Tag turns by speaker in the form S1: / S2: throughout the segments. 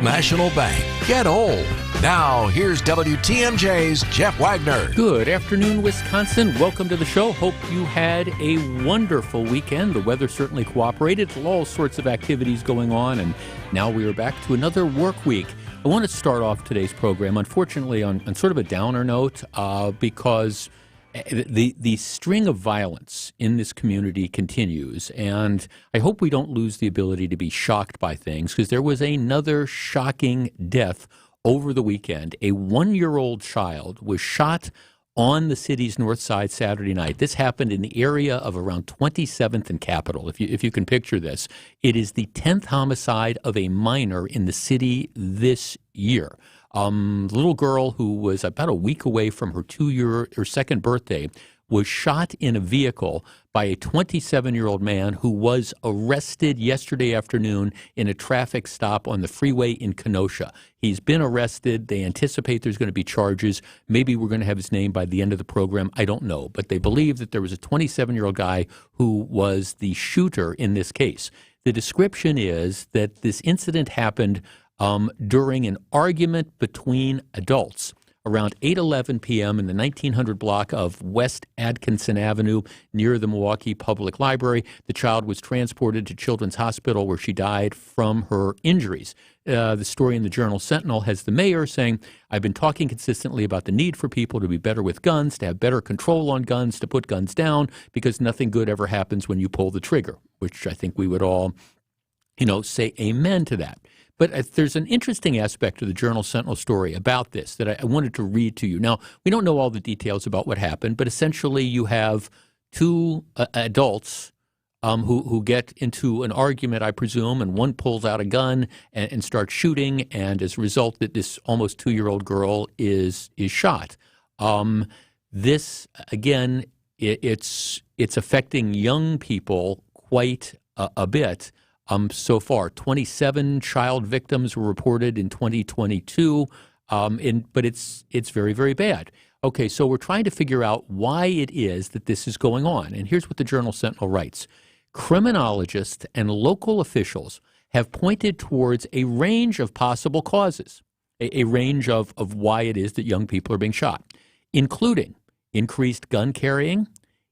S1: National Bank. Get old. Now, here's WTMJ's Jeff Wagner.
S2: Good afternoon, Wisconsin. Welcome to the show. Hope you had a wonderful weekend. The weather certainly cooperated. All sorts of activities going on, and now we are back to another work week. I want to start off today's program, unfortunately, on sort of a downer note, because the string of violence in this community continues, and I hope we don't lose the ability to be shocked by things, because there was another shocking death over the weekend. A 1-year-old child was shot on the city's north side Saturday night. This happened in the area of around 27th and Capitol, if you can picture this. It is the 10th homicide of a minor in the city this year. The little girl who was about a week away from her second birthday was shot in a vehicle by a 27-year-old man who was arrested yesterday afternoon in a traffic stop on the freeway in Kenosha. He's been arrested. They anticipate there's going to be charges. Maybe we're going to have his name by the end of the program. I don't know. But they believe that there was a 27-year-old guy who was the shooter in this case. The description is that this incident happened during an argument between adults around 8:11 p.m. in the 1900 block of West Atkinson Avenue near the Milwaukee Public Library. The child was transported to Children's Hospital where she died from her injuries. The story in the Journal-Sentinel has the mayor saying, "I've been talking consistently about the need for people to be better with guns, to have better control on guns, to put guns down, because nothing good ever happens when you pull the trigger," which I think we would all, say amen to that. But there's an interesting aspect to the Journal-Sentinel story about this that I wanted to read to you. Now, we don't know all the details about what happened, but essentially you have two adults who get into an argument, I presume, and one pulls out a gun and starts shooting, and as a result, that this almost 2-year-old girl is shot. This, again, it's affecting young people quite a bit. So far, 27 child victims were reported in 2022, but it's very, very bad. Okay, so we're trying to figure out why it is that this is going on. And here's what the Journal-Sentinel writes. Criminologists and local officials have pointed towards a range of possible causes, a range of why it is that young people are being shot, including increased gun carrying,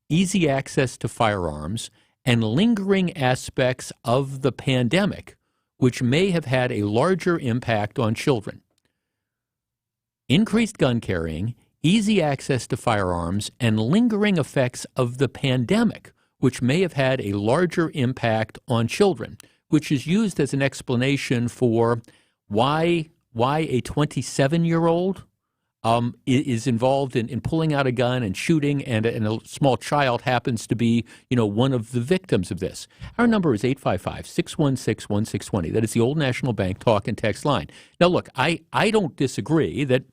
S2: easy access to firearms, and lingering aspects of the pandemic, which may have had a larger impact on children. Increased gun carrying, easy access to firearms, and lingering effects of the pandemic, which may have had a larger impact on children, which is used as an explanation for why a 27-year-old is involved in pulling out a gun and shooting, and a small child happens to be, one of the victims of this. Our number is 855-616-1620. That is the Old National Bank talk and text line. Now, look, I don't disagree that,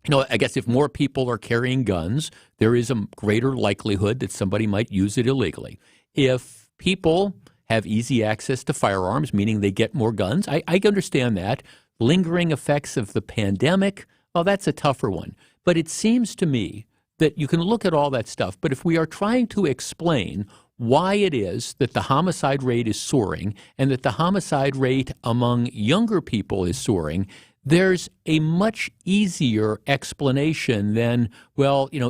S2: I guess if more people are carrying guns, there is a greater likelihood that somebody might use it illegally. If people have easy access to firearms, meaning they get more guns, I understand that. Lingering effects of the pandemic, well, that's a tougher one. But it seems to me that you can look at all that stuff, but if we are trying to explain why it is that the homicide rate is soaring and that the homicide rate among younger people is soaring, there's a much easier explanation than,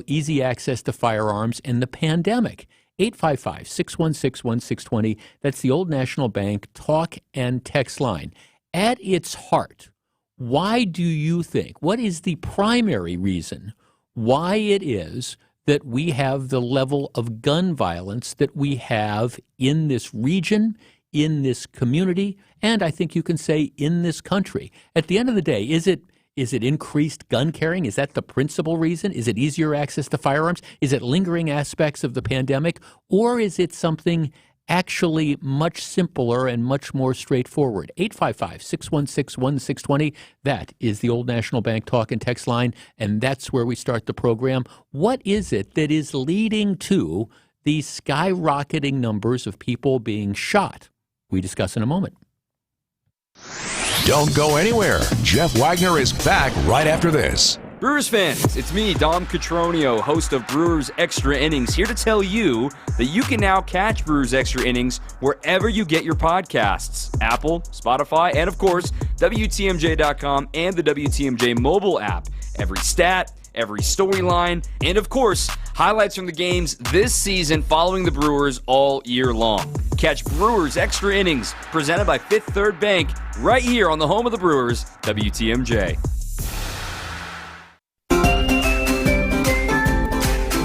S2: easy access to firearms and the pandemic. 855-616-1620. That's the Old National Bank talk and text line. At its heart, why do you think, what is the primary reason why it is that we have the level of gun violence that we have in this region, in this community, and I think you can say in this country? At the end of the day, is it increased gun carrying? Is that the principal reason? Is it easier access to firearms? Is it lingering aspects of the pandemic? Or is it something actually much simpler and much more straightforward? 855-616-1620. That is the Old National Bank talk and text line, and that's where we start the program. What is it that is leading to these skyrocketing numbers of people being shot? We discuss in a moment.
S1: Don't go anywhere. Jeff Wagner is back right after this.
S3: Brewers fans, it's me, Dom Catronio, host of Brewers Extra Innings, here to tell you that you can now catch Brewers Extra Innings wherever you get your podcasts. Apple, Spotify, and of course, WTMJ.com and the WTMJ mobile app. Every stat, every storyline, and of course, highlights from the games this season following the Brewers all year long. Catch Brewers Extra Innings, presented by Fifth Third Bank, right here on the home of the Brewers, WTMJ.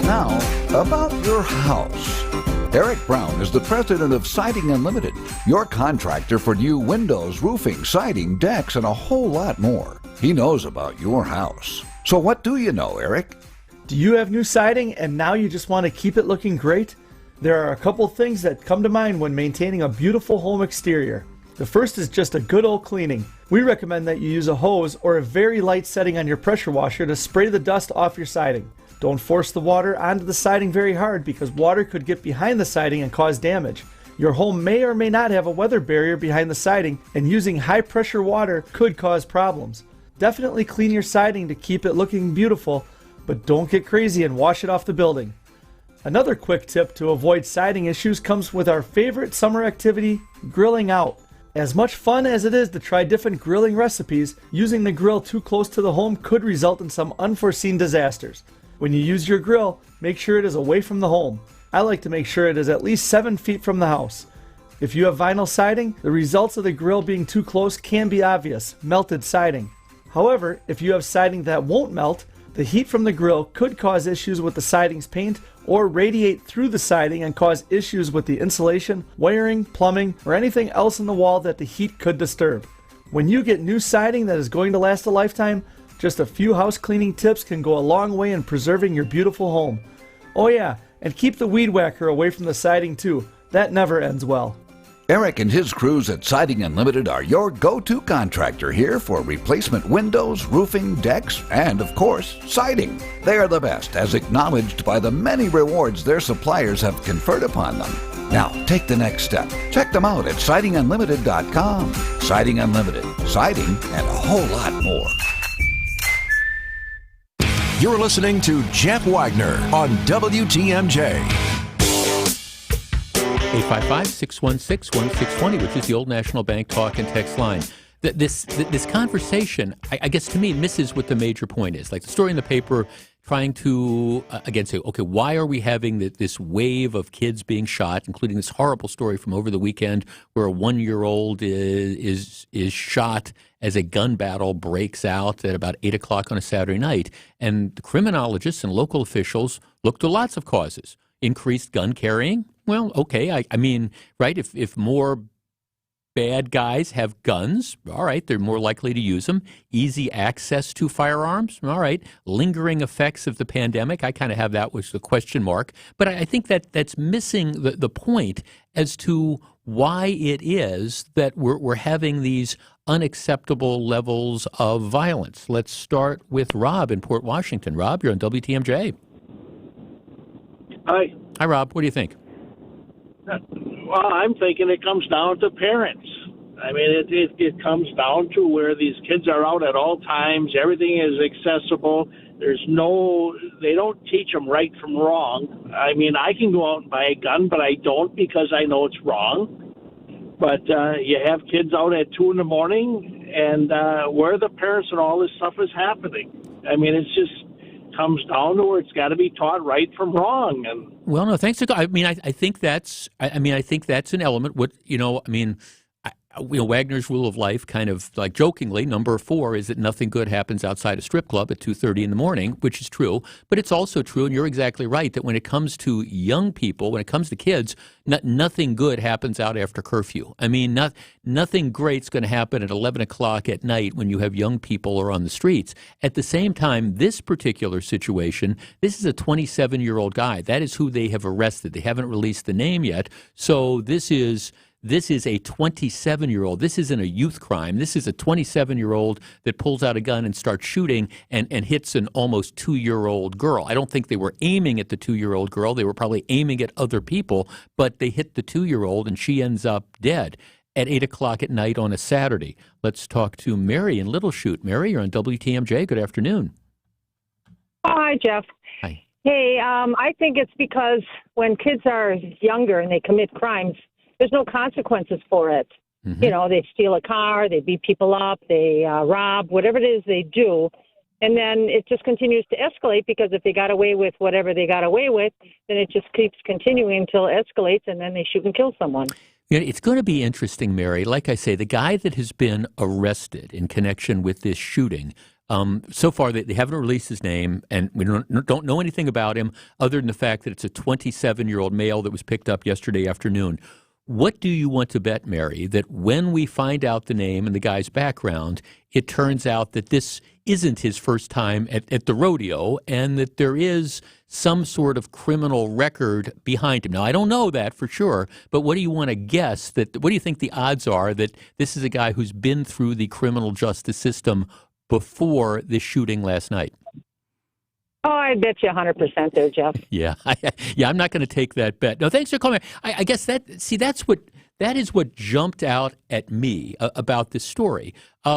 S4: Now, about your house. Eric Brown is the president of Siding Unlimited, your contractor for new windows, roofing, siding, decks, and a whole lot more. He knows about your house. So what do you know, Eric?
S5: Do you have new siding and now you just want to keep it looking great? There are a couple things that come to mind when maintaining a beautiful home exterior. The first is just a good old cleaning. We recommend that you use a hose or a very light setting on your pressure washer to spray the dust off your siding. Don't force the water onto the siding very hard because water could get behind the siding and cause damage. Your home may or may not have a weather barrier behind the siding, and using high pressure water could cause problems. Definitely clean your siding to keep it looking beautiful, but don't get crazy and wash it off the building. Another quick tip to avoid siding issues comes with our favorite summer activity, grilling out. As much fun as it is to try different grilling recipes, using the grill too close to the home could result in some unforeseen disasters. When you use your grill, make sure it is away from the home. I like to make sure it is at least 7 feet from the house. If you have vinyl siding, the results of the grill being too close can be obvious, melted siding. However, if you have siding that won't melt, the heat from the grill could cause issues with the siding's paint or radiate through the siding and cause issues with the insulation, wiring, plumbing, or anything else in the wall that the heat could disturb. When you get new siding that is going to last a lifetime, just a few house cleaning tips can go a long way in preserving your beautiful home. Oh yeah, and keep the weed whacker away from the siding too. That never ends well.
S4: Eric and his crews at Siding Unlimited are your go-to contractor here for replacement windows, roofing, decks, and, of course, siding. They are the best, as acknowledged by the many rewards their suppliers have conferred upon them. Now, take the next step. Check them out at sidingunlimited.com. Siding Unlimited, siding, and a whole lot more.
S1: You're listening to Jeff Wagner on WTMJ.
S2: 855-616-1620, which is the old National Bank talk and text line. This conversation, I guess to me, misses what the major point is. Like the story in the paper trying to, again, say, okay, why are we having this wave of kids being shot, including this horrible story from over the weekend where a 1-year-old is shot as a gun battle breaks out at about 8 o'clock on a Saturday night. And the criminologists and local officials looked to lots of causes. Increased gun carrying? Well, okay, I mean, right, if more bad guys have guns, all right, they're more likely to use them. Easy access to firearms, all right. Lingering effects of the pandemic, I kind of have that with a question mark. But I think that's missing the point as to why it is that we're having these unacceptable levels of violence. Let's start with Rob in Port Washington. Rob, you're on WTMJ.
S6: Hi.
S2: Hi, Rob. What do you think?
S6: Well, I'm thinking it comes down to parents. I mean, it comes down to where these kids are out at all times. Everything is accessible. They don't teach them right from wrong. I mean, I can go out and buy a gun, but I don't because I know it's wrong. But you have kids out at 2 in the morning, and where are the parents and all this stuff is happening? I mean, it's just comes down to where it's got to be taught right from wrong. And
S2: well, no, thanks. I mean, I think that's. I mean, I think that's an element. Wagner's rule of life, kind of like jokingly, number 4 is that nothing good happens outside a strip club at 2:30 in the morning, which is true. But it's also true, and you're exactly right, that when it comes to young people, when it comes to kids, nothing good happens out after curfew. I mean, nothing great's going to happen at 11 o'clock at night when you have young people are on the streets. At the same time, this particular situation, this is a 27-year-old guy. That is who they have arrested. They haven't released the name yet. So this is a 27-year-old. This isn't a youth crime. This is a 27-year-old that pulls out a gun and starts shooting and hits an almost 2-year-old girl. I don't think they were aiming at the 2-year-old girl. They were probably aiming at other people, but they hit the 2-year-old and she ends up dead at 8 o'clock at night on a Saturday. Let's talk to Mary in Little Chute. Mary, you're on WTMJ. Good afternoon.
S7: Oh, hi, Jeff.
S2: Hi.
S7: Hey, I think it's because when kids are younger and they commit crimes, there's no consequences for it.
S2: Mm-hmm.
S7: You know, they steal a car, they beat people up, they rob, whatever it is they do. And then it just continues to escalate because if they got away with whatever they got away with, then it just keeps continuing until it escalates and then they shoot and kill someone.
S2: You know, it's going to be interesting, Mary. Like I say, the guy that has been arrested in connection with this shooting, so far they haven't released his name, and we don't know anything about him other than the fact that it's a 27-year-old male that was picked up yesterday afternoon. What do you want to bet, Mary, that when we find out the name and the guy's background, it turns out that this isn't his first time at the rodeo and that there is some sort of criminal record behind him? Now, I don't know that for sure, but what do you want to guess? What do you think the odds are that this is a guy who's been through the criminal justice system before this shooting last night?
S7: Oh, I bet you 100% there, Jeff.
S2: Yeah, I'm not going to take that bet. No, thanks for calling. I guess that is what jumped out at me about this story.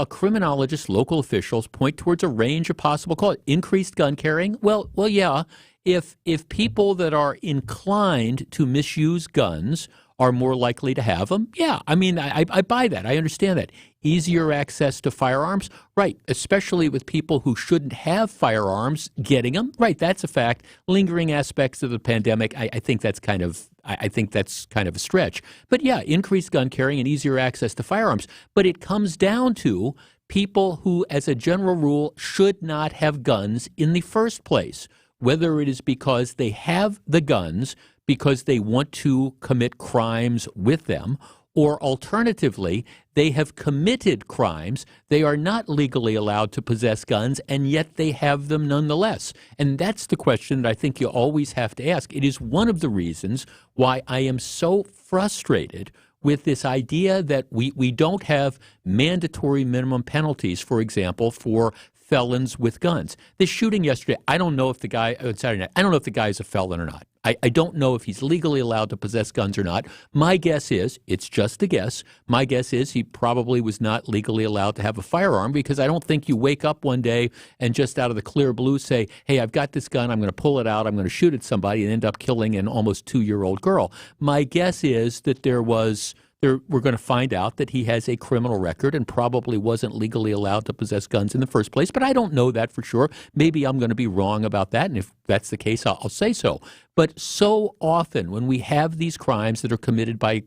S2: Criminologists, local officials point towards a range of possible causes. Increased gun carrying. Well, yeah. If people that are inclined to misuse guns are more likely to have them, yeah. I mean, I buy that. I understand that. Easier access to firearms, right, especially with people who shouldn't have firearms getting them, right, that's a fact. Lingering aspects of the pandemic, I think that's kind of a stretch. But yeah, increased gun carrying and easier access to firearms. But it comes down to people who, as a general rule, should not have guns in the first place, whether it is because they have the guns because they want to commit crimes with them, or alternatively, they have committed crimes. They are not legally allowed to possess guns, and yet they have them nonetheless. And that's the question that I think you always have to ask. It is one of the reasons why I am so frustrated with this idea that we don't have mandatory minimum penalties, for example, for felons with guns. This shooting yesterday, I don't know if the guy on Saturday night, I don't know if the guy is a felon or not. I don't know if he's legally allowed to possess guns or not. My guess is, it's just a guess, my guess is he probably was not legally allowed to have a firearm, because I don't think you wake up one day and just out of the clear blue say, hey, I've got this gun, I'm going to pull it out, I'm going to shoot at somebody and end up killing an almost 2-year-old girl. My guess is that we're going to find out that he has a criminal record and probably wasn't legally allowed to possess guns in the first place. But I don't know that for sure. Maybe I'm going to be wrong about that. And if that's the case, I'll say so. But so often when we have these crimes that are committed by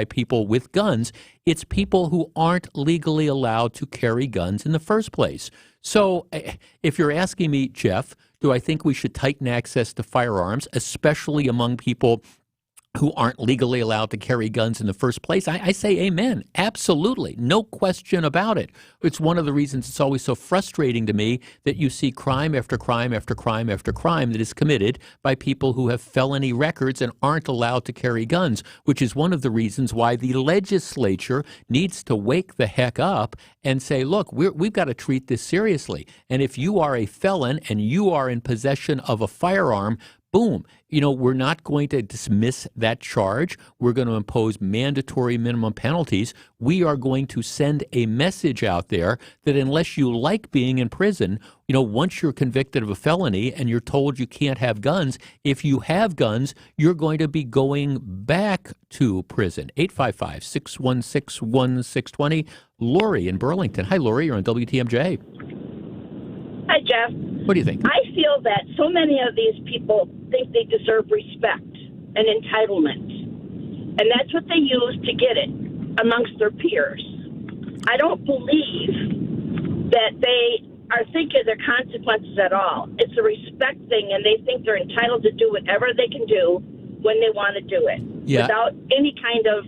S2: people with guns, it's people who aren't legally allowed to carry guns in the first place. So if you're asking me, Jeff, do I think we should tighten access to firearms, especially among people who aren't legally allowed to carry guns in the first place? I say amen. Absolutely. No question about it. It's one of the reasons it's always so frustrating to me that you see crime after crime after crime after crime that is committed by people who have felony records and aren't allowed to carry guns, which is one of the reasons why the legislature needs to wake the heck up and say, look, we've got to treat this seriously. And if you are a felon and you are in possession of a firearm, boom, we're not going to dismiss that charge. We're going to impose mandatory minimum penalties. We are going to send a message out there that unless you like being in prison, once you're convicted of a felony and you're told you can't have guns, if you have guns, you're going to be going back to prison. 855-616-1620. Lori in Burlington. Hi, Lori. You're on WTMJ.
S8: Hi, Jeff.
S2: What do you think?
S8: I feel that so many of these people think they deserve respect and entitlement, and that's what they use to get it amongst their peers. I don't believe that they are thinking of their consequences at all. It's a respect thing, and they think they're entitled to do whatever they can do when they want to do it without any kind of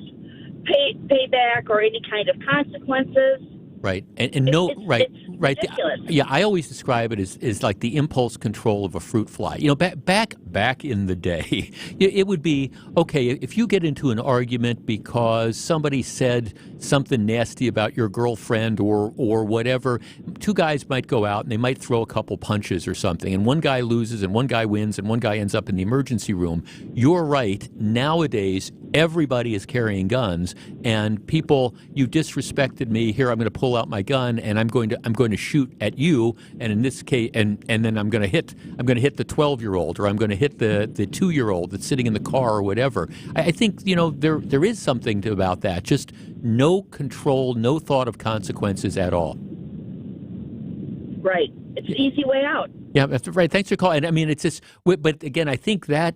S8: payback or any kind of consequences.
S2: Right. And no, right.
S8: Ridiculous.
S2: Yeah, I always describe it as like the impulse control of a fruit fly. Back in the day, it would be, okay, if you get into an argument because somebody said something nasty about your girlfriend or whatever, two guys might go out and they might throw a couple punches or something, and one guy loses and one guy wins and one guy ends up in the emergency room. You're right. Nowadays, everybody is carrying guns, and people, you disrespected me. Here, I'm going to pull out my gun, and I'm going to shoot at you. And in this case, and then I'm going to hit the 12-year-old, or I'm going to hit the 2-year-old that's sitting in the car, or whatever. I think there is something about that. Just no control, no thought of consequences at all.
S8: Right. It's the easy way out.
S2: Yeah, that's right. Thanks for calling. I mean, it's just, but again, I think that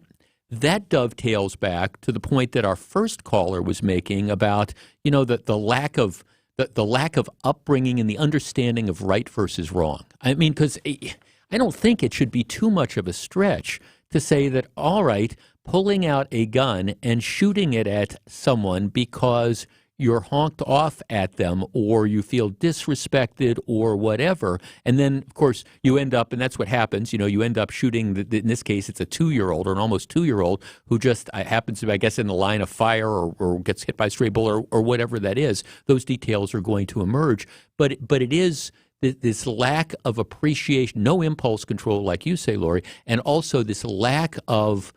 S2: dovetails back to the point that our first caller was making about, the lack of upbringing and the understanding of right versus wrong. I mean, because I don't think it should be too much of a stretch to say that, all right, pulling out a gun and shooting it at someone because you're honked off at them or you feel disrespected or whatever. And then, of course, you end up, and that's what happens, you end up shooting, in this case, it's a 2-year-old or an almost 2-year-old who just happens to be, I guess, in the line of fire or gets hit by a stray bullet or whatever that is. Those details are going to emerge. But it is this lack of appreciation, no impulse control, like you say, Lori, and also this lack of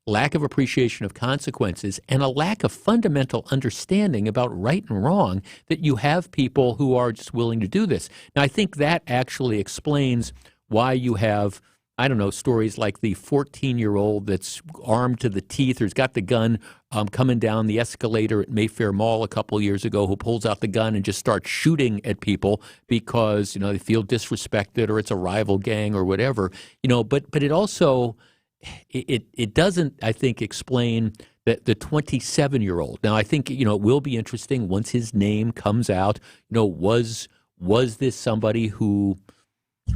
S2: appreciation of consequences and a lack of fundamental understanding about right and wrong that you have people who are just willing to do this. Now, I think that actually explains why you have, I don't know, stories like the 14-year-old that's armed to the teeth or has got the gun coming down the escalator at Mayfair Mall a couple years ago, who pulls out the gun and just starts shooting at people because, they feel disrespected or it's a rival gang or whatever. But it also... It doesn't, I think, explain the 27-year-old. Now, I think, it will be interesting once his name comes out. Was this somebody who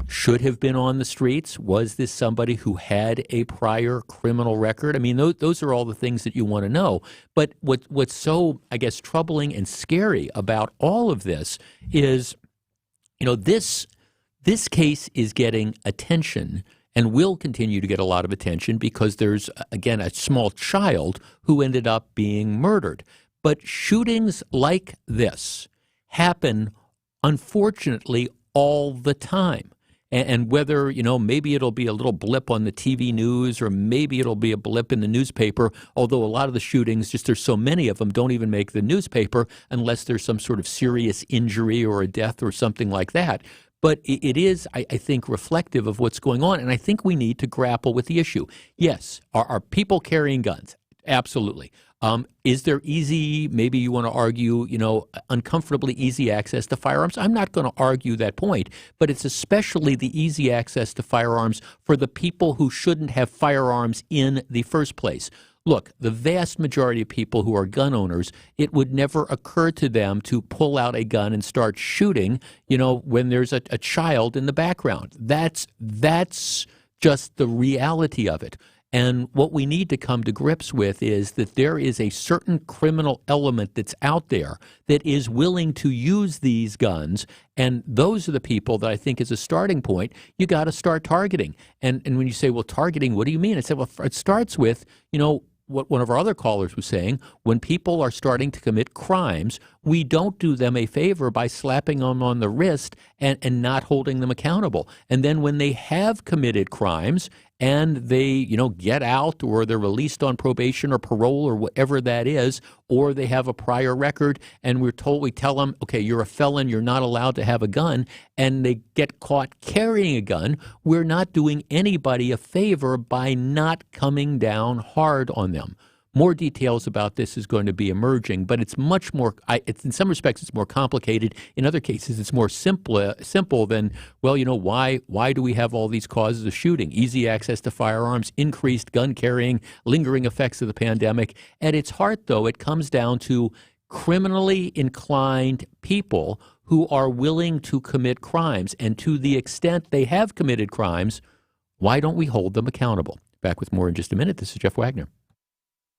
S2: should have been on the streets? Was this somebody who had a prior criminal record? I mean, those are all the things that you want to know. But what's so, I guess, troubling and scary about all of this is, this case is getting attention and will continue to get a lot of attention because there's, again, a small child who ended up being murdered. But shootings like this happen, unfortunately, all the time. And whether, maybe it'll be a little blip on the TV news or maybe it'll be a blip in the newspaper, although a lot of the shootings, just there's so many of them, don't even make the newspaper unless there's some sort of serious injury or a death or something like that. But it is, I think, reflective of what's going on, and I think we need to grapple with the issue. Yes, are people carrying guns? Absolutely. Is there easy, maybe you want to argue, uncomfortably easy access to firearms? I'm not going to argue that point, but it's especially the easy access to firearms for the people who shouldn't have firearms in the first place. Look, the vast majority of people who are gun owners, it would never occur to them to pull out a gun and start shooting, when there's a child in the background. That's just the reality of it. And what we need to come to grips with is that there is a certain criminal element that's out there that is willing to use these guns. And those are the people that I think is a starting point. You got to start targeting. And when you say, well, targeting, what do you mean? I said, well, it starts with, what one of our other callers was saying, when people are starting to commit crimes, we don't do them a favor by slapping them on the wrist and not holding them accountable. And then when they have committed crimes and they, get out or they're released on probation or parole or whatever that is, or they have a prior record and we tell them, okay, you're a felon, you're not allowed to have a gun, and they get caught carrying a gun, we're not doing anybody a favor by not coming down hard on them. More details about this is going to be emerging, but it's much more, in some respects, it's more complicated. In other cases, it's more simple than, well, why do we have all these causes of shooting? Easy access to firearms, increased gun carrying, lingering effects of the pandemic. At its heart, though, it comes down to criminally inclined people who are willing to commit crimes. And to the extent they have committed crimes, why don't we hold them accountable? Back with more in just a minute. This is Jeff Wagner.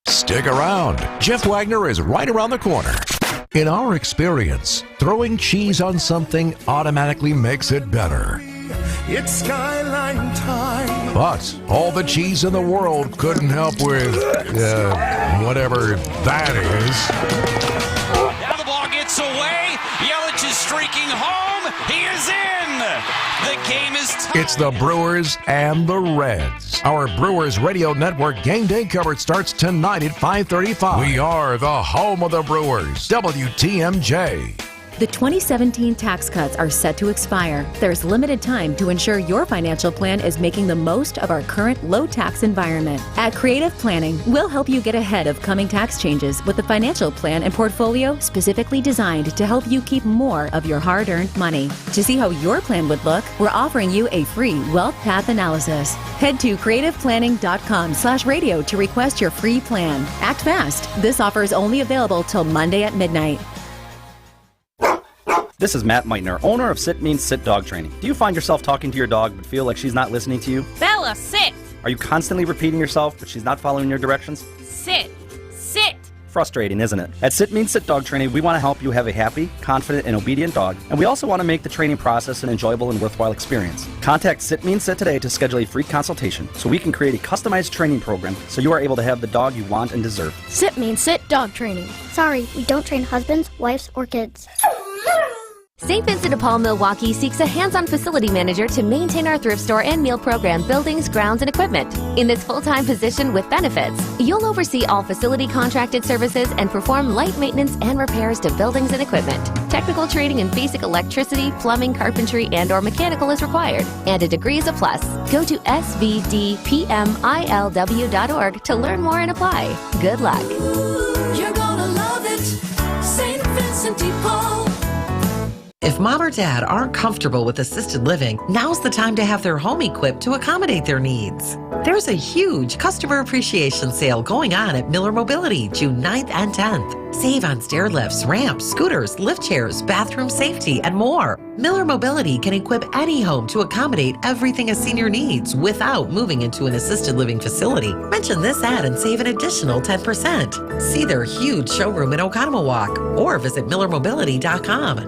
S1: Stick around. Jeff Wagner is right around the corner. In our experience, throwing cheese on something automatically makes it better.
S9: It's skyline time.
S1: But all the cheese in the world couldn't help with, whatever that is.
S10: Now the ball gets away. Yelich is streaking home. He is in. The game is tied.
S1: It's the Brewers and the Reds. Our Brewers Radio Network game day coverage starts tonight at 5:35. We are the home of the Brewers, WTMJ.
S11: The 2017 tax cuts are set to expire. There's limited time to ensure your financial plan is making the most of our current low-tax environment. At Creative Planning, we'll help you get ahead of coming tax changes with a financial plan and portfolio specifically designed to help you keep more of your hard-earned money. To see how your plan would look, we're offering you a free wealth path analysis. Head to creativeplanning.com/radio to request your free plan. Act fast. This offer is only available till Monday at midnight.
S12: This is Matt Meitner, owner of Sit Means Sit Dog Training. Do you find yourself talking to your dog but feel like she's not listening to you?
S13: Bella, sit!
S12: Are you constantly repeating yourself but she's not following your directions?
S13: Sit! Sit!
S12: Frustrating, isn't it? At Sit Means Sit Dog Training, we want to help you have a happy, confident, and obedient dog, and we also want to make the training process an enjoyable and worthwhile experience. Contact Sit Means Sit today to schedule a free consultation so we can create a customized training program so you are able to have the dog you want and deserve.
S14: Sit Means Sit Dog Training. Sorry, we don't train husbands, wives, or kids.
S15: St. Vincent de Paul Milwaukee seeks a hands-on facility manager to maintain our thrift store and meal program buildings, grounds, and equipment. In this full-time position with benefits, you'll oversee all facility contracted services and perform light maintenance and repairs to buildings and equipment. Technical training in basic electricity, plumbing, carpentry, and/or mechanical is required, and a degree is a plus. Go to svdpmilw.org to learn more and apply. Good luck.
S16: You're gonna love it, St. Vincent de Paul.
S17: If mom or dad aren't comfortable with assisted living, now's the time to have their home equipped to accommodate their needs. There's a huge customer appreciation sale going on at Miller Mobility June 9th and 10th. Save on stair lifts, ramps, scooters, lift chairs, bathroom safety, and more. Miller Mobility can equip any home to accommodate everything a senior needs without moving into an assisted living facility. Mention this ad and save an additional 10%. See their huge showroom in Oconomowoc or visit millermobility.com.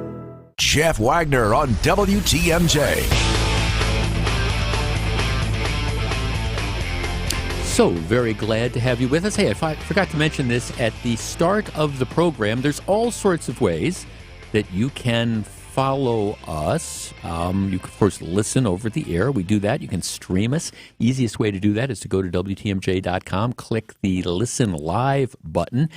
S1: Jeff Wagner on WTMJ.
S2: So very glad to have you with us. Hey, I forgot to mention this at the start of the program. There's all sorts of ways that you can follow us. You can, of course, listen over the air. We do that. You can stream us. Easiest way to do that is to go to WTMJ.com, click the Listen Live button.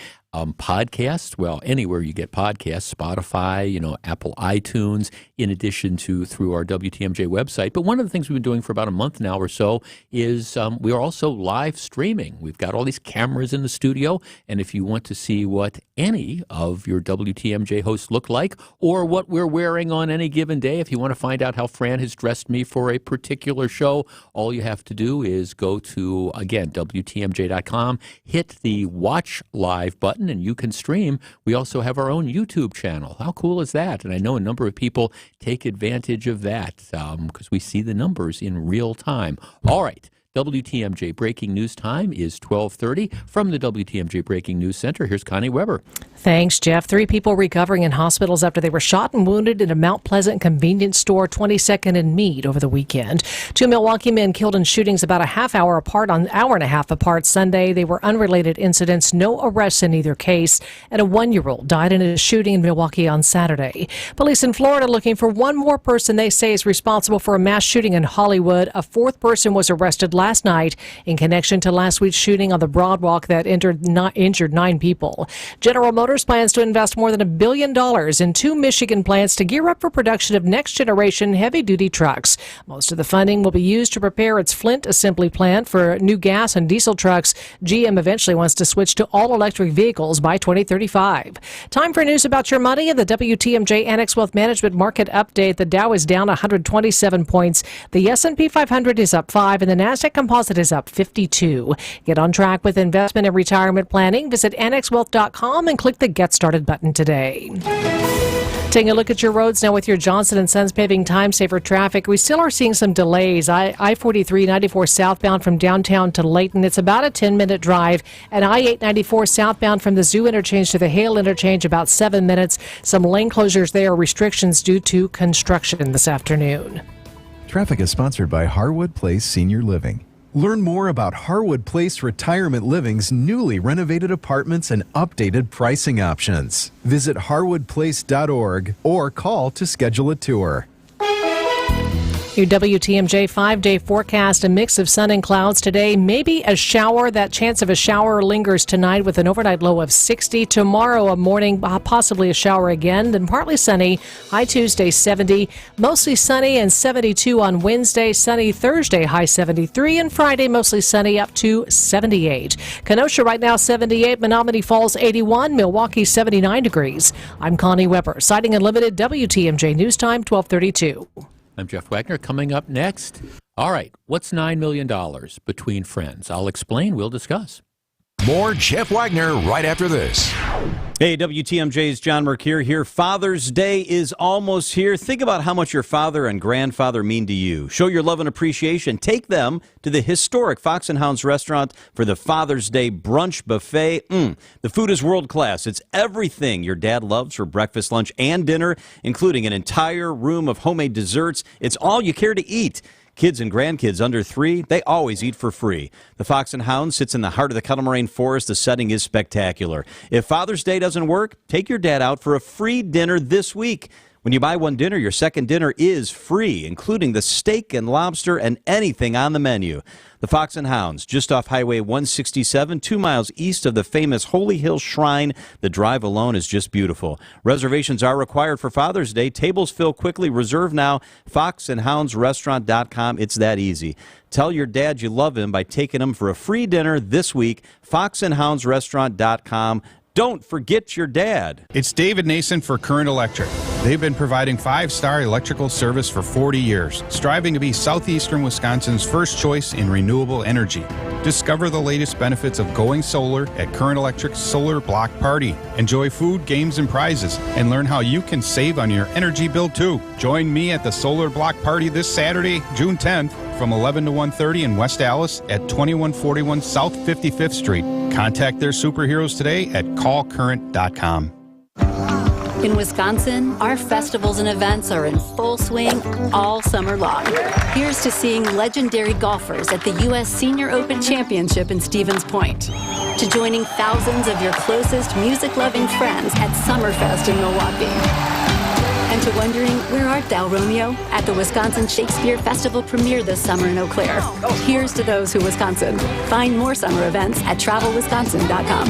S2: Podcasts, well, anywhere you get podcasts, Spotify, Apple iTunes, in addition to through our WTMJ website. But one of the things we've been doing for about a month now or so is we are also live streaming. We've got all these cameras in the studio, and if you want to see what any of your WTMJ hosts look like or what we're wearing on any given day, if you want to find out how Fran has dressed me for a particular show, all you have to do is go to, again, WTMJ.com, hit the Watch Live button, and you can stream. We also have our own YouTube channel. How cool is that? And I know a number of people take advantage of that because we see the numbers in real time. All right. WTMJ Breaking News time is 12:30. From the WTMJ Breaking News Center, here's Connie Weber.
S18: Thanks, Jeff. 3 people recovering in hospitals after they were shot and wounded in a Mount Pleasant convenience store, 22nd and Meade, over the weekend. 2 Milwaukee men killed in shootings about a half hour apart on hour and a half apart Sunday. They were unrelated incidents, no arrests in either case, and a 1-year-old died in a shooting in Milwaukee on Saturday. Police in Florida looking for one more person they say is responsible for a mass shooting in Hollywood. A 4th person was arrested last night in connection to last week's shooting on the Broadwalk that injured 9 people. General Motors plans to invest more than $1 billion in 2 Michigan plants to gear up for production of next-generation heavy-duty trucks. Most of the funding will be used to prepare its Flint assembly plant for new gas and diesel trucks. GM eventually wants to switch to all-electric vehicles by 2035. Time for news about your money and the WTMJ Annex Wealth Management Market Update. The Dow is down 127 points. The S&P 500 is up 5, and the Nasdaq Composite is up 52. Get on track with investment and retirement planning. Visit annexwealth.com and click the Get Started button today. Taking a look at your roads now with your Johnson & Sons Paving Time Saver traffic. We still are seeing some delays. I-43 94 southbound from downtown to Layton. It's about a 10-minute drive. And I-894 southbound from the Zoo Interchange to the Hale Interchange, about 7 minutes. Some lane closures there, restrictions due to construction this afternoon.
S19: Traffic is sponsored by Harwood Place Senior Living. Learn more about Harwood Place Retirement Living's newly renovated apartments and updated pricing options. Visit harwoodplace.org or call to schedule a tour.
S18: Your WTMJ 5-day forecast, a mix of sun and clouds today. Maybe a shower. That chance of a shower lingers tonight with an overnight low of 60. Tomorrow, a morning, possibly a shower again. Then partly sunny. High Tuesday, 70. Mostly sunny and 72 on Wednesday. Sunny Thursday, high 73. And Friday, mostly sunny up to 78. Kenosha right now, 78. Menominee Falls, 81. Milwaukee, 79 degrees. I'm Connie Weber. Sighting Unlimited, WTMJ News Time, 1232.
S2: I'm Jeff Wagner. Coming up next. All right, what's $9 million between friends? I'll explain. We'll discuss.
S1: More Jeff Wagner right after this.
S10: Hey, WTMJ's John Mercure here. Father's Day is almost here. Think about how much your father and grandfather mean to you. Show your love and appreciation. Take them to the historic Fox and Hounds restaurant for the Father's Day brunch buffet. The food is world class. It's everything your dad loves for breakfast, lunch, and dinner, including an entire room of homemade desserts. It's all you care to eat. Kids and grandkids under 3, they always eat for free. The Fox and Hound sits in the heart of the Kettle Moraine Forest. The setting is spectacular. If Father's Day doesn't work, take your dad out for a free dinner this week. When you buy one dinner, your second dinner is free, including the steak and lobster and anything on the menu. The Fox and Hounds, just off Highway 167, 2 miles east of the famous Holy Hill Shrine. The drive alone is just beautiful. Reservations are required for Father's Day. Tables fill quickly. Reserve now. foxandhoundsrestaurant.com. It's that easy. Tell your dad you love him by taking him for a free dinner this week. foxandhoundsrestaurant.com. Don't forget your dad.
S20: It's David Nason for Current Electric. They've been providing 5-star electrical service for 40 years, striving to be southeastern Wisconsin's first choice in renewable energy. Discover the latest benefits of going solar at Current Electric's Solar Block Party. Enjoy food, games, and prizes, and learn how you can save on your energy bill too. Join me at the Solar Block Party this Saturday, June 10th, from 11 to 1:30 in West Allis at 2141 South 55th Street. Contact their superheroes today at callcurrent.com.
S21: In Wisconsin, our festivals and events are in full swing all summer long. Here's to seeing legendary golfers at the U.S. Senior Open Championship in Stevens Point, to joining thousands of your closest music-loving friends at Summerfest in Milwaukee. And to wondering, where art thou, Romeo? At the Wisconsin Shakespeare Festival premiere this summer in Eau Claire. Here's to those who Wisconsin. Find more summer events at travelwisconsin.com.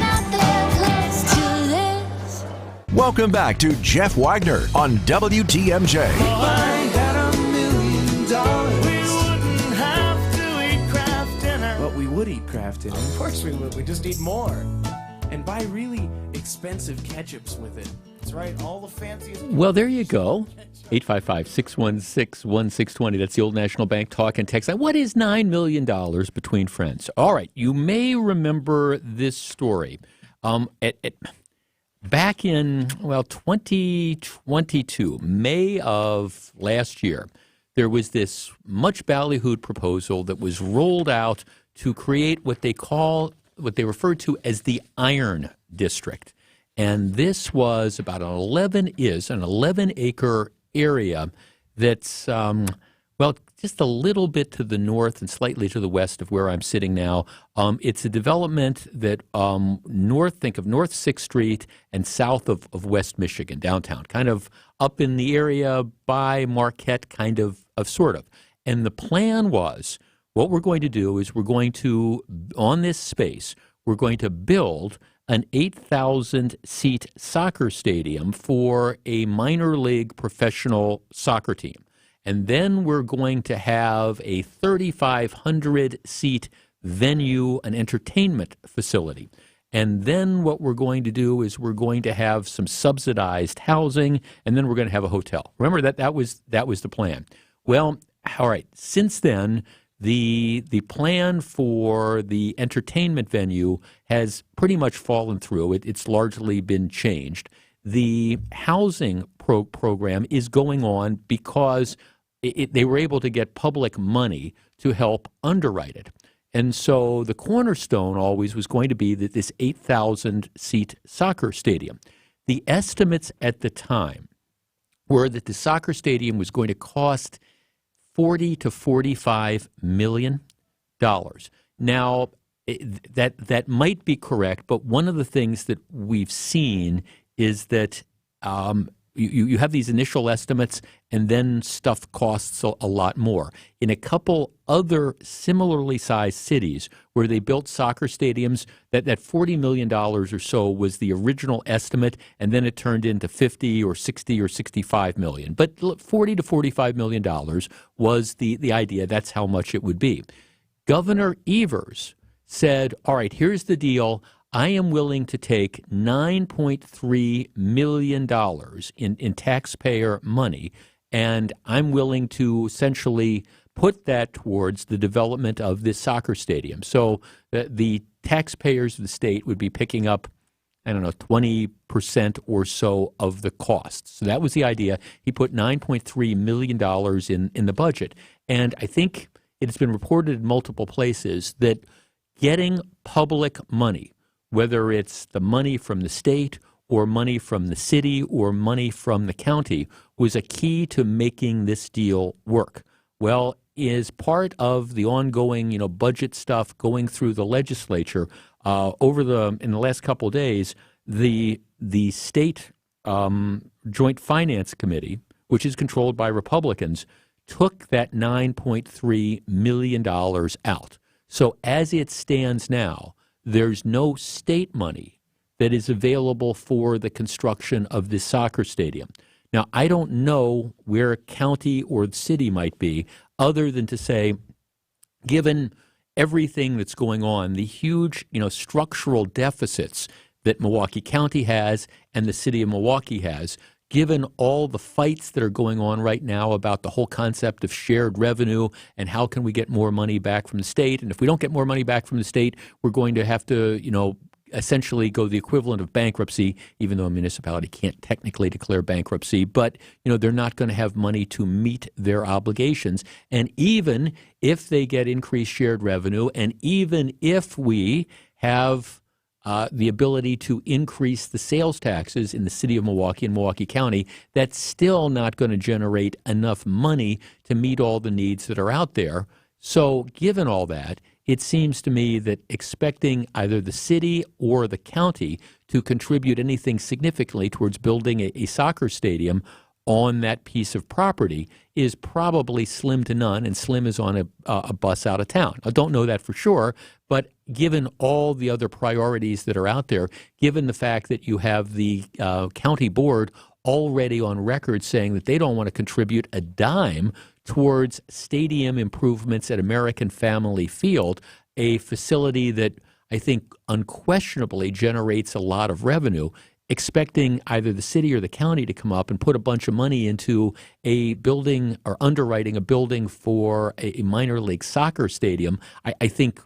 S1: Welcome back to Jeff Wagner on WTMJ.
S22: But we would eat Kraft dinner. Of course we would. We just need more. And buy really expensive ketchups with it. That's right, all the fanciest.
S2: Well, there you go. 855-616-1620. That's the Old National Bank talk and text line. What is $9 million between friends? All right, you may remember this story. Back in, 2022, May of last year, there was this much ballyhooed proposal that was rolled out to create what they referred to as the Iron District. And this was about an 11-acre area that's, just a little bit to the north and slightly to the west of where I'm sitting now. It's a development that think of North 6th Street and south of West Michigan, downtown, kind of up in the area by Marquette, sort of. And the plan was, what we're going to do is on this space, we're going to build an 8,000-seat soccer stadium for a minor league professional soccer team. And then we're going to have a 3,500-seat venue, an entertainment facility. And then what we're going to do is we're going to have some subsidized housing, and then we're going to have a hotel. Remember that was the plan. Well, all right, since then, the plan for the entertainment venue has pretty much fallen through. It's largely been changed. The housing program is going on because they were able to get public money to help underwrite it. And so the cornerstone always was going to be that this 8,000-seat soccer stadium. The estimates at the time were that the soccer stadium was going to cost $40 to $45 million. Now, that might be correct, but one of the things that we've seen is that you have these initial estimates, and then stuff costs a lot more. In a couple other similarly sized cities where they built soccer stadiums, that $40 million or so was the original estimate, and then it turned into 50 or 60 or 65 million. But $40 to $45 million was the idea. That's how much it would be. Governor Evers said, all right, here's the deal. I am willing to take $9.3 million in taxpayer money, and I'm willing to essentially put that towards the development of this soccer stadium. So the taxpayers of the state would be picking up, 20% or so of the costs. So that was the idea. He put $9.3 million in the budget. And I think it's been reported in multiple places that getting public money, whether it's the money from the state or money from the city or money from the county, was a key to making this deal work. Well, is part of the ongoing, budget stuff going through the legislature in the last couple of days, the state Joint Finance Committee, which is controlled by Republicans, took that $9.3 million out. So as it stands now, there's no state money that is available for the construction of this soccer stadium. Now, I don't know where a county or the city might be, other than to say, given everything that's going on, the huge, structural deficits that Milwaukee County has and the city of Milwaukee has, given all the fights that are going on right now about the whole concept of shared revenue and how can we get more money back from the state, and if we don't get more money back from the state, we're going to have to, essentially go the equivalent of bankruptcy, even though a municipality can't technically declare bankruptcy, but, they're not going to have money to meet their obligations. And even if they get increased shared revenue, and even if we have the ability to increase the sales taxes in the city of Milwaukee and Milwaukee County, that's still not going to generate enough money to meet all the needs that are out there. So given all that, it seems to me that expecting either the city or the county to contribute anything significantly towards building a soccer stadium on that piece of property is probably slim to none, and slim is on a bus out of town. I don't know that for sure, but given all the other priorities that are out there, given the fact that you have the county board already on record saying that they don't want to contribute a dime towards stadium improvements at American Family Field, a facility that I think unquestionably generates a lot of revenue, expecting either the city or the county to come up and put a bunch of money into a building or underwriting a building for a minor league soccer stadium, I think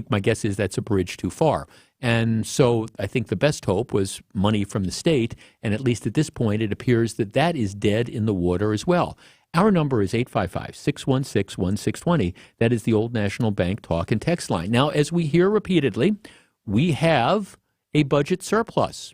S2: my guess is that's a bridge too far. And so I think the best hope was money from the state, and at least at this point it appears that that is dead in the water as well. Our number is 855-616-1620. That is the Old National Bank talk and text line. Now, as we hear repeatedly, we have a budget surplus.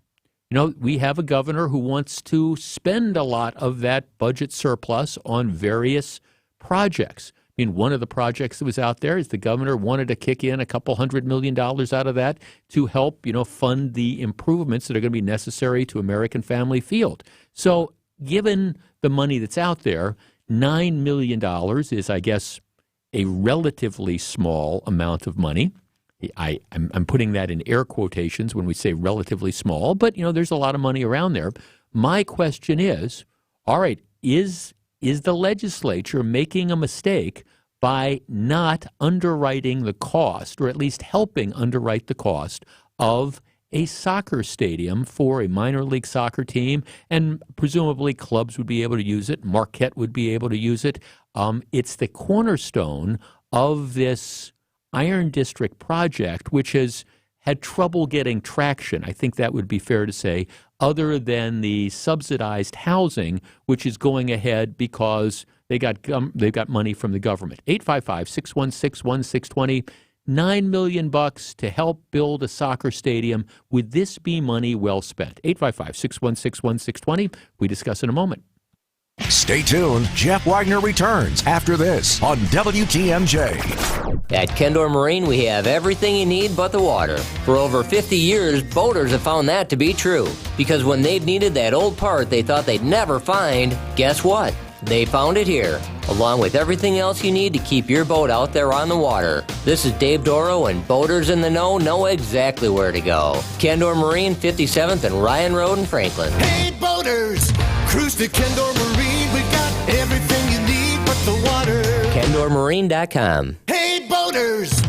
S2: We have a governor who wants to spend a lot of that budget surplus on various projects. I mean, one of the projects that was out there is the governor wanted to kick in a couple $100 million out of that to help, fund the improvements that are going to be necessary to American Family Field. So given the money that's out there, $9 million is, I guess, a relatively small amount of money. I'm putting that in air quotations when we say relatively small, but, there's a lot of money around there. My question is, all right, is the legislature making a mistake by not underwriting the cost, or at least helping underwrite the cost of a soccer stadium for a minor league soccer team? And presumably clubs would be able to use it. Marquette would be able to use it. It's the cornerstone of this Iron District project, which has had trouble getting traction. I think that would be fair to say, other than the subsidized housing, which is going ahead because they've got money from the government. 855-616-1620. $9 million to help build a soccer stadium. Would this be money well spent? 855-616-1620. We discuss in a moment.
S1: Stay tuned. Jeff Wagner returns after this on WTMJ.
S3: At Kendor Marine, we have everything you need but the water. For over 50 years, boaters have found that to be true. Because when they've needed that old part they thought they'd never find, guess what? They found it here, along with everything else you need to keep your boat out there on the water. This is Dave Doro, and boaters in the know exactly where to go. Kendor Marine, 57th and Ryan Road in Franklin.
S9: Hey boaters, cruise to Kendor Marine. We got everything you need but the water.
S3: KendorMarine.com.
S9: Hey boaters!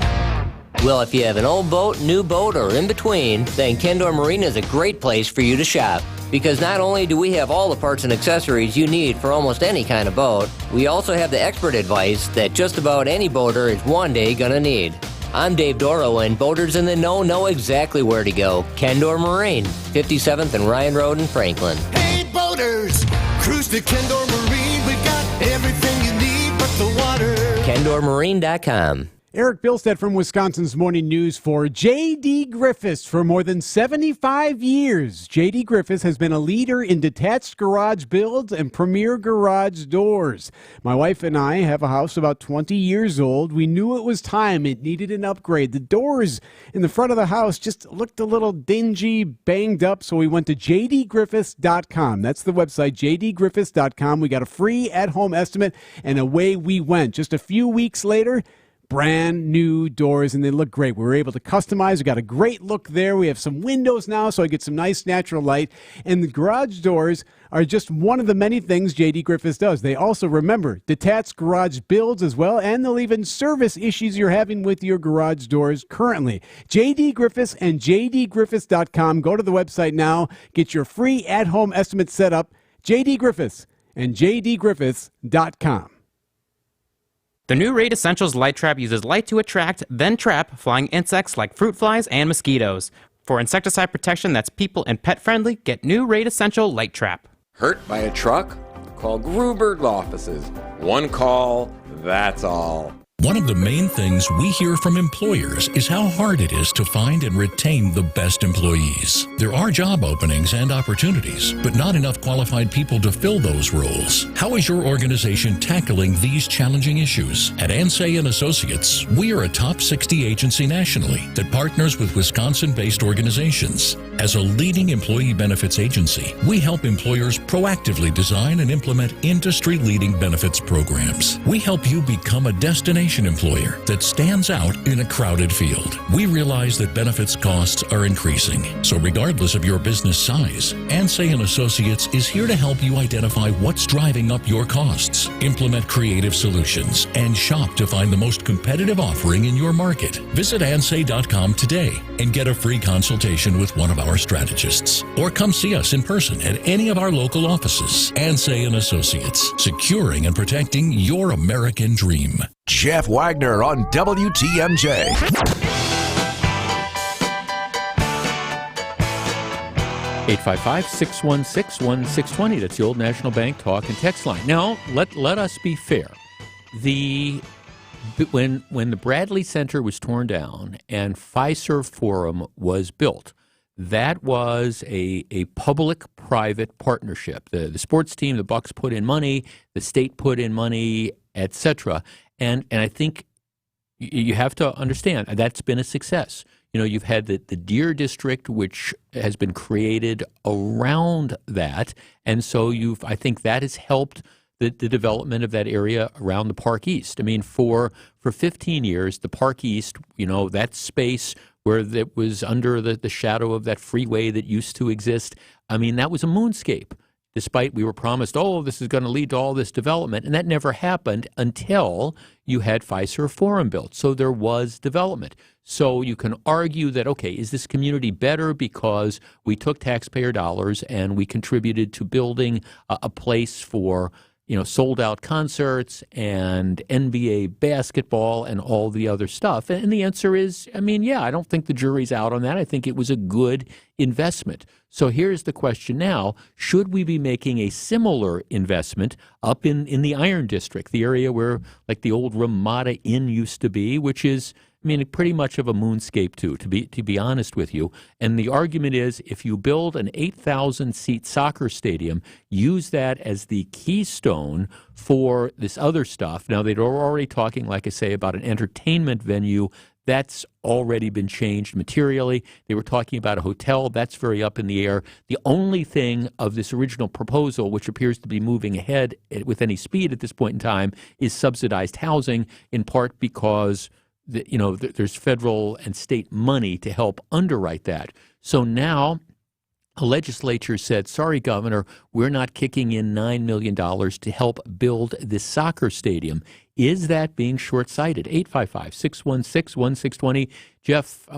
S3: Well, if you have an old boat, new boat, or in between, then Kendor Marine is a great place for you to shop. Because not only do we have all the parts and accessories you need for almost any kind of boat, we also have the expert advice that just about any boater is one day gonna need. I'm Dave Doro, and boaters in the know exactly where to go. Kendor Marine, 57th and Ryan Road in Franklin.
S9: Hey boaters, cruise to Kendor Marine. We got everything you need but the water.
S3: KendorMarine.com.
S5: Eric Bilstead from Wisconsin's Morning News for J.D. Griffiths. For more than 75 years, J.D. Griffiths has been a leader in detached garage builds and premier garage doors. My wife and I have a house about 20 years old. We knew it was time. It needed an upgrade. The doors in the front of the house just looked a little dingy, banged up, so we went to jdgriffiths.com. That's the website, jdgriffiths.com. We got a free at-home estimate, and away we went. Just a few weeks later, brand new doors, and they look great. We were able to customize. We got a great look there. We have some windows now, so I get some nice natural light. And the garage doors are just one of the many things J.D. Griffiths does. They also, remember, detached garage builds as well, and they'll even service issues you're having with your garage doors currently. J.D. Griffiths and jdgriffiths.com. Go to the website now. Get your free at-home estimate set up. J.D. Griffiths and jdgriffiths.com.
S23: The new Raid Essentials Light Trap uses light to attract, then trap, flying insects like fruit flies and mosquitoes. For insecticide protection that's people and pet friendly, get new Raid Essential Light Trap.
S24: Hurt by a truck? Call Gruberg Law Offices. One call, that's all.
S25: One of the main things we hear from employers is how hard it is to find and retain the best employees. There are job openings and opportunities, but not enough qualified people to fill those roles. How is your organization tackling these challenging issues? At Ansay & Associates, we are a top 60 agency nationally that partners with Wisconsin-based organizations. As a leading employee benefits agency, we help employers proactively design and implement industry-leading benefits programs. We help you become a destination employer that stands out in a crowded field. We realize that benefits costs are increasing, so regardless of your business size, Ansay & Associates is here to help you identify what's driving up your costs, implement creative solutions, and shop to find the most competitive offering in your market. Visit ansay.com today and get a free consultation with one of our strategists, or come see us in person at any of our local offices. Ansay & Associates, securing and protecting your American dream.
S1: Jeff Wagner on WTMJ.
S2: 855-616-1620. That's the old National Bank talk and text line. Now, let us be fair. When the Bradley Center was torn down and Fiserv Forum was built, that was a public-private partnership. The sports team, the Bucks put in money, the state put in money, etc. And I think you have to understand that's been a success. You know, you've had the Deer District, which has been created around that, and so I think that has helped the development of that area around the Park East. I mean, for 15 years, the Park East, you know, that space where it was under the shadow of that freeway that used to exist, I mean, that was a moonscape. Despite we were promised, this is going to lead to all this development, and that never happened until you had Fiserv Forum built. So there was development. So you can argue that, okay, is this community better because we took taxpayer dollars and we contributed to building a place for, you know, sold-out concerts and NBA basketball and all the other stuff? And the answer is, I mean, yeah, I don't think the jury's out on that. I think it was a good investment. So here's the question now. Should we be making a similar investment up in the Iron District, the area where, like, the old Ramada Inn used to be, which is, I mean, pretty much of a moonscape, too, to be honest with you. And the argument is if you build an 8,000-seat soccer stadium, use that as the keystone for this other stuff. Now, they were already talking, like I say, about an entertainment venue. That's already been changed materially. They were talking about a hotel. That's very up in the air. The only thing of this original proposal, which appears to be moving ahead with any speed at this point in time, is subsidized housing, in part because there's federal and state money to help underwrite that. So now a legislature said, sorry, Governor, we're not kicking in $9 million to help build this soccer stadium. Is that being short-sighted? 855-616-1620. Jeff,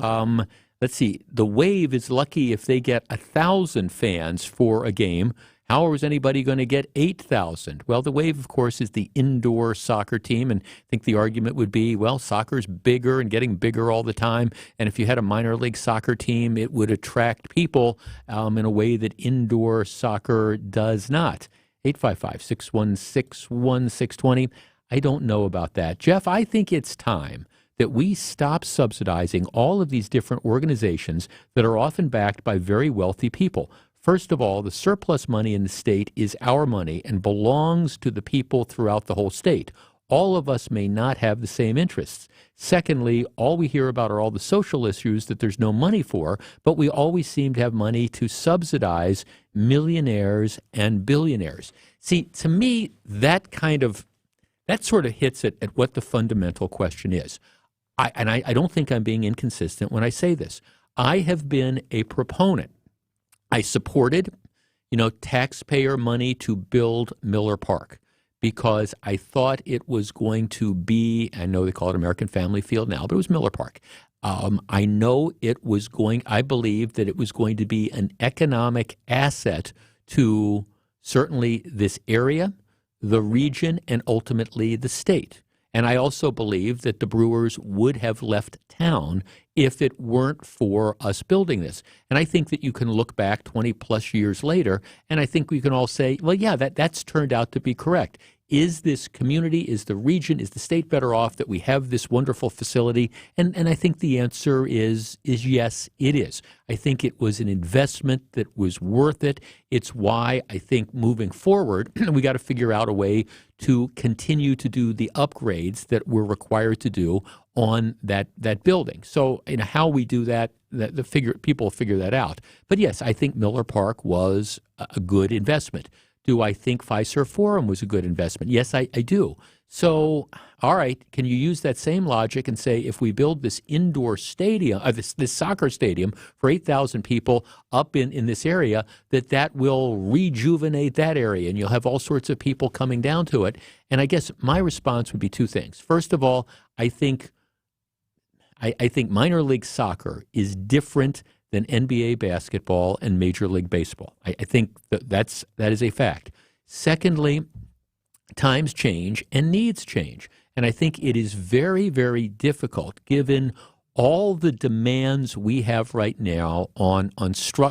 S2: let's see. The Wave is lucky if they get 1,000 fans for a game. How is anybody going to get 8,000? Well, the Wave, of course, is the indoor soccer team, and I think the argument would be, well, soccer's bigger and getting bigger all the time, and if you had a minor league soccer team, it would attract people in a way that indoor soccer does not. 855-616-1620. I don't know about that. Jeff, I think it's time that we stop subsidizing all of these different organizations that are often backed by very wealthy people. First of all, the surplus money in the state is our money and belongs to the people throughout the whole state. All of us may not have the same interests. Secondly, all we hear about are all the social issues that there's no money for, but we always seem to have money to subsidize millionaires and billionaires. See, to me, that sort of hits at what the fundamental question is. I don't think I'm being inconsistent when I say this. I have been a proponent. I supported, taxpayer money to build Miller Park because I thought it was going to be, I know they call it American Family Field now, but it was Miller Park. I believe that it was going to be an economic asset to certainly this area, the region, and ultimately the state. And I also believe that the Brewers would have left town if it weren't for us building this. And I think that you can look back 20 plus years later, and I think we can all say, well, yeah, that's turned out to be correct. Is this community, is the region, is the state better off that we have this wonderful facility? And I think the answer is yes, it is. I think it was an investment that was worth it. It's why I think moving forward, we got to figure out a way to continue to do the upgrades that we're required to do on that building. So how we do that, people figure that out. But yes, I think Miller Park was a good investment. Do I think Fiserv Forum was a good investment? Yes, I do. So, all right, can you use that same logic and say if we build this indoor stadium, this soccer stadium for 8,000 people up in this area, that will rejuvenate that area and you'll have all sorts of people coming down to it? And I guess my response would be two things. First of all, I think minor league soccer is different than NBA basketball and Major League Baseball. I think that is a fact. Secondly, times change and needs change. And I think it is very, very difficult, given all the demands we have right now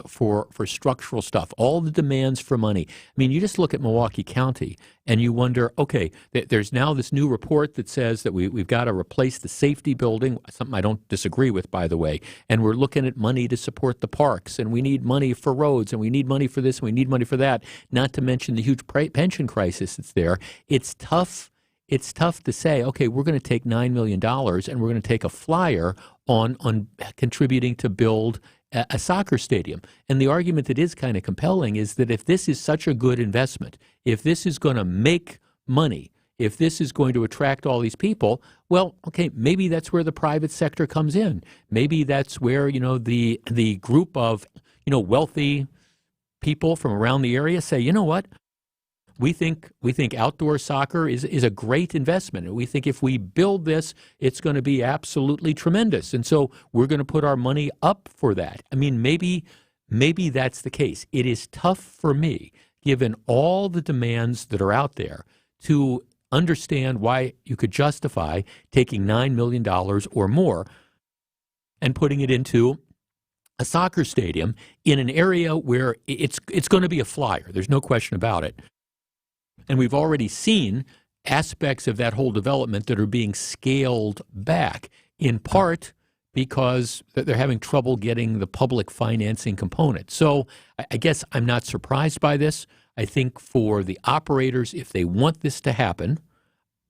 S2: for structural stuff, all the demands for money. I mean, you just look at Milwaukee County and you wonder, okay, there's now this new report that says that we've got to replace the safety building, something I don't disagree with, by the way, and we're looking at money to support the parks, and we need money for roads, and we need money for this, and we need money for that, not to mention the huge pension crisis that's there. It's tough to say, okay, we're going to take $9 million and we're going to take a flyer on contributing to build a soccer stadium. And the argument that is kind of compelling is that if this is such a good investment, if this is going to make money, if this is going to attract all these people, well, okay, maybe that's where the private sector comes in. Maybe that's where, the group of, wealthy people from around the area say, you know what? We think outdoor soccer is a great investment. And we think if we build this, it's going to be absolutely tremendous. And so we're going to put our money up for that. I mean, maybe that's the case. It is tough for me, given all the demands that are out there, to understand why you could justify taking $9 million or more and putting it into a soccer stadium in an area where it's going to be a flyer. There's no question about it. And we've already seen aspects of that whole development that are being scaled back in part because they're having trouble getting the public financing component. So I guess I'm not surprised by this. I think for the operators, if they want this to happen,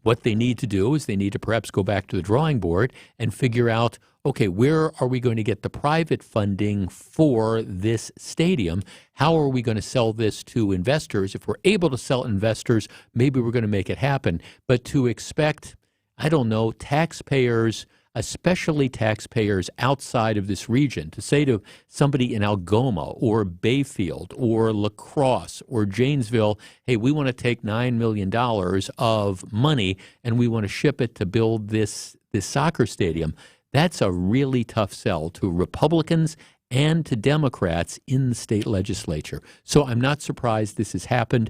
S2: what they need to do is they need to perhaps go back to the drawing board and figure out, okay, where are we going to get the private funding for this stadium? How are we going to sell this to investors? If we're able to sell investors, maybe we're going to make it happen. But to expect, I don't know, taxpayers, especially taxpayers outside of this region, to say to somebody in Algoma or Bayfield or La Crosse or Janesville, hey, we want to take $9 million of money and we want to ship it to build this soccer stadium, that's a really tough sell to Republicans and to Democrats in the state legislature. So I'm not surprised this has happened.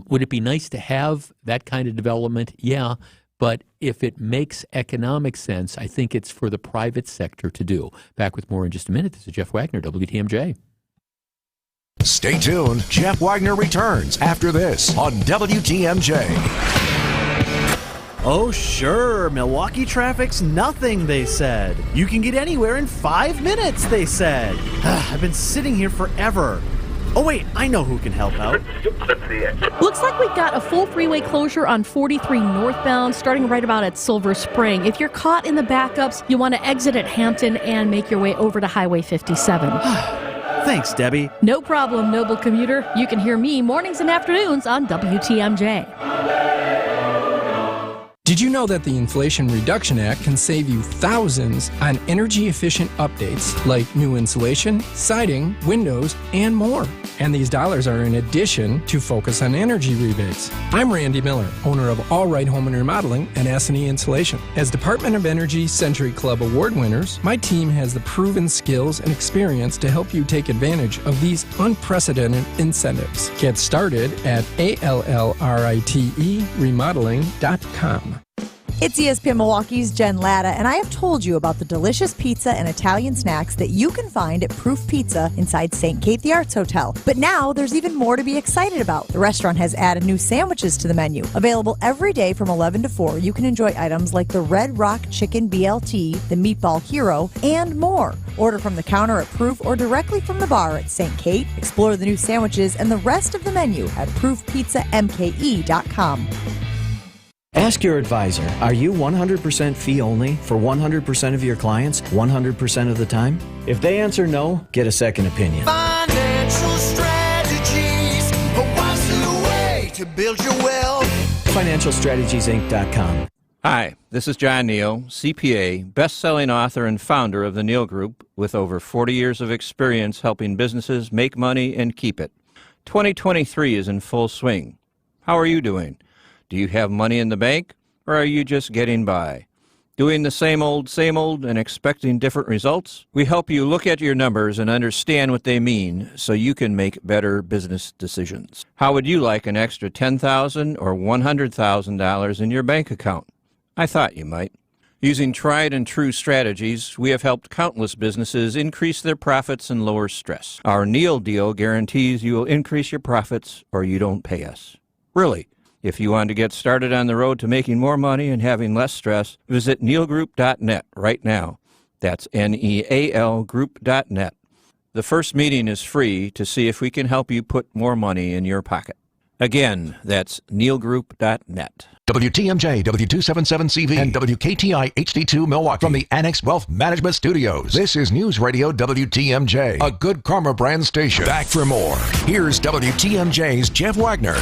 S2: Would it be nice to have that kind of development? Yeah. But if it makes economic sense, I think it's for the private sector to do. Back with more in just a minute. This is Jeff Wagner, WTMJ.
S1: Stay tuned. Jeff Wagner returns after this on WTMJ.
S4: Oh, sure. Milwaukee traffic's nothing, they said. You can get anywhere in 5 minutes, they said. I've been sitting here forever. Oh, wait, I know who can help out.
S6: Looks like we've got a full freeway closure on 43 northbound, starting right about at Silver Spring. If you're caught in the backups, you want to exit at Hampton and make your way over to Highway 57.
S4: Thanks, Debbie.
S6: No problem, noble commuter. You can hear me mornings and afternoons on WTMJ.
S7: Did you know that the Inflation Reduction Act can save you thousands on energy-efficient updates like new insulation, siding, windows, and more? And these dollars are in addition to Focus on Energy rebates. I'm Randy Miller, owner of All Right Home and Remodeling and S&E Insulation. As Department of Energy Century Club Award winners, my team has the proven skills and experience to help you take advantage of these unprecedented incentives. Get started at ALLRITE-remodeling.com.
S8: It's ESPN Milwaukee's Jen Latta, and I have told you about the delicious pizza and Italian snacks that you can find at Proof Pizza inside St. Kate the Arts Hotel. But now there's even more to be excited about. The restaurant has added new sandwiches to the menu. Available every day from 11 to 4, you can enjoy items like the Red Rock Chicken BLT, the Meatball Hero, and more. Order from the counter at Proof or directly from the bar at St. Kate. Explore the new sandwiches and the rest of the menu at proofpizzamke.com.
S11: Ask your advisor, are you 100% fee only for 100% of your clients 100% of the time? If they answer no, get a second opinion.
S9: Financial strategies, what's the way to build your wealth?
S11: FinancialStrategiesInc.com.
S26: Hi, this is John Neal, CPA, best-selling author and founder of the Neal Group, with over 40 years of experience helping businesses make money and keep it. 2023 is in full swing. How are you doing? Do you have money in the bank, or are you just getting by? Doing the same old and expecting different results? We help you look at your numbers and understand what they mean so you can make better business decisions. How would you like an extra $10,000 or $100,000 in your bank account? I thought you might. Using tried and true strategies, we have helped countless businesses increase their profits and lower stress. Our Neal deal guarantees you will increase your profits or you don't pay us. Really. If you want to get started on the road to making more money and having less stress, visit nealgroup.net right now. That's NEAL group.net. The first meeting is free to see if we can help you put more money in your pocket. Again, that's nealgroup.net.
S1: WTMJ, W277CV, and WKTI HD2 Milwaukee from the Annex Wealth Management Studios. This is News Radio WTMJ, a Good Karma brand station. Back for more. Here's WTMJ's Jeff Wagner.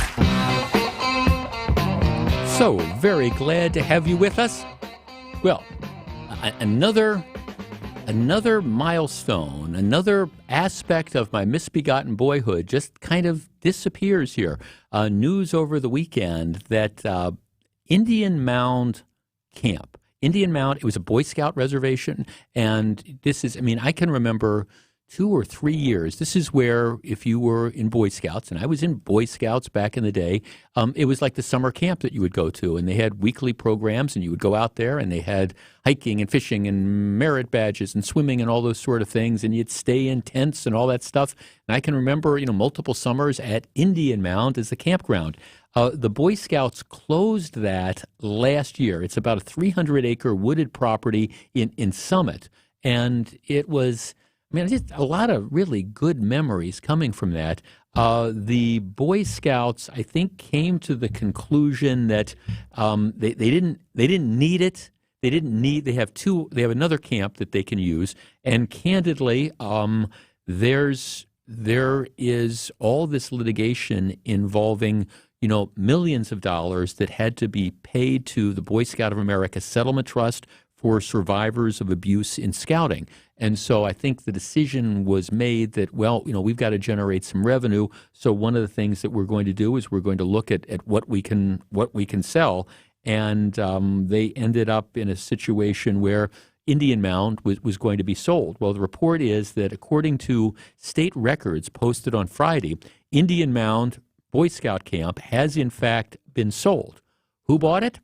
S2: So, very glad to have you with us. Well, another milestone, another aspect of my misbegotten boyhood just kind of disappears here. News over the weekend that Indian Mound Camp, it was a Boy Scout reservation, and this is, I can remember 2 or 3 years. This is where, if you were in Boy Scouts, and I was in Boy Scouts back in the day, it was like the summer camp that you would go to, and they had weekly programs, and you would go out there, and they had hiking and fishing and merit badges and swimming and all those sort of things, and you'd stay in tents and all that stuff. And I can remember, multiple summers at Indian Mound as the campground. The Boy Scouts closed that last year. It's about a 300-acre wooded property in Summit, and it was, just a lot of really good memories coming from that. The Boy Scouts, I think, came to the conclusion that they didn't need it. They have another camp that they can use, and candidly, there is all this litigation involving millions of dollars that had to be paid to the Boy Scout of America Settlement Trust for survivors of abuse in scouting. And so I think the decision was made that, we've got to generate some revenue. So one of the things that we're going to do is we're going to look at what we can sell. And they ended up in a situation where Indian Mound was going to be sold. Well, the report is that according to state records posted on Friday, Indian Mound Boy Scout Camp has in fact been sold. Who bought it?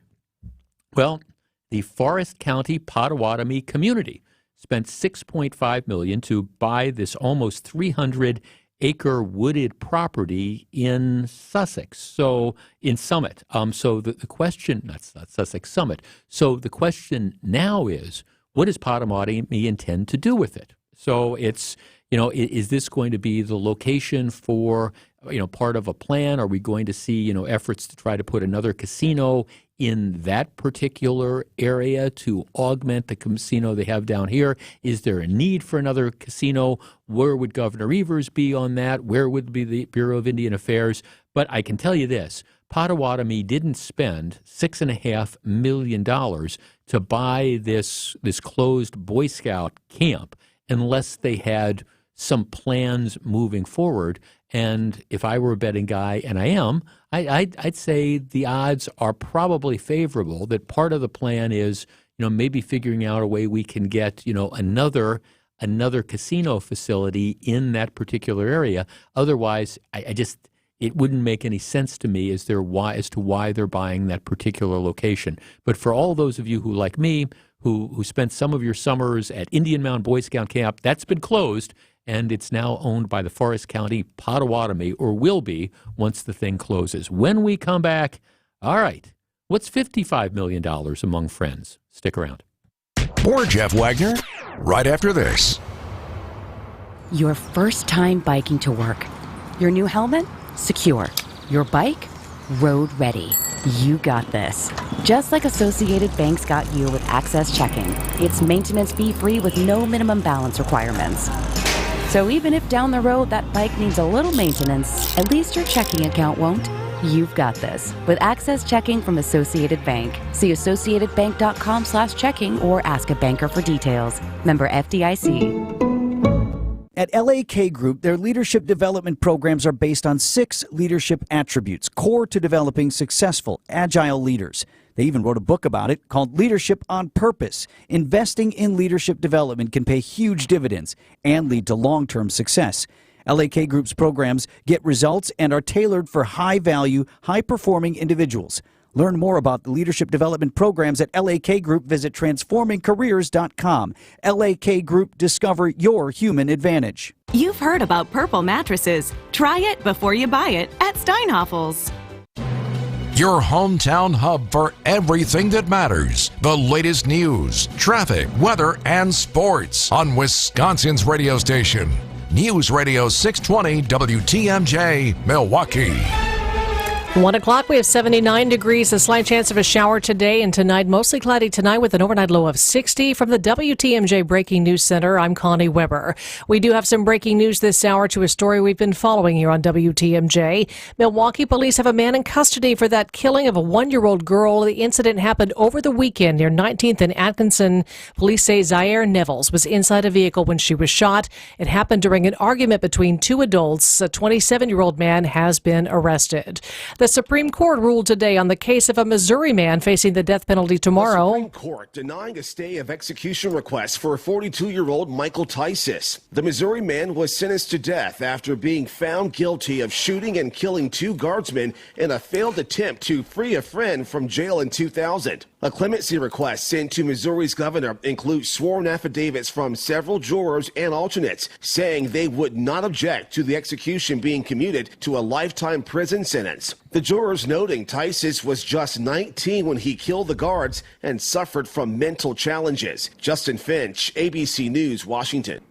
S2: Well, the Forest County Potawatomi community spent $6.5 million to buy this almost 300-acre wooded property in Sussex, so in Summit. So the question, not Sussex, Summit. So the question now is, what does Potawatomi intend to do with it? So it's, is this going to be the location for, part of a plan? Are we going to see, efforts to try to put another casino in that particular area to augment the casino they have down here? Is there a need for another casino? Where would Governor Evers be on that? Where would be the Bureau of Indian Affairs? But I can tell you this, Potawatomi didn't spend $6.5 million to buy this closed Boy Scout camp unless they had some plans moving forward. And if I were a betting guy, and I am, I'd say the odds are probably favorable that part of the plan is, maybe figuring out a way we can get, another casino facility in that particular area. Otherwise, it wouldn't make any sense to me as to why they're buying that particular location. But for all those of you who, like me, who spent some of your summers at Indian Mound Boy Scout Camp, that's been closed, and it's now owned by the Forest County Potawatomi, or will be once the thing closes. When we come back, all right, what's $55 million among friends? Stick around.
S1: More Jeff Wagner right after this.
S12: Your first time biking to work. Your new helmet? Secure. Your bike? Road ready. You got this. Just like Associated Bank's got you with Access Checking. It's maintenance fee-free with no minimum balance requirements. So even if down the road that bike needs a little maintenance, at least your checking account won't. You've got this with Access Checking from Associated Bank. See associatedbank.com/checking or ask a banker for details. Member FDIC.
S13: At LAK Group, their leadership development programs are based on 6 leadership attributes, core to developing successful, agile leaders. They even wrote a book about it called Leadership on Purpose. Investing in leadership development can pay huge dividends and lead to long-term success. LAK Group's programs get results and are tailored for high-value, high-performing individuals. Learn more about the leadership development programs at LAK Group. Visit transformingcareers.com. LAK Group, discover your human advantage.
S14: You've heard about Purple mattresses. Try it before you buy it at Steinhoffel's.
S1: Your hometown hub for everything that matters. The latest news, traffic, weather, and sports on Wisconsin's radio station. News Radio 620 WTMJ, Milwaukee.
S18: 1 o'clock, we have 79 degrees, a slight chance of a shower today, and tonight mostly cloudy tonight with an overnight low of 60. From the WTMJ Breaking News Center, I'm Connie Weber. We do have some breaking news this hour to a story we've been following here on WTMJ. Milwaukee police have a man in custody for that killing of a 1-year-old girl. The incident happened over the weekend near 19th and Atkinson. Police say Zaire Nevels was inside a vehicle when she was shot. It happened during an argument between 2 adults. A 27-year-old man has been arrested. The Supreme Court ruled today on the case of a Missouri man facing the death penalty tomorrow.
S15: The Supreme Court denying a stay of execution request for 42-year-old Michael Tisis. The Missouri man was sentenced to death after being found guilty of shooting and killing 2 guardsmen in a failed attempt to free a friend from jail in 2000. A clemency request sent to Missouri's governor includes sworn affidavits from several jurors and alternates saying they would not object to the execution being commuted to a lifetime prison sentence. The jurors noting Tisis was just 19 when he killed the guards and suffered from mental challenges. Justin Finch, ABC News, Washington.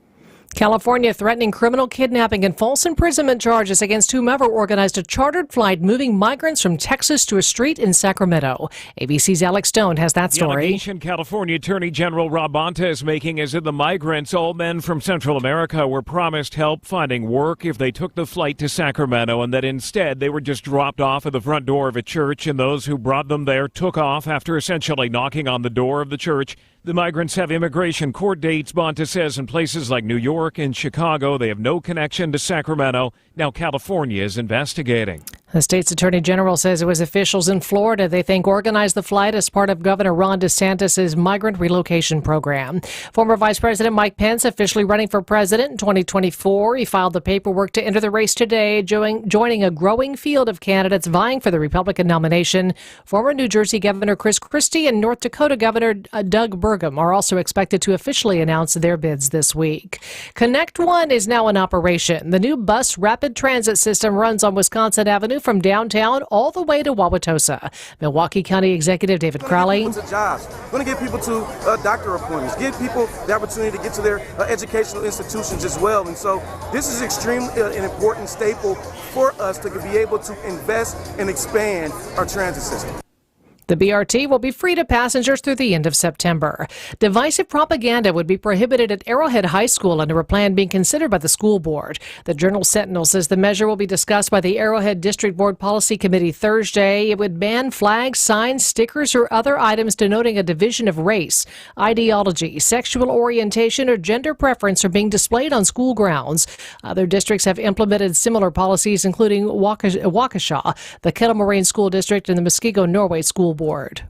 S18: California threatening criminal kidnapping and false imprisonment charges against whomever organized a chartered flight moving migrants from Texas to a street in Sacramento. ABC's Alex Stone has that story.
S10: The allegation California Attorney General Rob Bonta is making is that the migrants, all men from Central America, were promised help finding work if they took the flight to Sacramento, and that instead they were just dropped off at the front door of a church, and those who brought them there took off after essentially knocking on the door of the church. The migrants have immigration court dates, Bonta says, in places like New York and Chicago. They have no connection to Sacramento. Now California is investigating.
S18: The state's attorney general says it was officials in Florida they think organized the flight as part of Governor Ron DeSantis' migrant relocation program. Former Vice President Mike Pence officially running for president in 2024. He filed the paperwork to enter the race today, joining a growing field of candidates vying for the Republican nomination. Former New Jersey Governor Chris Christie and North Dakota Governor Doug Burgum are also expected to officially announce their bids this week. Connect One is now in operation. The new bus rapid transit system runs on Wisconsin Avenue from downtown all the way to Wauwatosa. Milwaukee County Executive David Crowley.
S16: Going to jobs, going to get people to doctor appointments, give people the opportunity to get to their educational institutions as well. And so this is extremely an important staple for us to be able to invest and expand our transit system.
S18: The BRT will be free to passengers through the end of September. Divisive propaganda would be prohibited at Arrowhead High School under a plan being considered by the school board. The Journal-Sentinel says the measure will be discussed by the Arrowhead District Board Policy Committee Thursday. It would ban flags, signs, stickers, or other items denoting a division of race, ideology, sexual orientation, or gender preference from being displayed on school grounds. Other districts have implemented similar policies, including Waukesha, the Kettle Moraine School District, and the Muskego Norway School Board.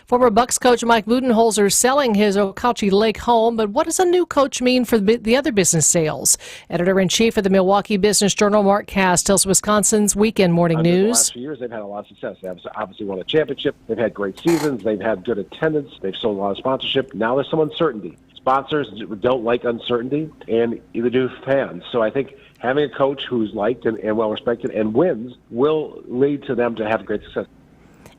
S18: Former Bucks coach Mike Budenholzer selling his Okauchee Lake home, but what does a new coach mean for the other business sales? Editor-in-chief of the Milwaukee Business Journal, Mark Cass, tells Wisconsin's Weekend Morning News.
S17: The last few years, they've had a lot of success. They have obviously won a championship. They've had great seasons. They've had good attendance. They've sold a lot of sponsorship. Now there's some uncertainty. Sponsors don't like uncertainty, and either do fans. So I think having a coach who's liked and well-respected and wins will lead to them to have great success.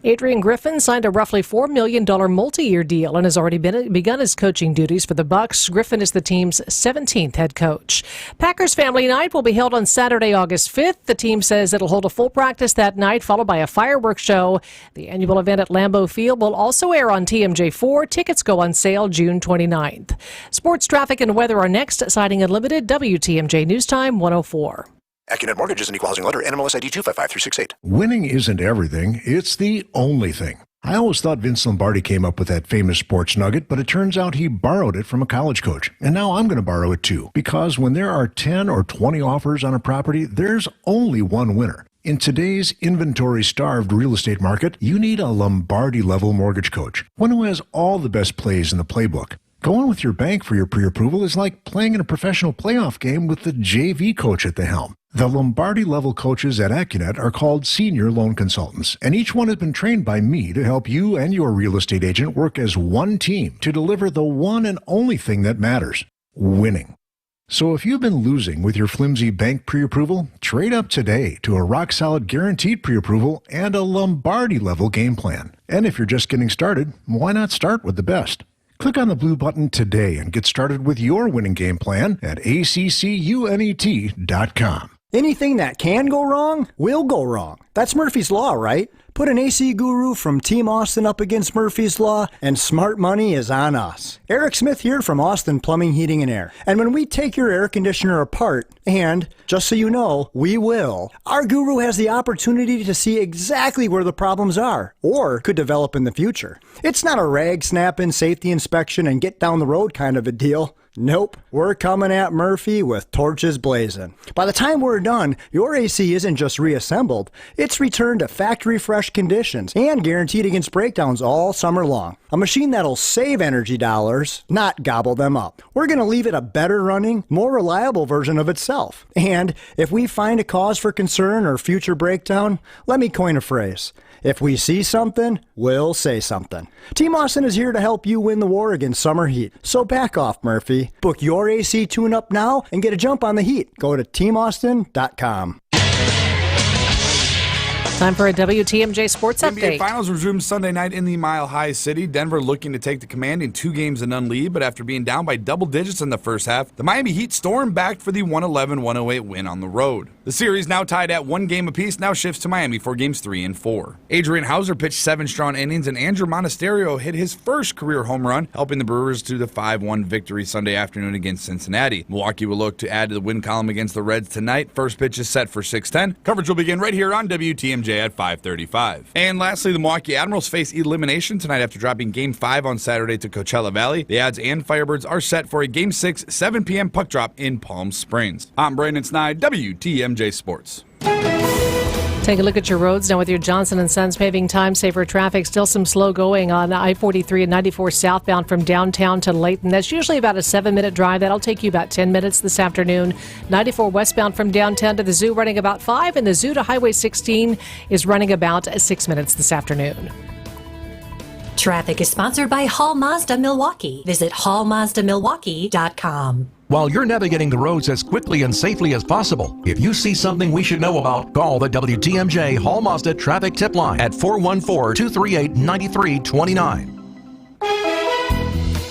S18: Adrian Griffin signed a roughly $4 million multi-year deal and has already begun his coaching duties for the Bucks. Griffin is the team's 17th head coach. Packers Family Night will be held on Saturday, August 5th. The team says it'll hold a full practice that night, followed by a fireworks show. The annual event at Lambeau Field will also air on TMJ4. Tickets go on sale June 29th. Sports, traffic, and weather are next. Siding Unlimited, WTMJ News Time 104.
S19: Accunet Mortgage is an equal housing lender. NMLS ID 255368.
S20: Winning isn't everything. It's the only thing. I always thought Vince Lombardi came up with that famous sports nugget, but it turns out he borrowed it from a college coach. And now I'm going to borrow it too. Because when there are 10 or 20 offers on a property, there's only one winner. In today's inventory-starved real estate market, you need a Lombardi-level mortgage coach. One who has all the best plays in the playbook. Going with your bank for your pre-approval is like playing in a professional playoff game with the JV coach at the helm. The Lombardi-level coaches at Accunet are called senior loan consultants, and each one has been trained by me to help you and your real estate agent work as one team to deliver the one and only thing that matters, winning. So if you've been losing with your flimsy bank pre-approval, trade up today to a rock-solid guaranteed pre-approval and a Lombardi-level game plan. And if you're just getting started, why not start with the best? Click on the blue button today and get started with your winning game plan at accunet.com.
S21: Anything that can go wrong will go wrong. That's Murphy's Law, right? Put an AC guru from Team Austin up against Murphy's Law, and smart money is on us. Eric Smith here from Austin Plumbing, Heating, and Air. And when we take your air conditioner apart, and just so you know, we will, our guru has the opportunity to see exactly where the problems are, or could develop in the future. It's not a rag snap in safety inspection and get down the road kind of a deal. Nope, we're coming at Murphy with torches blazing. By the time we're done, your AC isn't just reassembled, it's returned to factory fresh conditions and guaranteed against breakdowns all summer long. A machine that'll save energy dollars, not gobble them up. We're going to leave it a better running, more reliable version of itself. And if we find a cause for concern or future breakdown, let me coin a phrase. If we see something, we'll say something. Team Austin is here to help you win the war against summer heat. So back off, Murphy. Book your AC tune-up now and get a jump on the heat. Go to teamaustin.com.
S18: Time for a WTMJ Sports
S3: NBA
S18: Update.
S3: Finals resumed Sunday night in the Mile High City. Denver looking to take the command in 2-0 lead, but after being down by double digits in the first half, the Miami Heat stormed back for the 111-108 win on the road. The series, now tied at 1 game apiece, now shifts to Miami for games 3 and 4. Adrian Hauser pitched 7 strong innings, and Andrew Monasterio hit his first career home run, helping the Brewers to the 5-1 victory Sunday afternoon against Cincinnati. Milwaukee will look to add to the win column against the Reds tonight. First pitch is set for 6:10. Coverage will begin right here on WTMJ at 5:35. And lastly, the Milwaukee Admirals face elimination tonight after dropping Game 5 on Saturday to Coachella Valley. The Ads and Firebirds are set for a Game 6, 7 p.m. puck drop in Palm Springs. I'm Brandon Snide, WTMJ Sports.
S18: Take a look at your roads now with your Johnson & Sons paving time saver traffic. Still some slow going on I-43 and 94 southbound from downtown to Layton. That's usually about a 7-minute drive. That'll take you about 10 minutes this afternoon. 94 westbound from downtown to the zoo running about 5, and the zoo to Highway 16 is running about 6 minutes this afternoon.
S5: Traffic is sponsored by Hall Mazda Milwaukee. Visit hallmazdamilwaukee.com.
S1: While you're navigating the roads as quickly and safely as possible, if you see something we should know about, call the WTMJ Hall Mazda Traffic Tip Line at 414-238-9329.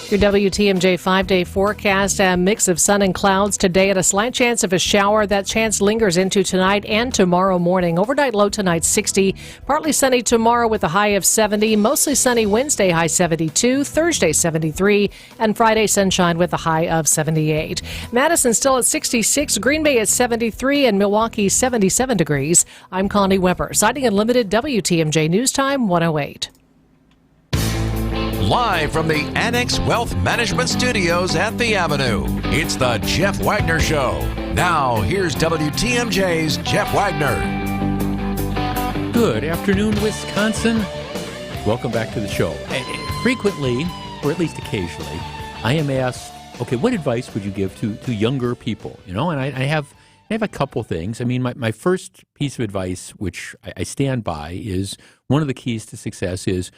S18: Your WTMJ 5-day forecast, a mix of sun and clouds today and a slight chance of a shower. That chance lingers into tonight and tomorrow morning. Overnight low tonight 60, partly sunny tomorrow with a high of 70, mostly sunny Wednesday high 72, Thursday 73, and Friday sunshine with a high of 78. Madison still at 66, Green Bay at 73, and Milwaukee 77 degrees. I'm Connie Weber, Siding Unlimited WTMJ News Time 108.
S1: Live from the Annex Wealth Management Studios at the Avenue, it's the Jeff Wagner Show. Now, here's WTMJ's Jeff Wagner.
S2: Good afternoon, Wisconsin. Welcome back to the show. Frequently, or at least occasionally, I am asked, okay, what advice would you give to younger people? You know, and I have a couple things. I mean, my first piece of advice, which I stand by, is one of the keys to success is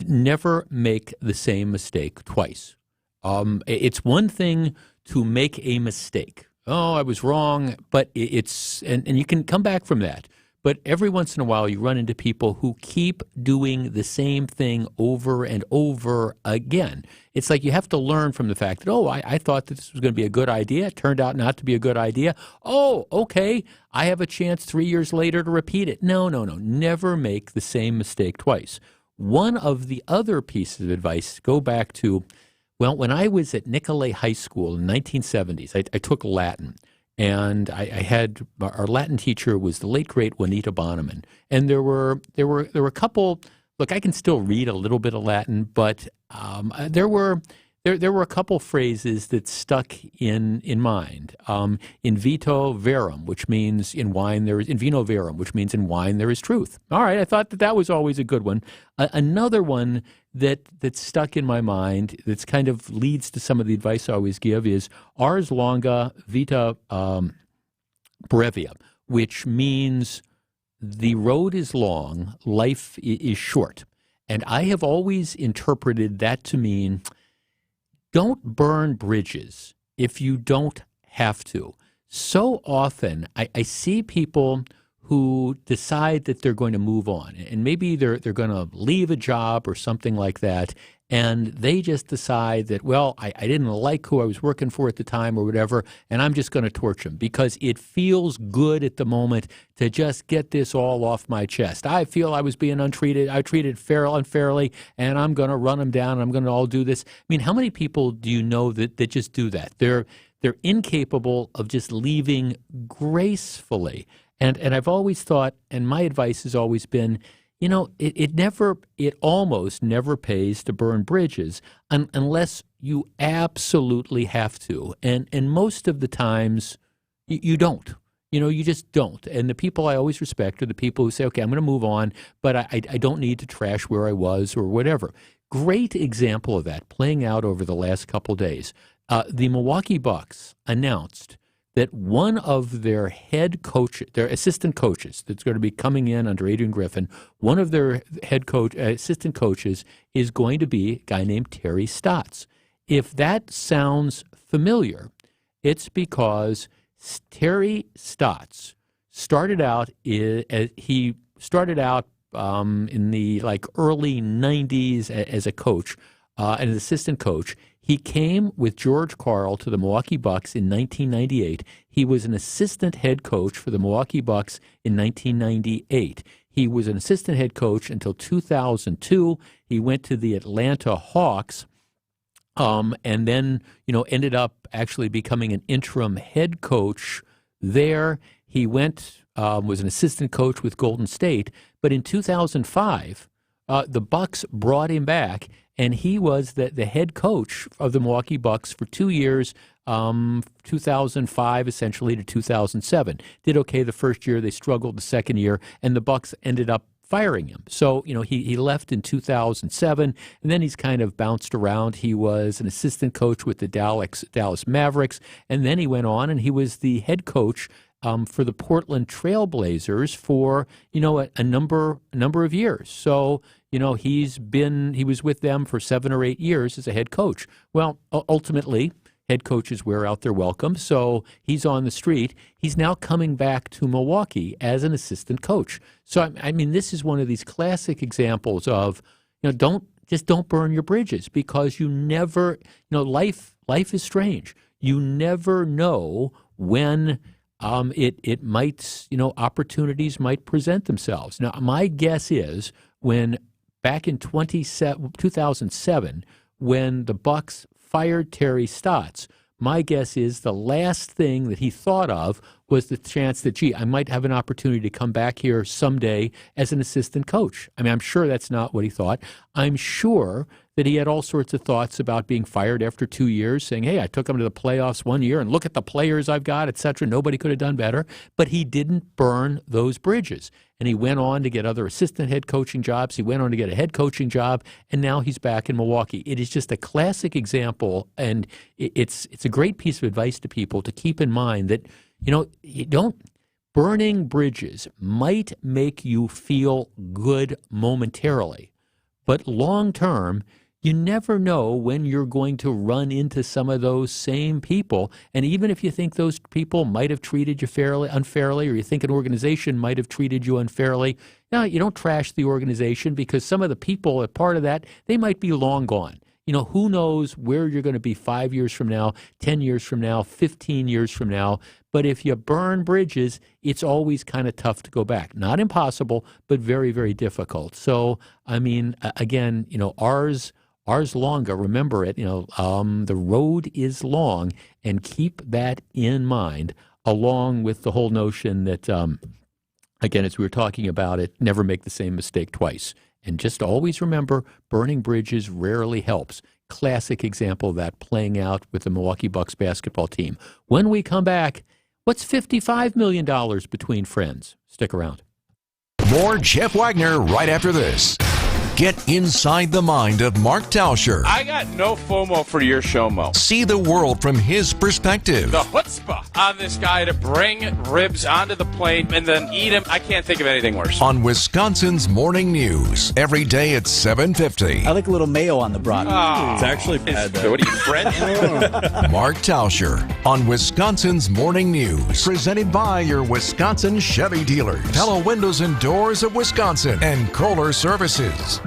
S2: never make the same mistake twice. It's one thing to make a mistake. Oh, I was wrong, but it's and you can come back from that. But every once in a while, you run into people who keep doing the same thing over and over again. It's like you have to learn from the fact that, I thought that this was going to be a good idea. It turned out not to be a good idea. Oh, okay, I have a chance 3 years later to repeat it. No. Never make the same mistake twice. One of the other pieces of advice, go back to, when I was at Nicolet High School in the 1970s, I took Latin. And I had, our Latin teacher was the late, great Juanita Bonneman. And there were a couple, look, I can still read a little bit of Latin, but there were a couple phrases that stuck in mind. In vito verum, which means in wine there is, in vino verum, which means in wine there is truth. All right, I thought that was always a good one. Another one that stuck in my mind, that's kind of leads to some of the advice I always give, is ars longa vita brevia, which means the road is long, life is short. And I have always interpreted that to mean, don't burn bridges if you don't have to. So often I see people who decide that they're going to move on, and maybe they're going to leave a job or something like that, and they just decide that, I didn't like who I was working for at the time or whatever, and I'm just going to torch them because it feels good at the moment to just get this all off my chest. I feel I was being untreated, I treated unfairly, and I'm going to run them down, and I'm going to all do this. I mean, how many people do you know that just do that? They're incapable of just leaving gracefully. And I've always thought, and my advice has always been, it almost never pays to burn bridges unless you absolutely have to. And most of the times you don't. You just don't. And the people I always respect are the people who say, okay, I'm going to move on, but I don't need to trash where I was or whatever. Great example of that playing out over the last couple days. The Milwaukee Bucks announced that one of their head coach, their assistant coaches that's going to be coming in under Adrian Griffin, one of their assistant coaches is going to be a guy named Terry Stotts. If that sounds familiar, it's because Terry Stotts started out in the early 90s as a coach, an assistant coach. He came with George Karl to the Milwaukee Bucks in 1998. He was an assistant head coach for the Milwaukee Bucks in 1998. He was an assistant head coach until 2002. He went to the Atlanta Hawks, and then ended up actually becoming an interim head coach there. He was an assistant coach with Golden State, but in 2005, the Bucks brought him back, and he was the head coach of the Milwaukee Bucks for 2 years, 2005 essentially to 2007. Did okay the first year, they struggled the second year, and the Bucks ended up firing him. So, he left in 2007, and then he's kind of bounced around. He was an assistant coach with the Dallas Mavericks, and then he went on and he was the head coach for the Portland Trailblazers for, a number of years. So, he was with them for 7 or 8 years as a head coach. Well, ultimately, head coaches wear out their welcome, so he's on the street. He's now coming back to Milwaukee as an assistant coach. So, this is one of these classic examples of, don't burn your bridges, because you never, life is strange. You never know when it might, opportunities might present themselves. Now, my guess is when back in 2007, when the Bucks fired Terry Stotts, my guess is the last thing that he thought of was the chance that, I might have an opportunity to come back here someday as an assistant coach. I'm sure that's not what he thought. I'm sure that he had all sorts of thoughts about being fired after 2 years, saying, hey, I took him to the playoffs 1 year, and look at the players I've got, et cetera. Nobody could have done better. But he didn't burn those bridges. And he went on to get other assistant head coaching jobs. He went on to get a head coaching job, and now he's back in Milwaukee. It is just a classic example, and it's a great piece of advice to people to keep in mind that, burning bridges might make you feel good momentarily, but long term, you never know when you're going to run into some of those same people. And even if you think those people might have treated you unfairly, or you think an organization might have treated you unfairly, you don't trash the organization, because some of the people, a part of that, they might be long gone. Who knows where you're going to be 5 years from now, 10 years from now, 15 years from now. But if you burn bridges, it's always kind of tough to go back. Not impossible, but very, very difficult. So, again, ours longer. Remember it, the road is long, and keep that in mind, along with the whole notion that, again, as we were talking about it, never make the same mistake twice. And just always remember, burning bridges rarely helps. Classic example of that playing out with the Milwaukee Bucks basketball team. When we come back, what's $55 million between friends? Stick around.
S1: More Jeff Wagner right after this. Get inside the mind of Mark Tauscher.
S4: I got no FOMO for your show, Mo.
S1: See the world from his perspective.
S4: The chutzpah on this guy to bring ribs onto the plane and then eat them. I can't think of anything worse.
S1: On Wisconsin's Morning News. Every day at 7:50.
S6: I like a little mayo on the broth.
S4: Oh,
S6: it's actually bad.
S4: What are you, French?
S1: Mark Tauscher on Wisconsin's Morning News. Presented by your Wisconsin Chevy dealers. Pella Windows and Doors of Wisconsin and Kohler Services.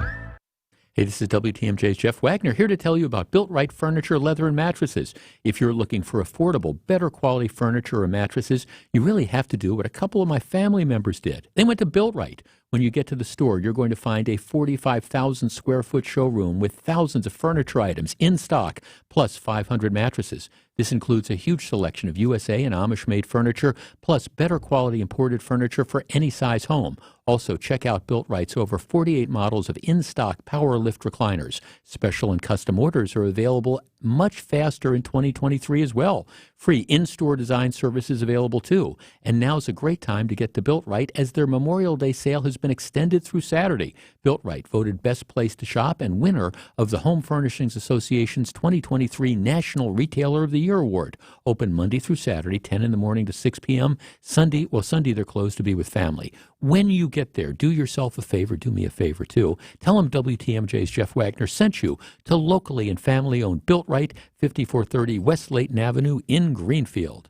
S2: Hey, this is WTMJ's Jeff Wagner here to tell you about Built Right Furniture, Leather, and Mattresses. If you're looking for affordable, better quality furniture or mattresses, you really have to do what a couple of my family members did. They went to Built Right. When you get to the store, you're going to find a 45,000 square foot showroom with thousands of furniture items in stock, plus 500 mattresses. This includes a huge selection of USA and Amish-made furniture, plus better quality imported furniture for any size home. Also, check out Built Right's over 48 models of in-stock power lift recliners. Special and custom orders are available much faster in 2023 as well. Free in-store design services available too. And now's a great time to get to Built Right, as their Memorial Day sale has been extended through Saturday. Built Right voted best place to shop and winner of the Home Furnishings Association's 2023 National Retailer of the Year Award. Open Monday through Saturday, 10 in the morning to 6 p.m. Sunday they're closed to be with family. When you get there, do yourself a favor, do me a favor too. Tell them WTMJ's Jeff Wagner sent you to locally and family-owned Built Right, 5430 West Layton Avenue in Greenfield.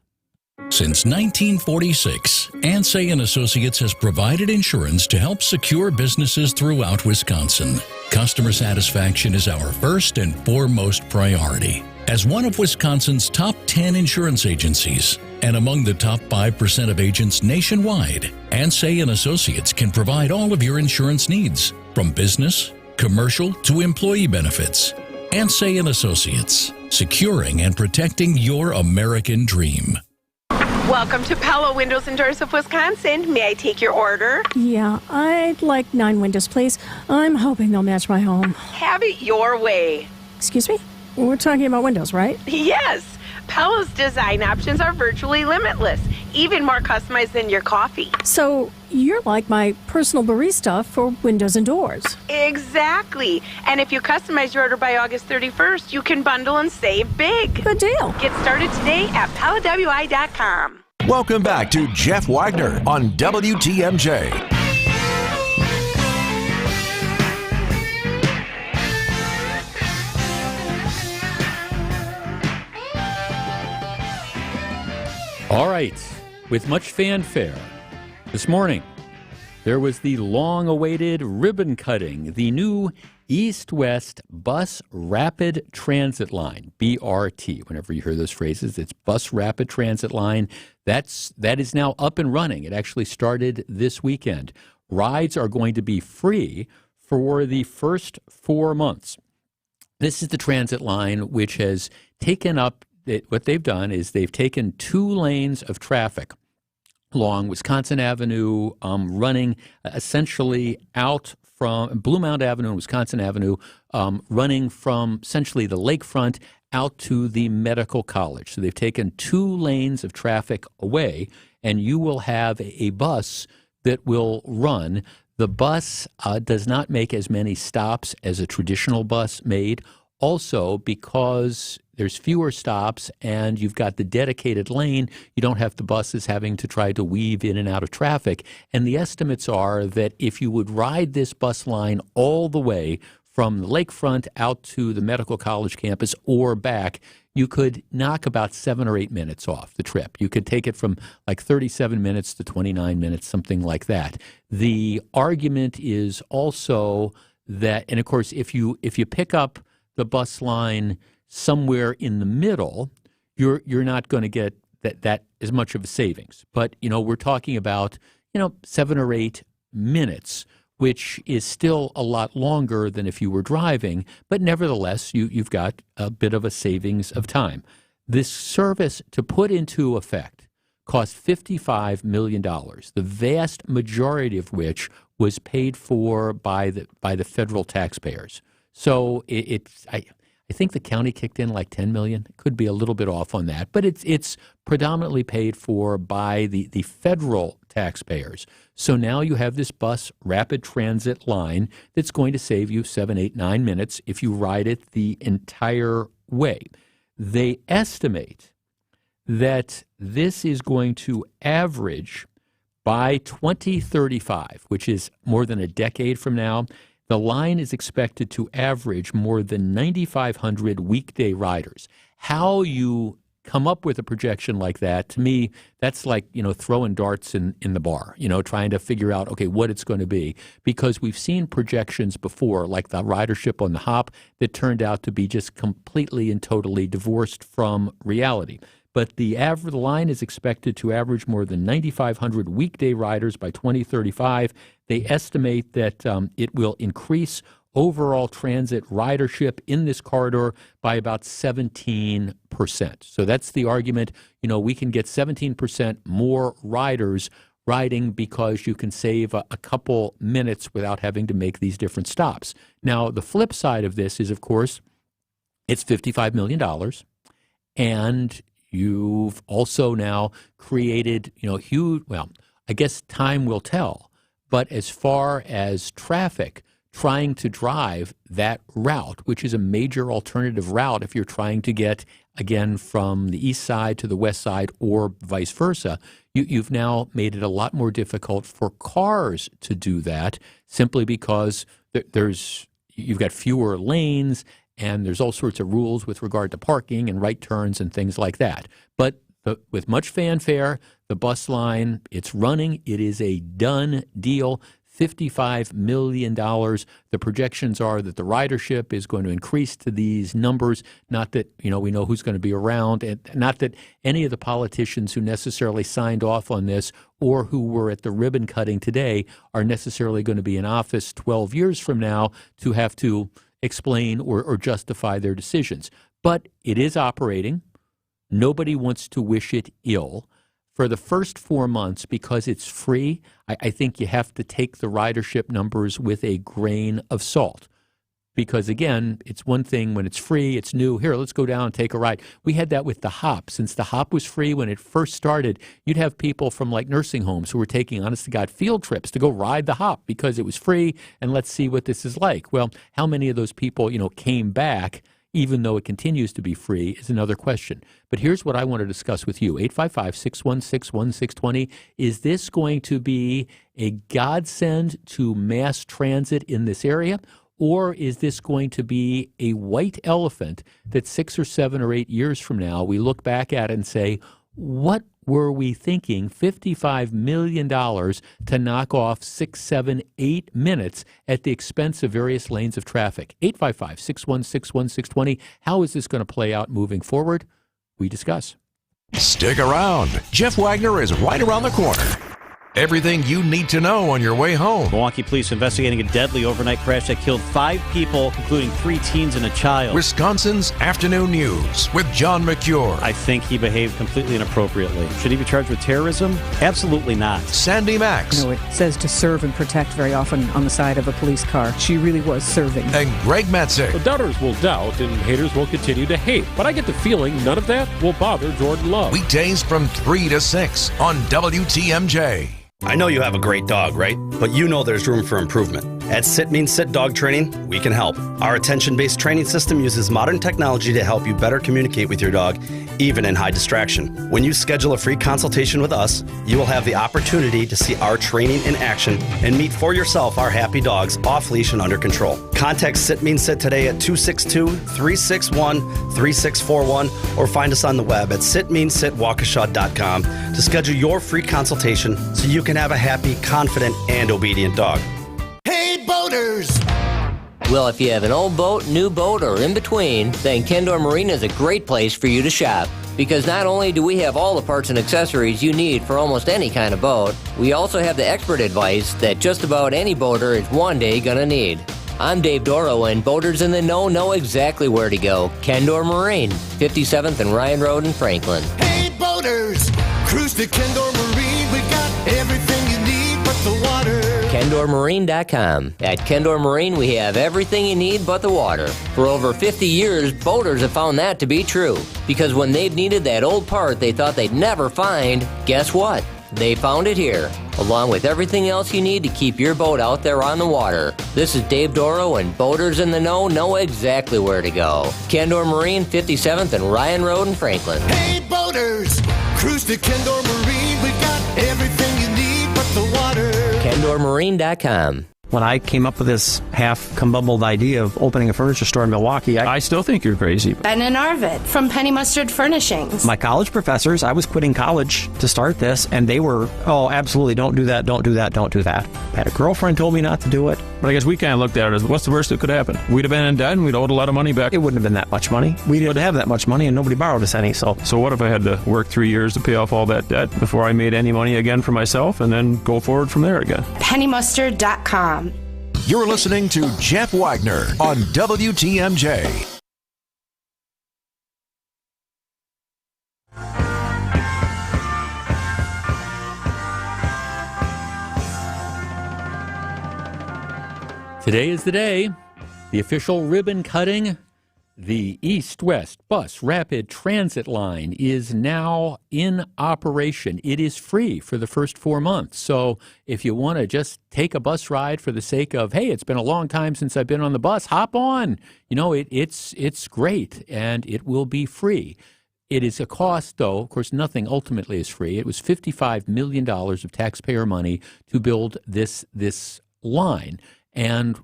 S7: Since 1946, Ansay & Associates has provided insurance to help secure businesses throughout Wisconsin. Customer satisfaction is our first and foremost priority. As one of Wisconsin's top 10 insurance agencies and among the top 5% of agents nationwide, Ansay & Associates can provide all of your insurance needs, from business, commercial to employee benefits. Ansay & Associates, securing and protecting your American dream.
S8: Welcome to Pella Windows and Doors of Wisconsin. May I take your order?
S22: Yeah, I'd like 9 windows, please. I'm hoping they'll match my home.
S8: Have it your way.
S22: Excuse me? We're talking about windows, right?
S8: Yes. Pella's design options are virtually limitless, even more customized than your coffee.
S22: So you're like my personal barista for windows and doors.
S8: Exactly. And if you customize your order by August 31st, you can bundle and save big.
S22: Good deal.
S8: Get started today at PellaWI.com.
S1: Welcome back to Jeff Wagner on WTMJ.
S2: All right, with much fanfare, this morning there was the long-awaited ribbon cutting, the new East-West Bus Rapid Transit Line, BRT. Whenever you hear those phrases, it's Bus Rapid Transit Line. That is now up and running. It actually started this weekend. Rides are going to be free for the first 4 months. This is the transit line which has taken up what they've done is they've taken 2 lanes of traffic along Wisconsin Avenue, running essentially out from Blue Mound Avenue and Wisconsin Avenue, running from essentially the lakefront out to the medical college. So they've taken 2 lanes of traffic away, and you will have a bus that will run. The bus does not make as many stops as a traditional bus made. Also, because there's fewer stops and you've got the dedicated lane, you don't have the buses having to try to weave in and out of traffic. And the estimates are that if you would ride this bus line all the way from the lakefront out to the medical college campus or back, you could knock about 7 or 8 minutes off the trip. You could take it from like 37 minutes to 29 minutes, something like that. The argument is also that, and of course, if you pick up the bus line somewhere in the middle, you're not going to get that as much of a savings. But, we're talking about, 7 or 8 minutes, which is still a lot longer than if you were driving. But nevertheless, you've got a bit of a savings of time. This service, to put into effect, cost $55 million, the vast majority of which was paid for by the federal taxpayers. So I think the county kicked in like $10 million. It could be a little bit off on that, but it's predominantly paid for by the federal taxpayers. So now you have this bus rapid transit line that's going to save you 7, 8, 9 minutes if you ride it the entire way. They estimate that this is going to average by 2035, which is more than a decade from now. The line is expected to average more than 9,500 weekday riders. How you come up with a projection like that, to me, that's like, throwing darts in the bar, trying to figure out, okay, what it's going to be. Because we've seen projections before, like the ridership on the Hop, that turned out to be just completely and totally divorced from reality. But the line is expected to average more than 9,500 weekday riders by 2035. They estimate that it will increase overall transit ridership in this corridor by about 17%. So that's the argument. We can get 17% more riders riding because you can save a couple minutes without having to make these different stops. Now, the flip side of this is, of course, it's $55 million. And you've also now created, huge, I guess time will tell, But as far as traffic, trying to drive that route, which is a major alternative route if you're trying to get, again, from the east side to the west side or vice versa, you've now made it a lot more difficult for cars to do that simply because you've got fewer lanes and there's all sorts of rules with regard to parking and right turns and things like that. But with much fanfare, the bus line, it's running. It is a done deal. $55 million. The projections are that the ridership is going to increase to these numbers. Not that, we know who's going to be around, and not that any of the politicians who necessarily signed off on this or who were at the ribbon cutting today are necessarily going to be in office 12 years from now to have to explain or justify their decisions. But it is operating. Nobody wants to wish it ill. For the first 4 months, because it's free, I think you have to take the ridership numbers with a grain of salt. Because, again, it's one thing when it's free, it's new. Here, let's go down and take a ride. We had that with the Hop. Since the Hop was free when it first started, you'd have people from, like, nursing homes who were taking, honest-to-God, field trips to go ride the Hop because it was free, and let's see what this is like. Well, how many of those people, came back even though it continues to be free, is another question. But here's what I want to discuss with you. 855-616-1620. Is this going to be a godsend to mass transit in this area? Or is this going to be a white elephant that 6 or 7 or 8 years from now, we look back at it and say, what were we thinking $55 million to knock off 6, 7, 8 minutes at the expense of various lanes of traffic? 855-616-1620. How is this going to play out moving forward? We discuss.
S1: Stick around. Jeff Wagner is right around the corner. Everything you need to know on your way home.
S6: Milwaukee police investigating a deadly overnight crash that killed 5 people, including 3 teens and a child.
S1: Wisconsin's Afternoon News with John McCure.
S6: I think he behaved completely inappropriately. Should he be charged with terrorism? Absolutely not.
S1: Sandy Max.
S9: It says to serve and protect very often on the side of a police car. She really was serving.
S1: And Greg Metzig.
S11: The doubters will doubt and haters will continue to hate. But I get the feeling none of that will bother Jordan Love.
S1: Weekdays from 3 to 6 on WTMJ.
S23: I know you have a great dog, right? But you know there's room for improvement. At Sit Means Sit Dog Training, we can help. Our attention-based training system uses modern technology to help you better communicate with your dog, even in high distraction. When you schedule a free consultation with us, you will have the opportunity to see our training in action and meet for yourself our happy dogs off leash and under control. Contact Sit Means Sit today at 262-361-3641 or find us on the web at sitmeansitwaukesha.com to schedule your free consultation so you can have a happy, confident, and obedient dog.
S24: Hey, boaters!
S25: Well, if you have an old boat, new boat, or in between, then Kendor Marine is a great place for you to shop. Because not only do we have all the parts and accessories you need for almost any kind of boat, we also have the expert advice that just about any boater is one day gonna need. I'm Dave Doro, and boaters in the know exactly where to go. Kendor Marine, 57th and Ryan Road in Franklin.
S24: Hey, boaters! Cruise to Kendor Marine. We got everything you need but the water.
S25: KendorMarine.com. At Kendor Marine, we have everything you need but the water. For over 50 years, boaters have found that to be true. Because when they've needed that old part they thought they'd never find, guess what? They found it here, along with everything else you need to keep your boat out there on the water. This is Dave Doro, and boaters in the know exactly where to go. Kendor Marine, 57th and Ryan Road in Franklin.
S24: Hey, boaters! Cruise to Kendor Marine. We got everything you need but the water.
S25: KendorMarine.com.
S26: When I came up with this half-combumbled idea of opening a furniture store in Milwaukee, I still think you're crazy.
S27: Ben and Arvid from Penny Mustard Furnishings.
S26: My college professors, I was quitting college to start this, and they were, oh, absolutely, don't do that, don't do that, don't do that. I had a girlfriend told me not to do it.
S28: But I guess we kind of looked at it as, what's the worst that could happen? We'd have been in debt and we'd owed a lot of money back.
S26: It wouldn't have been that much money. We didn't have that much money, and nobody borrowed us any, so.
S28: So what if I had to work 3 years to pay off all that debt before I made any money again for myself and then go forward from there again?
S27: PennyMustard.com.
S1: You're listening to Jeff Wagner on WTMJ.
S2: Today is the day, the official ribbon cutting The East-West Bus Rapid Transit Line is now in operation. It is free for the first 4 months. So if you want to just take a bus ride for the sake of, hey, it's been a long time since I've been on the bus, hop on. You know, it's great, and it will be free. It is a cost, though. Of course, nothing ultimately is free. It was $55 million of taxpayer money to build this line. And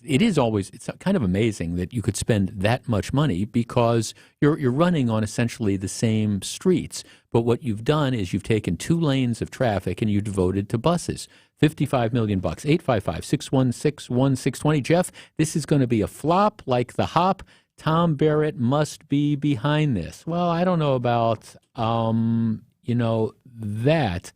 S2: it's kind of amazing that you could spend that much money because you're running on essentially the same streets. But what you've done is you've taken 2 lanes of traffic and you devoted to buses. $55 million. 855-616-1620. Jeff, this is going to be a flop like the hop. Tom Barrett must be behind this. Well, I don't know about that.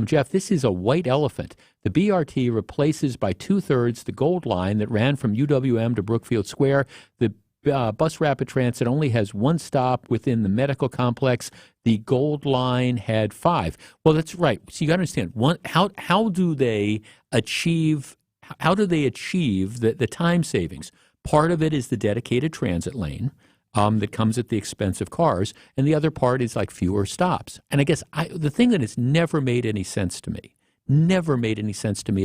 S2: Jeff, this is a white elephant. The BRT replaces by 2/3 the Gold Line that ran from UWM to Brookfield Square. The Bus Rapid Transit only has 1 stop within the medical complex. The Gold Line had 5. Well, that's right. So you got to understand, how do they achieve the time savings? Part of it is the dedicated transit lane that comes at the expense of cars, and the other part is like fewer stops. And I guess the thing that has never made any sense to me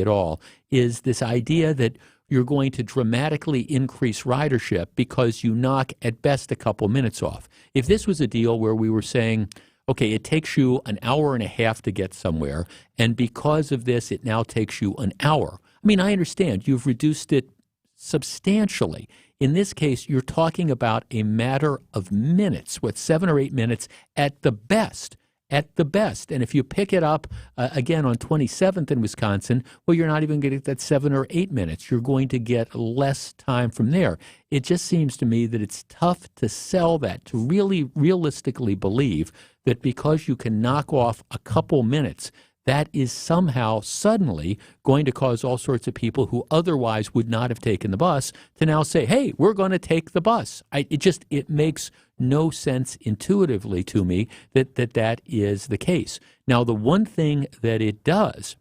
S2: at all, is this idea that you're going to dramatically increase ridership because you knock at best a couple minutes off. If this was a deal where we were saying, okay, it takes you an hour and a half to get somewhere, and because of this, it now takes you an hour. I mean, I understand you've reduced it substantially. In this case, you're talking about a matter of minutes, 7 or 8 minutes at the best. And if you pick it up again on 27th in Wisconsin, well, you're not even going to get that 7 or 8 minutes. You're going to get less time from there. It just seems to me that it's tough to sell that, to really realistically believe that because you can knock off a couple minutes, that is somehow suddenly going to cause all sorts of people who otherwise would not have taken the bus to now say, hey, we're going to take the bus. It makes no sense intuitively to me that is the case. Now, the one thing that it does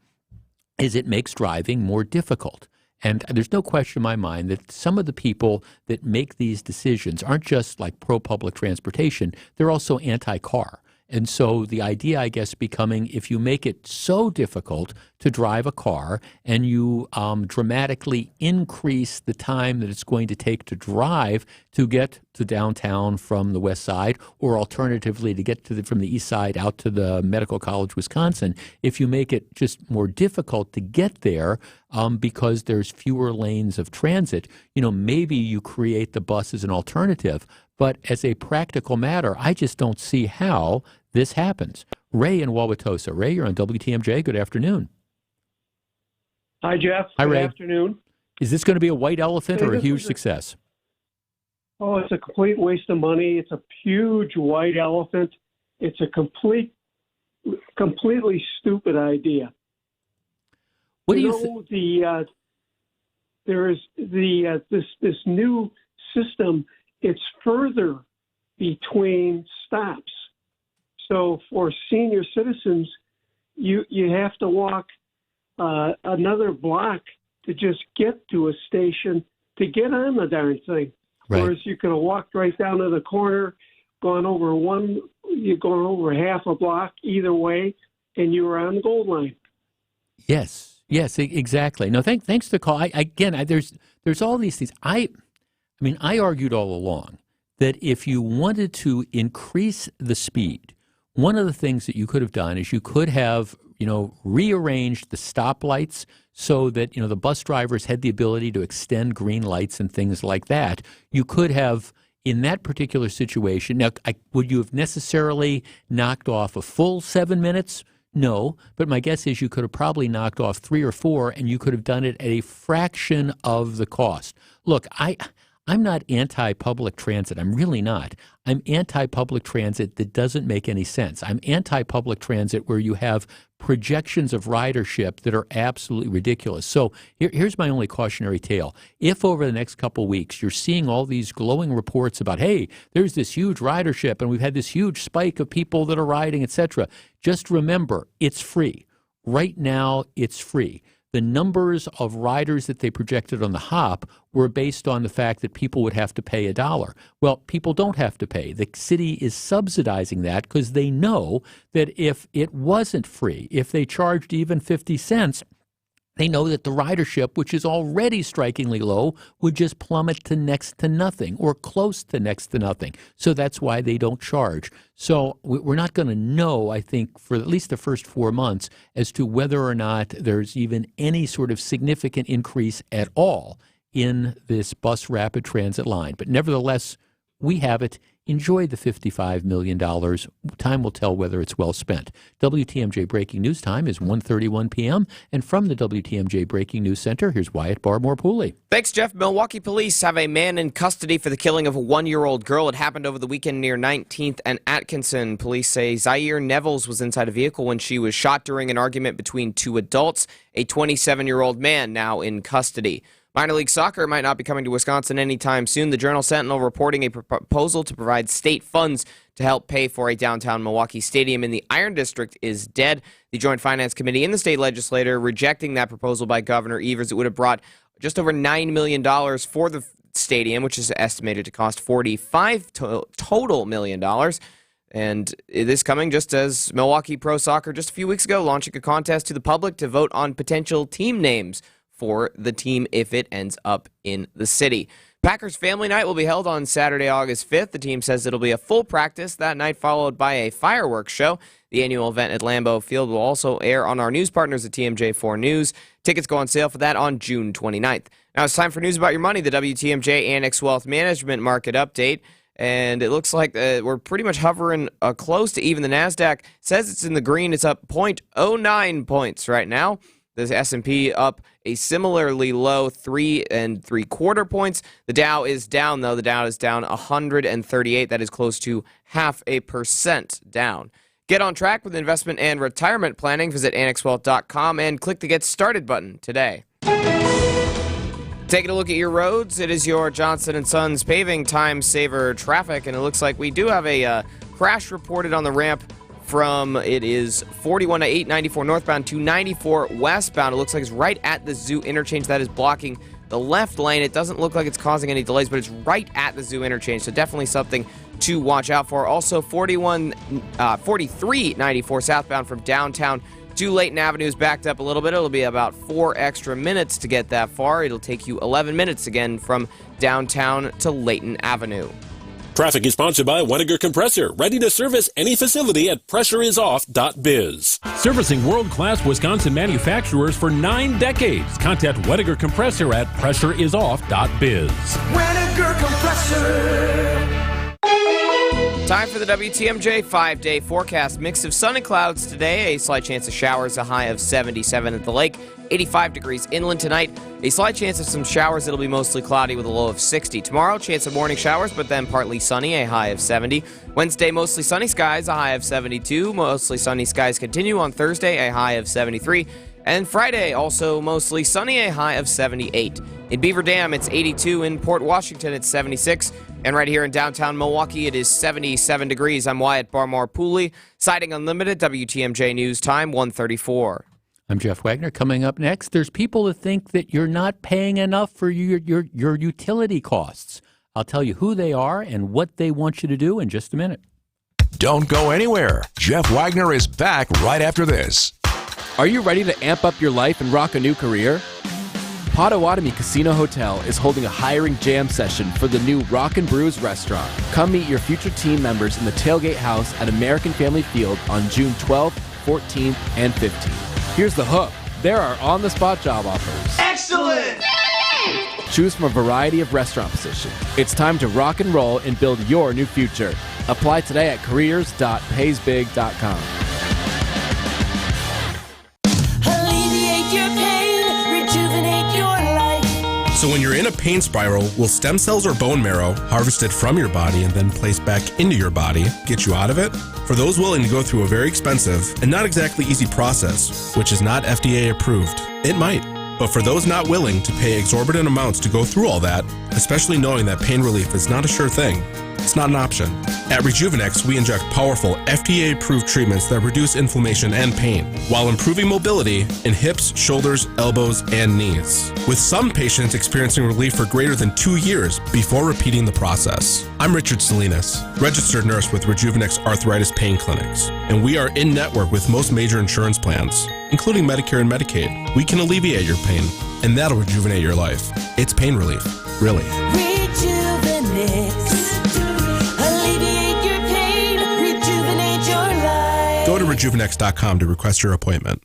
S2: is it makes driving more difficult. And there's no question in my mind that some of the people that make these decisions aren't just like pro-public transportation, they're also anti-car. And so the idea, I guess, becoming if you make it so difficult to drive a car and you dramatically increase the time that it's going to take to drive to get to downtown from the west side, or alternatively to get from the east side out to the Medical College, Wisconsin, if you make it just more difficult to get there because there's fewer lanes of transit, maybe you create the bus as an alternative. But as a practical matter, I just don't see how this happens. Ray in Wauwatosa. Ray, you're on WTMJ. Good afternoon.
S10: Hi, Jeff.
S2: Hi, Ray.
S10: Good afternoon.
S2: Is this going to be a white elephant or a huge success?
S10: It's a complete waste of money. It's a huge white elephant. It's a completely stupid idea.
S2: What do you think?
S10: There is this new system. It's further between stops. So for senior citizens, you have to walk another block to just get to a station to get on the darn thing.
S2: Right.
S10: Whereas you could have walked right down to the corner, gone over half a block either way, and you were on the Gold Line.
S2: Yes, exactly. No, thanks for the call. There's all these things. I argued all along that if you wanted to increase the speed, one of the things that you could have done is you could have, rearranged the stoplights so that, the bus drivers had the ability to extend green lights and things like that. You could have, in that particular situation, now, would you have necessarily knocked off a full 7 minutes? No, but my guess is you could have probably knocked off 3 or 4, and you could have done it at a fraction of the cost. Look, I'm not anti-public transit. I'm really not. I'm anti-public transit that doesn't make any sense. I'm anti-public transit where you have projections of ridership that are absolutely ridiculous. So here's my only cautionary tale. If over the next couple weeks you're seeing all these glowing reports about, hey, there's this huge ridership and we've had this huge spike of people that are riding, etc., just remember, it's free. Right now, it's free. the numbers of riders that they projected on the hop were based on the fact that people would have to pay $1. Well, people don't have to pay. The city is subsidizing that because they know that if it wasn't free, if they charged even 50 cents, they know that the ridership, which is already strikingly low, would just plummet to next to nothing or close to next to nothing. So that's why they don't charge. So we're not going to know, I think, for at least the first 4 months as to whether or not there's even any sort of significant increase at all in this bus rapid transit line. But nevertheless, we have it. Enjoy the $55 million. Time will tell whether it's well spent. WTMJ Breaking News time is 1:31 p.m. And from the WTMJ Breaking News Center, here's Wyatt Barmore-Pooley.
S12: Thanks, Jeff. Milwaukee police have a man in custody for the killing of a 1-year-old girl. It happened over the weekend near 19th and Atkinson. Police say Zaire Nevels was inside a vehicle when she was shot during an argument between two adults. A 27-year-old man now in custody. Minor League Soccer might not be coming to Wisconsin anytime soon. The Journal-Sentinel reporting a proposal to provide state funds to help pay for a downtown Milwaukee stadium in the Iron District is dead. The Joint Finance Committee in the state legislature rejecting that proposal by Governor Evers. It would have brought just over $9 million for the stadium, which is estimated to cost $45 total million. And this coming just as Milwaukee Pro Soccer just a few weeks ago launching a contest to the public to vote on potential team names for the team if it ends up in the city. Packers Family Night will be held on Saturday, August 5th. The team says it'll be a full practice that night, followed by a fireworks show. The annual event at Lambeau Field will also air on our news partners at TMJ4 News. Tickets go on sale for that on June 29th. Now it's time for news about your money, the WTMJ Annex Wealth Management Market Update. And it looks like we're pretty much hovering close to even. The NASDAQ says it's in the green. It's up 0.09 points right now. The S&P up a similarly low 3 3/4 points. The Dow is down, though. The Dow is down 138. That is close to 0.5% down. Get on track with investment and retirement planning. Visit annexwealth.com and click the Get Started button today. Taking a look at your roads, it is your Johnson & Sons paving time saver traffic, and it looks like we do have a crash reported on the ramp from, it is 41 to 894 northbound to 94 westbound. It looks like it's right at the Zoo interchange. That is blocking the left lane. It doesn't look like it's causing any delays, but it's right at the Zoo interchange, so definitely something to watch out for. Also, 4394 southbound from downtown to Layton Avenue is backed up a little bit. It'll be about 4 extra minutes to get that far. It'll take you 11 minutes again from downtown to Layton Avenue.
S11: Traffic is sponsored by Wagner Compressor, ready to service any facility at pressureisoff.biz. Servicing world-class Wisconsin manufacturers for 9 decades. Contact Wagner Compressor at pressureisoff.biz.
S24: Wagner Compressor.
S12: Time for the WTMJ 5-day forecast. Mix of sun and clouds today. A slight chance of showers, a high of 77 at the lake. 85 degrees inland tonight. A slight chance of some showers. It'll be mostly cloudy with a low of 60. Tomorrow, chance of morning showers, but then partly sunny, a high of 70. Wednesday, mostly sunny skies, a high of 72. Mostly sunny skies continue on Thursday, a high of 73. And Friday, also mostly sunny, a high of 78. In Beaver Dam, it's 82. In Port Washington, it's 76. And right here in downtown Milwaukee, it is 77 degrees. I'm Wyatt Barmore-Pooley. Siding Unlimited, WTMJ News Time, 1:34.
S2: I'm Jeff Wagner. Coming up next, there's people that think that you're not paying enough for your utility costs. I'll tell you who they are and what they want you to do in just a minute.
S1: Don't go anywhere. Jeff Wagner is back right after this.
S13: Are you ready to amp up your life and rock a new career? Potawatomi Casino Hotel is holding a hiring jam session for the new Rock and Brews restaurant. Come meet your future team members in the Tailgate House at American Family Field on June 12th, 14th, and 15th. Here's the hook. There are on-the-spot job offers.
S24: Excellent!
S13: Choose from a variety of restaurant positions. It's time to rock and roll and build your new future. Apply today at careers.paysbig.com.
S24: Alleviate your pain, rejuvenate your life.
S14: So when you're in a pain spiral, will stem cells or bone marrow harvested from your body and then placed back into your body get you out of it? For those willing to go through a very expensive and not exactly easy process, which is not FDA approved, it might. But for those not willing to pay exorbitant amounts to go through all that, especially knowing that pain relief is not a sure thing, it's not an option. At Rejuvenex, we inject powerful, FDA-approved treatments that reduce inflammation and pain, while improving mobility in hips, shoulders, elbows, and knees. With some patients experiencing relief for greater than 2 years before repeating the process. I'm Richard Salinas, registered nurse with Rejuvenex Arthritis Pain Clinics, and we are in network with most major insurance plans, including Medicare and Medicaid. We can alleviate your pain, and that'll rejuvenate your life. It's pain relief, really.
S24: Alleviate your pain, rejuvenate your life.
S14: Go to rejuvenex.com to request your appointment.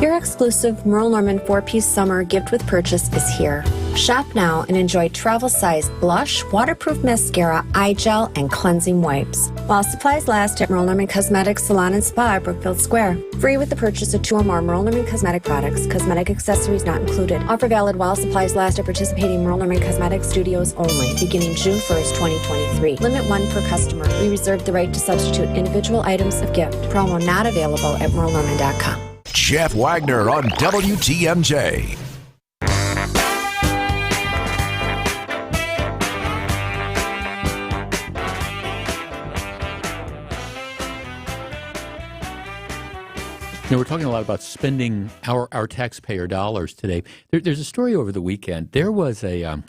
S3: Your exclusive Merle Norman 4-piece summer gift with purchase is here. Shop now and enjoy travel-sized blush, waterproof mascara, eye gel, and cleansing wipes. While supplies last at Merle Norman Cosmetics Salon and Spa, Brookfield Square. Free with the purchase of 2 or more Merle Norman cosmetic products. Cosmetic accessories not included. Offer valid while supplies last at participating Merle Norman Cosmetic Studios only, beginning June 1st, 2023. Limit 1 per customer. We reserve the right to substitute individual items of gift. Promo not available at merlenorman.com.
S1: Jeff Wagner on WTMJ.
S2: We're talking a lot about spending our taxpayer dollars today. There's a story over the weekend. There's a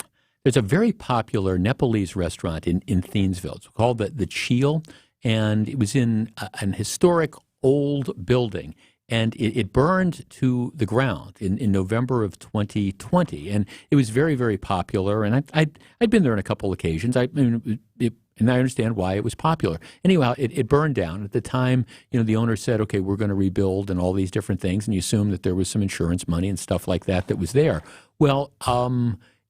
S2: very popular Nepalese restaurant in Thiensville. It's called the Cheel, and it was in an historic old building. And it burned to the ground in November of 2020, and it was very, very popular. And I'd been there on a couple occasions. And I understand why it was popular. Anyhow, it burned down. At the time, the owner said, "Okay, we're going to rebuild," and all these different things. And you assume that there was some insurance money and stuff like that was there. Well,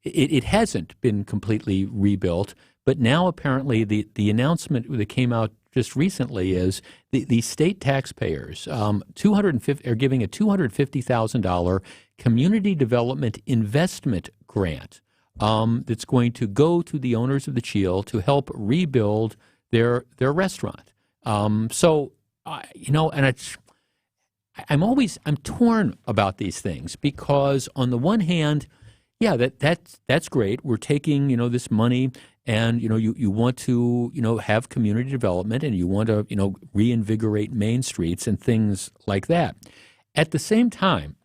S2: it hasn't been completely rebuilt. But now apparently the announcement that came out just recently is the state taxpayers are giving a $250,000 community development investment grant that's going to go to the owners of the Cheel to help rebuild their restaurant. And I'm torn about these things because on the one hand, yeah, that's great. We're taking this money. And, you want to, have community development and you want to, reinvigorate main streets and things like that. At the same time,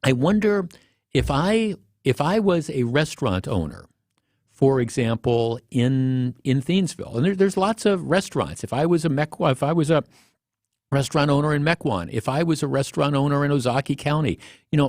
S2: I wonder if I was a restaurant owner, for example, in Thiensville, and there's lots of restaurants. If I was a restaurant owner in Mequon, if I was a restaurant owner in Ozaukee County,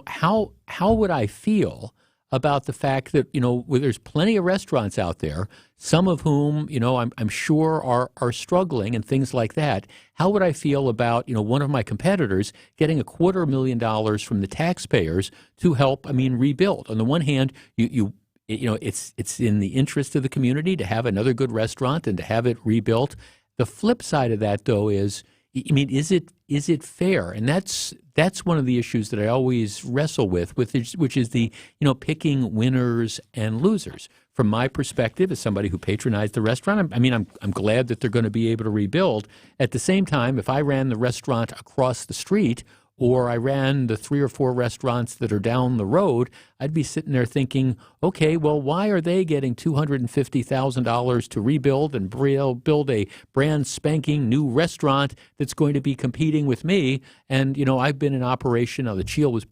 S2: how would I feel about the fact that, there's plenty of restaurants out there, some of whom, I'm sure are struggling and things like that. How would I feel about, one of my competitors getting $250,000 from the taxpayers to help, rebuild? On the one hand, it's in the interest of the community to have another good restaurant and to have it rebuilt. The flip side of that, though, is it fair? And that's one of the issues that I always wrestle with which is the picking winners and losers. From my perspective, as somebody who patronized the restaurant, I'm glad that they're going to be able to rebuild. At the same time, if I ran the restaurant across the street or I ran the 3 or 4 restaurants that are down the road, I'd be sitting there thinking, okay, well, why are they getting $250,000 to rebuild and build a brand spanking new restaurant that's going to be competing with me? And, I've been in operation. Now, the Cheel was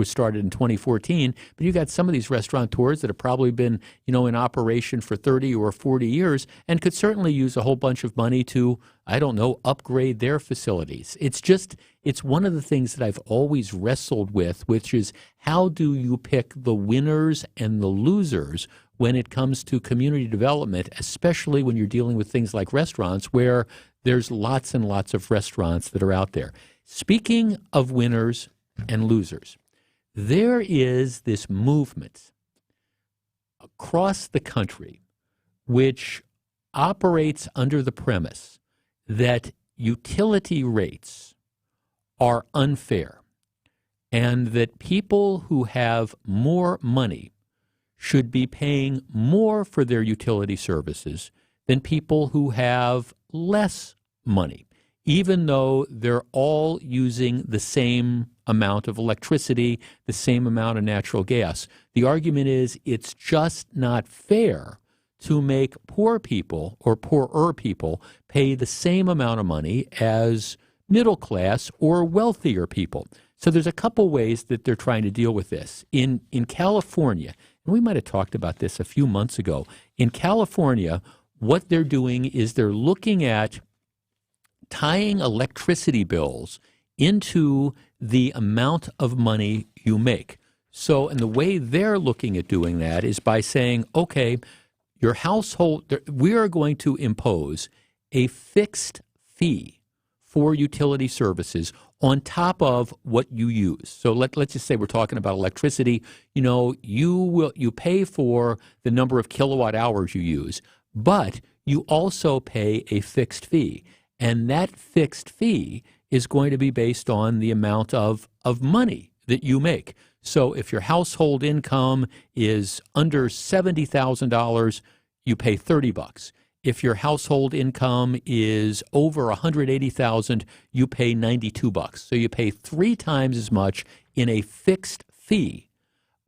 S2: started in 2014, but you got some of these restaurateurs that have probably been, in operation for 30 or 40 years and could certainly use a whole bunch of money to, upgrade their facilities. It's one of the things that I've always wrestled with, which is how do you pick the winners and the losers when it comes to community development, especially when you're dealing with things like restaurants where there's lots and lots of restaurants that are out there. Speaking of winners and losers, there is this movement across the country which operates under the premise that utility rates are unfair and that people who have more money should be paying more for their utility services than people who have less money. even though they're all using the same amount of electricity, the same amount of natural gas. The argument is it's just not fair to make poor people or poorer people pay the same amount of money as middle class or wealthier people. So there's a couple ways that they're trying to deal with this. In California, and we might have talked about this a few months ago, in California, what they're doing is they're looking at tying electricity bills into the amount of money you make. So, and the way they're looking at doing that is by saying, okay, your household, we are going to impose a fixed fee for utility services on top of what you use. So let's just say we're talking about electricity. You pay for the number of kilowatt hours you use, but you also pay a fixed fee. And that fixed fee is going to be based on the amount of money that you make. So if your household income is under $70,000, you pay $30. If your household income is over $180,000, you pay $92. So you pay 3 times as much in a fixed fee.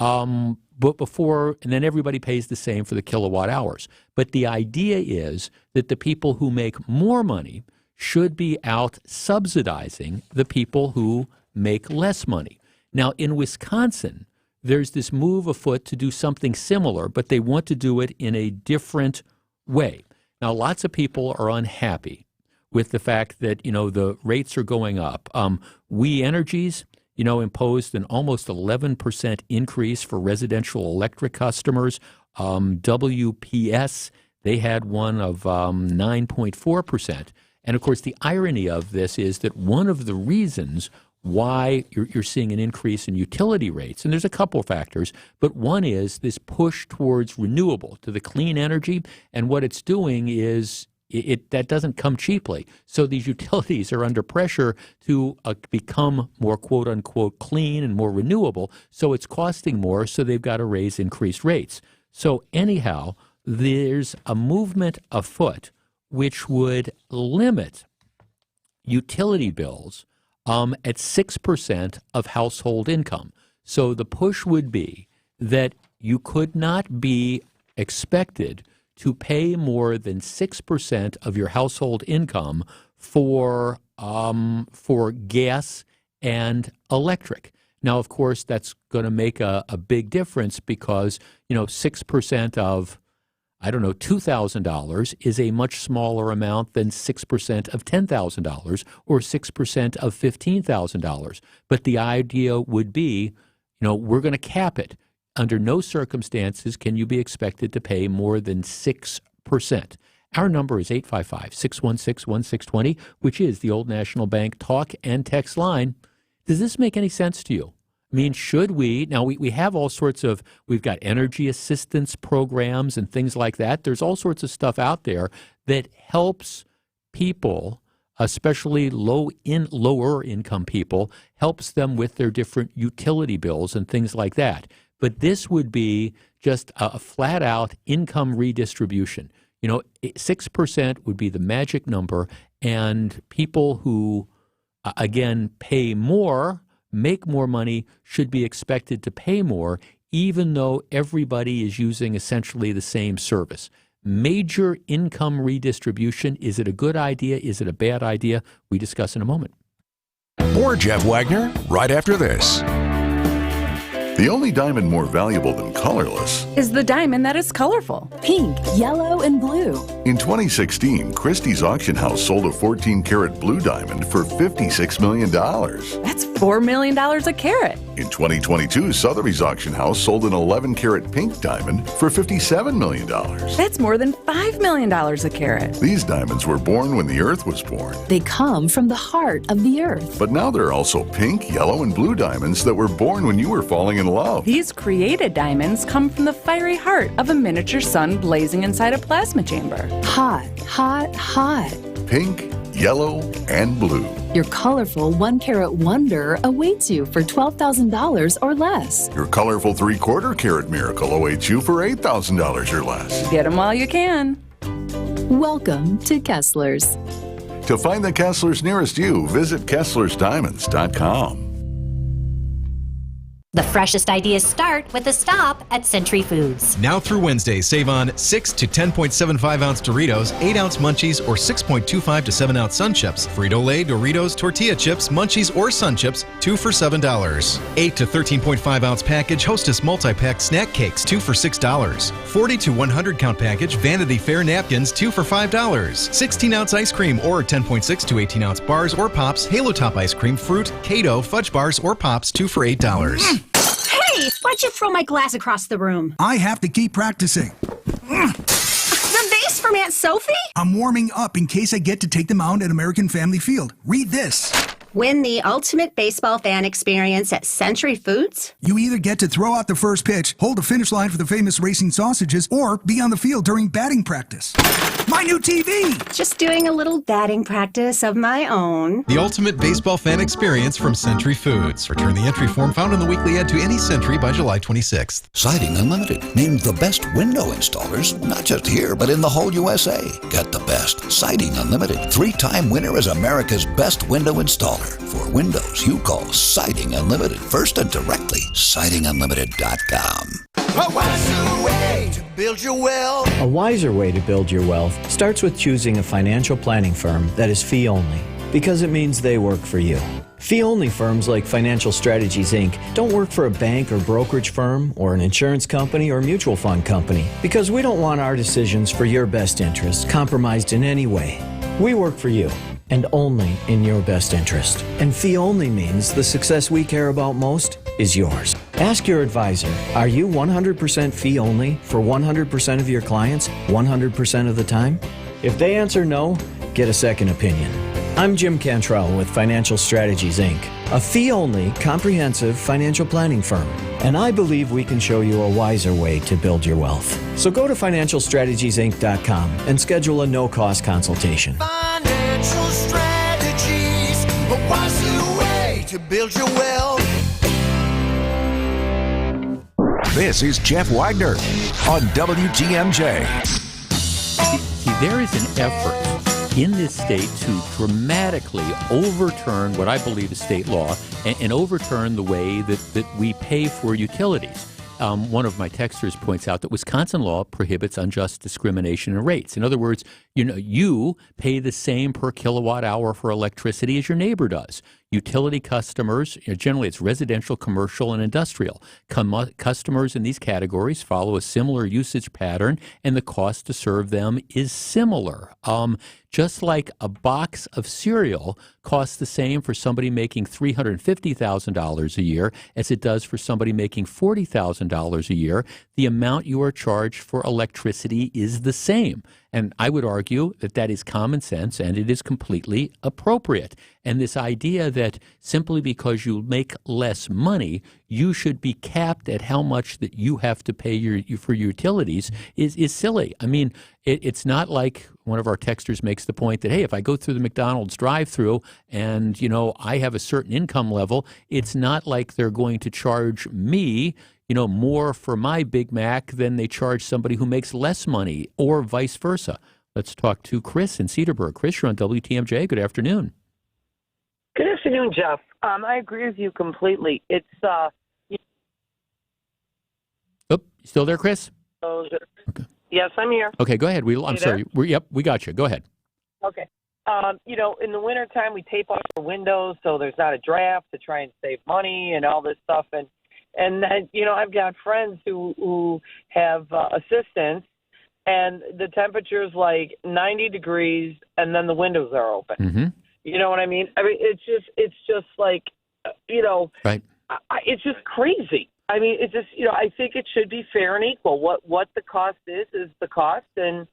S2: And then everybody pays the same for the kilowatt hours. But the idea is that the people who make more money should be out subsidizing the people who make less money. Now, in Wisconsin, there's this move afoot to do something similar, but they want to do it in a different way. Now, lots of people are unhappy with the fact that, the rates are going up. We Energies, imposed an almost 11% increase for residential electric customers. WPS, they had one of 9.4%. And, of course, the irony of this is that one of the reasons why you're seeing an increase in utility rates, and there's a couple of factors, but one is this push towards renewable, to the clean energy, and what it's doing is that doesn't come cheaply. So these utilities are under pressure to become more quote-unquote clean and more renewable, so it's costing more, so they've got to raise increased rates. So anyhow, there's a movement afoot which would limit utility bills at 6% of household income. So the push would be that you could not be expected to pay more than 6% of your household income for gas and electric. Now, of course, that's going to make a big difference because, 6% of $2,000 is a much smaller amount than 6% of $10,000 or 6% of $15,000. But the idea would be, we're going to cap it. Under no circumstances can you be expected to pay more than 6%. Our number is 855-616-1620, which is the Old National Bank talk and text line. Does this make any sense to you? I mean, should we? Now, we have all sorts of, we've got energy assistance programs and things like that. There's all sorts of stuff out there that helps people, especially lower income people, helps them with their different utility bills and things like that. But this would be just a flat out income redistribution. 6% would be the magic number, and people who, again, pay more, make more money, should be expected to pay more, even though everybody is using essentially the same service. Major income redistribution, is it a good idea? Is it a bad idea? We discuss in a moment.
S1: More Jeff Wagner right after this.
S5: The only diamond more valuable than colorless
S15: is the diamond that is colorful. Pink, yellow, and blue.
S5: In 2016, Christie's auction house sold a 14-karat blue diamond for $56 million.
S15: That's $4 million a carat.
S5: In 2022, Sotheby's auction house sold an 11-karat pink diamond for $57 million.
S15: That's more than $5 million a carat.
S5: These diamonds were born when the Earth was born.
S15: They come from the heart of the Earth.
S5: But now there are also pink, yellow, and blue diamonds that were born when you were falling in love.
S15: These created diamonds come from the fiery heart of a miniature sun blazing inside a plasma chamber. Hot, hot, hot.
S5: Pink, yellow, and blue.
S15: Your colorful 1-carat wonder awaits you for $12,000 or less.
S5: Your colorful 3/4 carat miracle awaits you for $8,000 or less.
S15: Get them while you can. Welcome to Kessler's.
S5: To find the Kesslers nearest you, visit KesslersDiamonds.com.
S4: The freshest ideas start with a stop at Century Foods.
S7: Now through Wednesday, save on 6 to 10.75 ounce Doritos, 8 ounce Munchies, or 6.25 to 7 ounce Sun Chips. Frito-Lay, Doritos, Tortilla Chips, Munchies, or Sun Chips, 2 for $7. 8 to 13.5 ounce package Hostess multi-pack snack cakes, 2 for $6. 40 to 100 count package Vanity Fair napkins, 2 for $5. 16 ounce ice cream or 10.6 to 18 ounce bars or pops, Halo Top ice cream, fruit, Kato, fudge bars, or pops, 2 for $8.
S22: Hey, why'd you throw my glass across the room?
S16: I have to keep practicing.
S22: The vase from Aunt Sophie?
S16: I'm warming up in case I get to take them out at American Family Field. Read this.
S22: Win the ultimate baseball fan experience at Century Foods?
S16: You either get to throw out the first pitch, hold the finish line for the famous racing sausages, or be on the field during batting practice. My new TV!
S22: Just doing a little batting practice of my own.
S7: The ultimate baseball fan experience from Century Foods. Return the entry form found on the weekly ad to any Century by July 26th.
S17: Siding Unlimited, named the best window installers, not just here, but in the whole USA. Get the best. Siding Unlimited, 3-time winner as America's best window installer. For windows, you call Siding Unlimited first and directly. SidingUnlimited.com.
S24: A wiser way to build your wealth.
S18: A wiser way to build your wealth starts with choosing a financial planning firm that is fee only, because it means they work for you. Fee-only firms like Financial Strategies, Inc. don't work for a bank or brokerage firm or an insurance company or mutual fund company, because we don't want our decisions for your best interests compromised in any way. We work for you, and only in your best interest. And fee-only means the success we care about most is yours. Ask your advisor, are you 100% fee-only for 100% of your clients 100% of the time? If they answer no, get a second opinion. I'm Jim Cantrell with Financial Strategies, Inc., a fee-only, comprehensive financial planning firm. And I believe we can show you a wiser way to build your wealth. So go to FinancialStrategiesInc.com and schedule a no-cost consultation.
S24: Financial strategies, a wiser way to build your wealth.
S1: This is Jeff Wagner on WTMJ.
S2: See, there is an effort in this state to dramatically overturn what I believe is state law and overturn the way that we pay for utilities. One of my texters points out that Wisconsin law prohibits unjust discrimination in rates. In other words, you pay the same per kilowatt hour for electricity as your neighbor does. Utility customers, generally it's residential, commercial, and industrial. Customers in these categories follow a similar usage pattern, and the cost to serve them is similar. Just like a box of cereal costs the same for somebody making $350,000 a year as it does for somebody making $40,000 a year, the amount you are charged for electricity is the same. And I would argue that that is common sense and it is completely appropriate. And this idea that simply because you make less money, you should be capped at how much that you have to pay for utilities is silly. I mean, it's not like one of our texters makes the point that, hey, if I go through the McDonald's drive-through and, I have a certain income level, it's not like they're going to charge me more for my Big Mac than they charge somebody who makes less money, or vice versa. Let's talk to Chris in Cedarburg. Chris, you're on WTMJ. Good afternoon.
S19: Good afternoon, Jeff. I agree with you completely. It's
S2: you still there, Chris?
S19: Okay. Yes, I'm here.
S2: Okay, go ahead. I'm sorry. We got you. Go ahead.
S19: Okay. In the wintertime, we tape off the windows so there's not a draft to try and save money and all this stuff. And then, I've got friends who have assistants, and the temperature's like 90 degrees, and then the windows are open.
S2: Mm-hmm.
S19: You know what I mean? I mean, it's just like,
S2: right.
S19: It's just crazy. I mean, it's just, I think it should be fair and equal. What the cost is the cost, and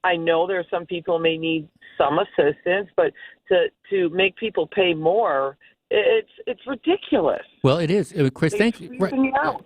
S19: I know there are some people may need some assistance, but to make people pay more, it's ridiculous.
S2: Well, it is, Chris. Thank you. Right.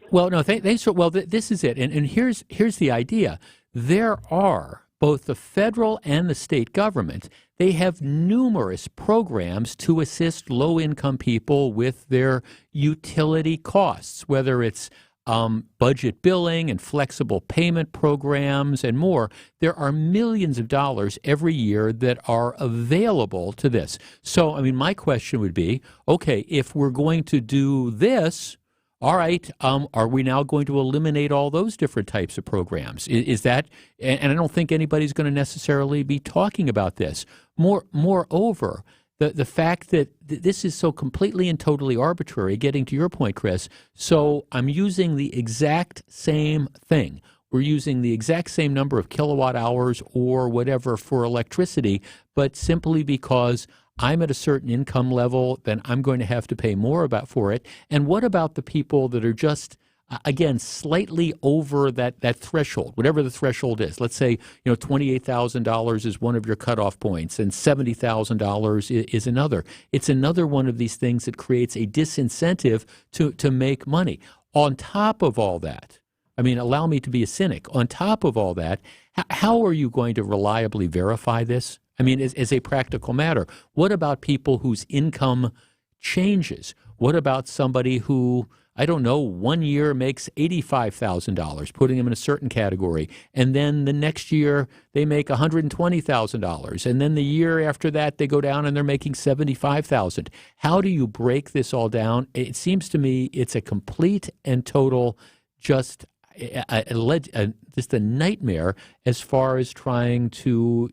S2: Well, no, thanks for. Well, this is it, and here's the idea. There are both the federal and the state government. They have numerous programs to assist low-income people with their utility costs, whether it's budget billing and flexible payment programs and more. There are millions of dollars every year that are available to this. So, I mean, my question would be, okay, if we're going to do this, all right, are we now going to eliminate all those different types of programs? Is that, and I don't think anybody's going to necessarily be talking about this. Moreover, the fact that this is so completely and totally arbitrary, getting to your point, Chris, so I'm using the exact same thing. We're using the exact same number of kilowatt hours or whatever for electricity, but simply because I'm at a certain income level, then I'm going to have to pay more for it. And what about the people that are just, again, slightly over that threshold, whatever the threshold is? Let's say, $28,000 is one of your cutoff points and $70,000 is another. It's another one of these things that creates a disincentive to make money. On top of all that, I mean, allow me to be a cynic. On top of all that, how are you going to reliably verify this? I mean, as a practical matter, what about people whose income changes? What about somebody who, I don't know, 1 year makes $85,000, putting them in a certain category, and then the next year they make $120,000, and then the year after that they go down and they're making $75,000. How do you break this all down? It seems to me it's a complete and total just a nightmare as far as trying to,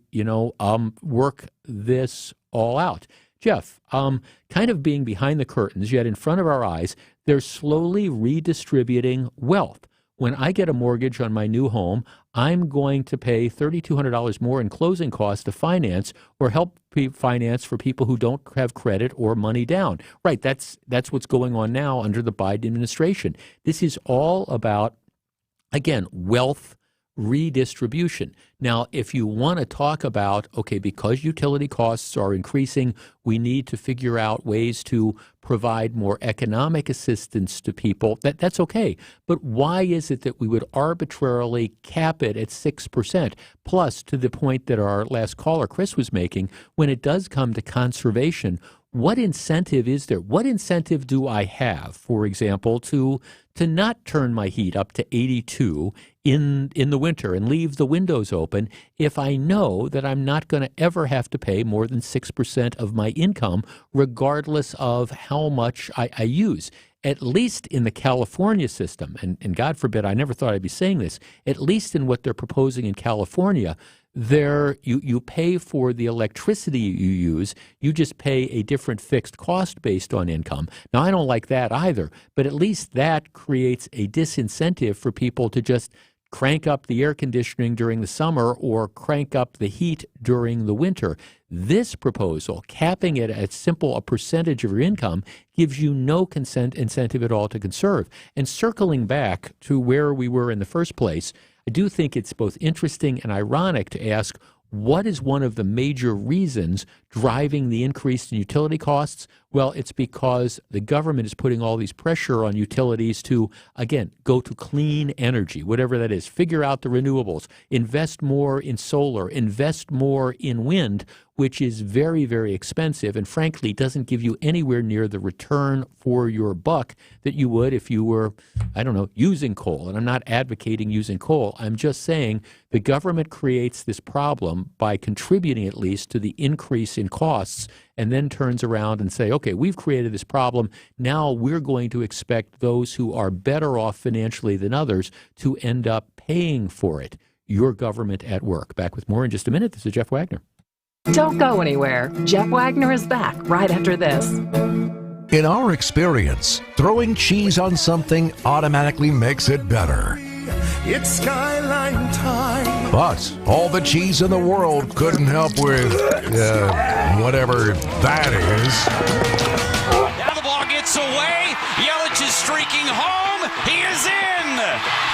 S2: work this all out. Jeff, kind of being behind the curtains, yet in front of our eyes, they're slowly redistributing wealth. When I get a mortgage on my new home, I'm going to pay $3,200 more in closing costs to finance or help finance for people who don't have credit or money down. Right, that's what's going on now under the Biden administration. This is all about, again, wealth redistribution. Now, if you want to talk about, okay, because utility costs are increasing, we need to figure out ways to provide more economic assistance to people, that's okay. But why is it that we would arbitrarily cap it at 6%? Plus, to the point that our last caller, Chris, was making, when it does come to conservation, what incentive is there? What incentive do I have, for example, to not turn my heat up to 82 in the winter and leave the windows open if I know that I'm not going to ever have to pay more than 6% of my income, regardless of how much I use? At least in the California system, and God forbid, I never thought I'd be saying this, at least in what they're proposing in California, you pay for the electricity you use. You just pay a different fixed cost based on income. Now, I don't like that either, but at least that creates a disincentive for people to just crank up the air conditioning during the summer or crank up the heat during the winter. This proposal, capping it at a percentage of your income, gives you no incentive at all to conserve. And circling back to where we were in the first place, I do think it's both interesting and ironic to ask, what is one of the major reasons driving the increase in utility costs? Well, it's because the government is putting all these pressure on utilities to, again, go to clean energy, whatever that is, figure out the renewables, invest more in solar, invest more in wind, which is very, very expensive and frankly doesn't give you anywhere near the return for your buck that you would if you were, using coal. And I'm not advocating using coal. I'm just saying the government creates this problem by contributing at least to the increase in costs and then turns around and say, okay, we've created this problem. Now we're going to expect those who are better off financially than others to end up paying for it. Your government at work. Back with more in just a minute. This is Jeff Wagner.
S6: Don't go anywhere. Jeff Wagner is back right after this.
S1: In our experience, throwing cheese on something automatically makes it better.
S24: It's Skyline time.
S1: But all the cheese in the world couldn't help with, whatever that is.
S8: Now the ball gets away. Yelich is streaking home. He is in.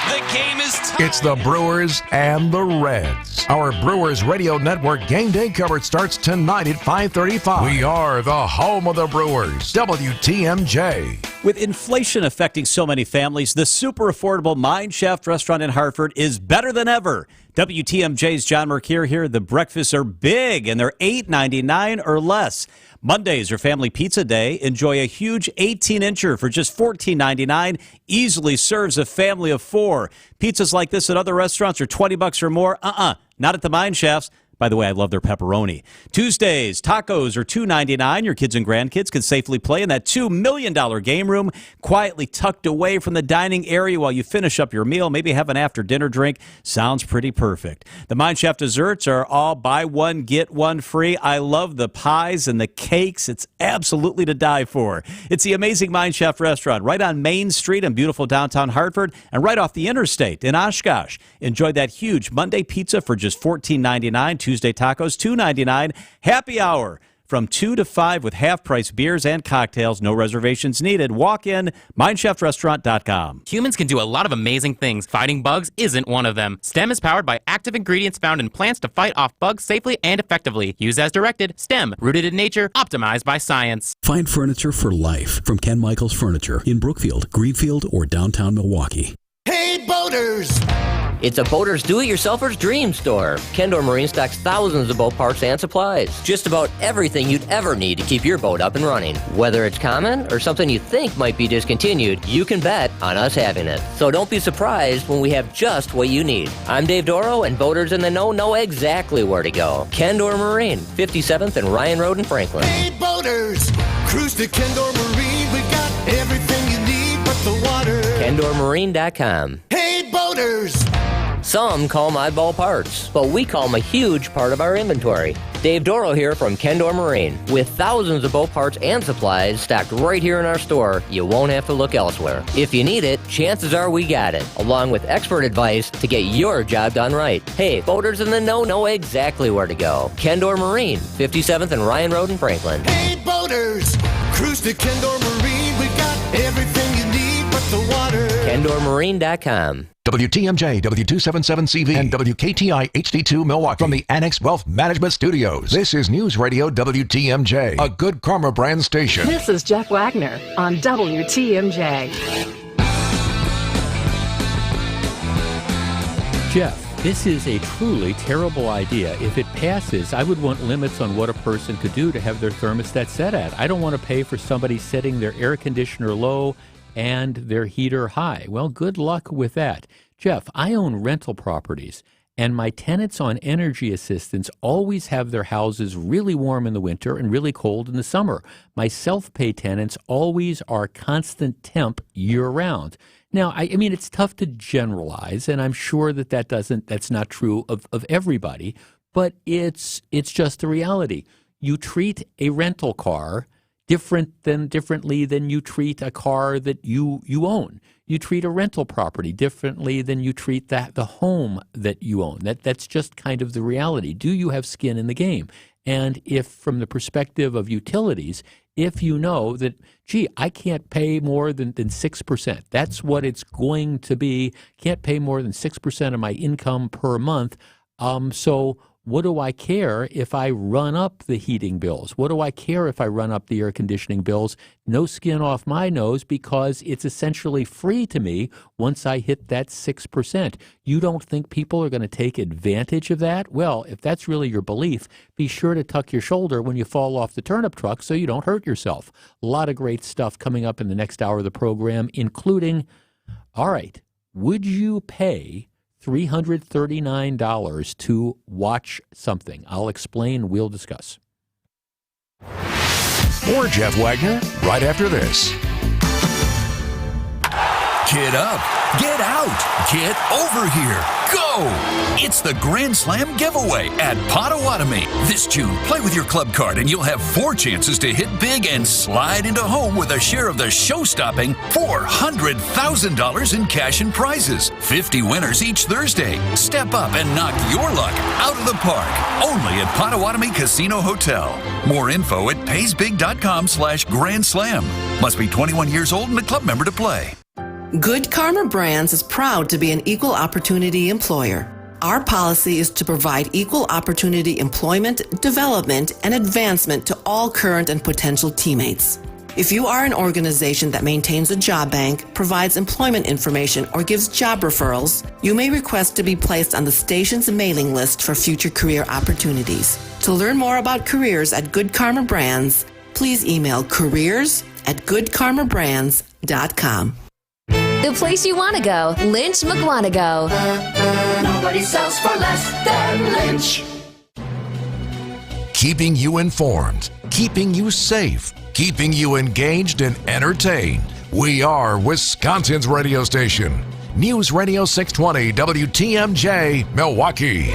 S8: The game is tied.
S1: It's the Brewers and the Reds. Our Brewers Radio Network game day coverage starts tonight at 5:35. We are the home of the Brewers, WTMJ.
S9: With inflation affecting so many families, the super affordable Mine Shaft restaurant in Hartford is better than ever. WTMJ's John Mercure here. The breakfasts are big and they're $8.99 or less. Mondays are family pizza day. Enjoy a huge 18-incher for just $14.99. Easily serves a family of 4. Pizzas like this at other restaurants are $20 or more. Not at the Mine Shafts. By the way, I love their pepperoni. Tuesdays, tacos are $2.99. Your kids and grandkids can safely play in that $2 million game room, quietly tucked away from the dining area while you finish up your meal, maybe have an after-dinner drink. Sounds pretty perfect. The Mine Shaft desserts are all buy one, get one free. I love the pies and the cakes. It's absolutely to die for. It's the amazing Mine Shaft restaurant right on Main Street in beautiful downtown Hartford and right off the interstate in Oshkosh. Enjoy that huge Monday pizza for just $14.99. Tuesday tacos, $2.99. Happy hour from 2 to 5 with half-price beers and cocktails. No reservations needed. Walk in, mineshaftRestaurant.com.
S20: Humans can do a lot of amazing things. Fighting bugs isn't one of them. STEM is powered by active ingredients found in plants to fight off bugs safely and effectively. Use as directed. STEM, rooted in nature, optimized by science.
S21: Find furniture for life from Ken Michaels Furniture in Brookfield, Greenfield, or downtown Milwaukee.
S24: Hey, boaters!
S23: It's a boater's do-it-yourselfer's dream store. Kendor Marine stocks thousands of boat parts and supplies. Just about everything you'd ever need to keep your boat up and running. Whether it's common or something you think might be discontinued, you can bet on us having it. So don't be surprised when we have just what you need. I'm Dave Doro, and boaters in the know exactly where to go. Kendor Marine, 57th and Ryan Road in Franklin.
S24: Hey, boaters! Cruise to Kendor Marine. We got everything you need but the water.
S23: KendorMarine.com.
S24: Hey, boaters!
S23: Some call them oddball parts, but we call them a huge part of our inventory. Dave Doro here from Kendor Marine. With thousands of boat parts and supplies stocked right here in our store, you won't have to look elsewhere. If you need it, chances are we got it, along with expert advice to get your job done right. Hey, boaters in the know exactly where to go. Kendor Marine, 57th and Ryan Road in Franklin.
S24: Hey, boaters! Cruise to Kendor Marine. We got everything you need but the water.
S23: KendorMarine.com.
S1: WTMJ, W277CV, and WKTI HD2 Milwaukee from the Annex Wealth Management Studios. This is News Radio WTMJ, a good karma brand station.
S6: This is Jeff Wagner on WTMJ.
S2: Jeff, this is a truly terrible idea. If it passes, I would want limits on what a person could do to have their thermostat set at. I don't want to pay for somebody setting their air conditioner low and their heater high. Well, good luck with that. Jeff, I own rental properties, and my tenants on energy assistance always have their houses really warm in the winter and really cold in the summer. My self-pay tenants always are constant temp year-round. Now, I mean, it's tough to generalize, and I'm sure that's not true of everybody, but it's just the reality. You treat a rental car differently than you treat a car that you own. You treat a rental property differently than you treat the home that you own. That's just kind of the reality. Do you have skin in the game? And if, from the perspective of utilities, if you know that, gee, I can't pay more than 6%, that's what it's going to be, can't pay more than 6% of my income per month, so what do I care if I run up the heating bills? What do I care if I run up the air conditioning bills? No skin off my nose, because it's essentially free to me once I hit that 6%. You don't think people are going to take advantage of that? Well, if that's really your belief, be sure to tuck your shoulder when you fall off the turnip truck so you don't hurt yourself. A lot of great stuff coming up in the next hour of the program, including, all right, would you pay $339 to watch something? I'll explain. We'll discuss.
S1: More Jeff Wagner right after this.
S17: Get up, get out, get over here, go! It's the Grand Slam giveaway at Potawatomi. This June, play with your club card and you'll have 4 chances to hit big and slide into home with a share of the show-stopping $400,000 in cash and prizes. 50 winners each Thursday. Step up and knock your luck out of the park. Only at Potawatomi Casino Hotel. More info at paysbig.com/Grand Slam. Must be 21 years old and a club member to play.
S25: Good Karma Brands is proud to be an equal opportunity employer. Our policy is to provide equal opportunity employment, development, and advancement to all current and potential teammates. If you are an organization that maintains a job bank, provides employment information, or gives job referrals, you may request to be placed on the station's mailing list for future career opportunities. To learn more about careers at Good Karma Brands, please email careers@goodkarmabrands.com.
S10: The place you want to go, Lynch McWanago.
S24: Nobody sells for less than Lynch.
S1: Keeping you informed, keeping you safe, keeping you engaged and entertained. We are Wisconsin's radio station. News Radio 620 WTMJ, Milwaukee.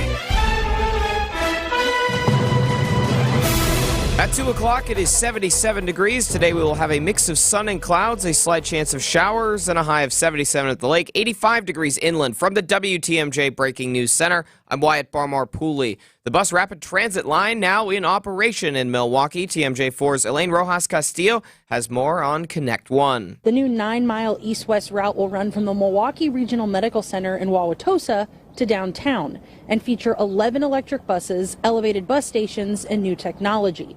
S11: At 2 o'clock, it is 77 degrees. Today we will have a mix of sun and clouds, a slight chance of showers, and a high of 77 at the lake. 85 degrees inland. From the WTMJ Breaking News Center, I'm Wyatt Barmar-Pooley. The bus rapid transit line now in operation in Milwaukee. TMJ4's Elaine Rojas Castillo has more on Connect One.
S12: The new 9-mile east-west route will run from the Milwaukee Regional Medical Center in Wauwatosa to downtown and feature 11 electric buses, elevated bus stations, and new technology.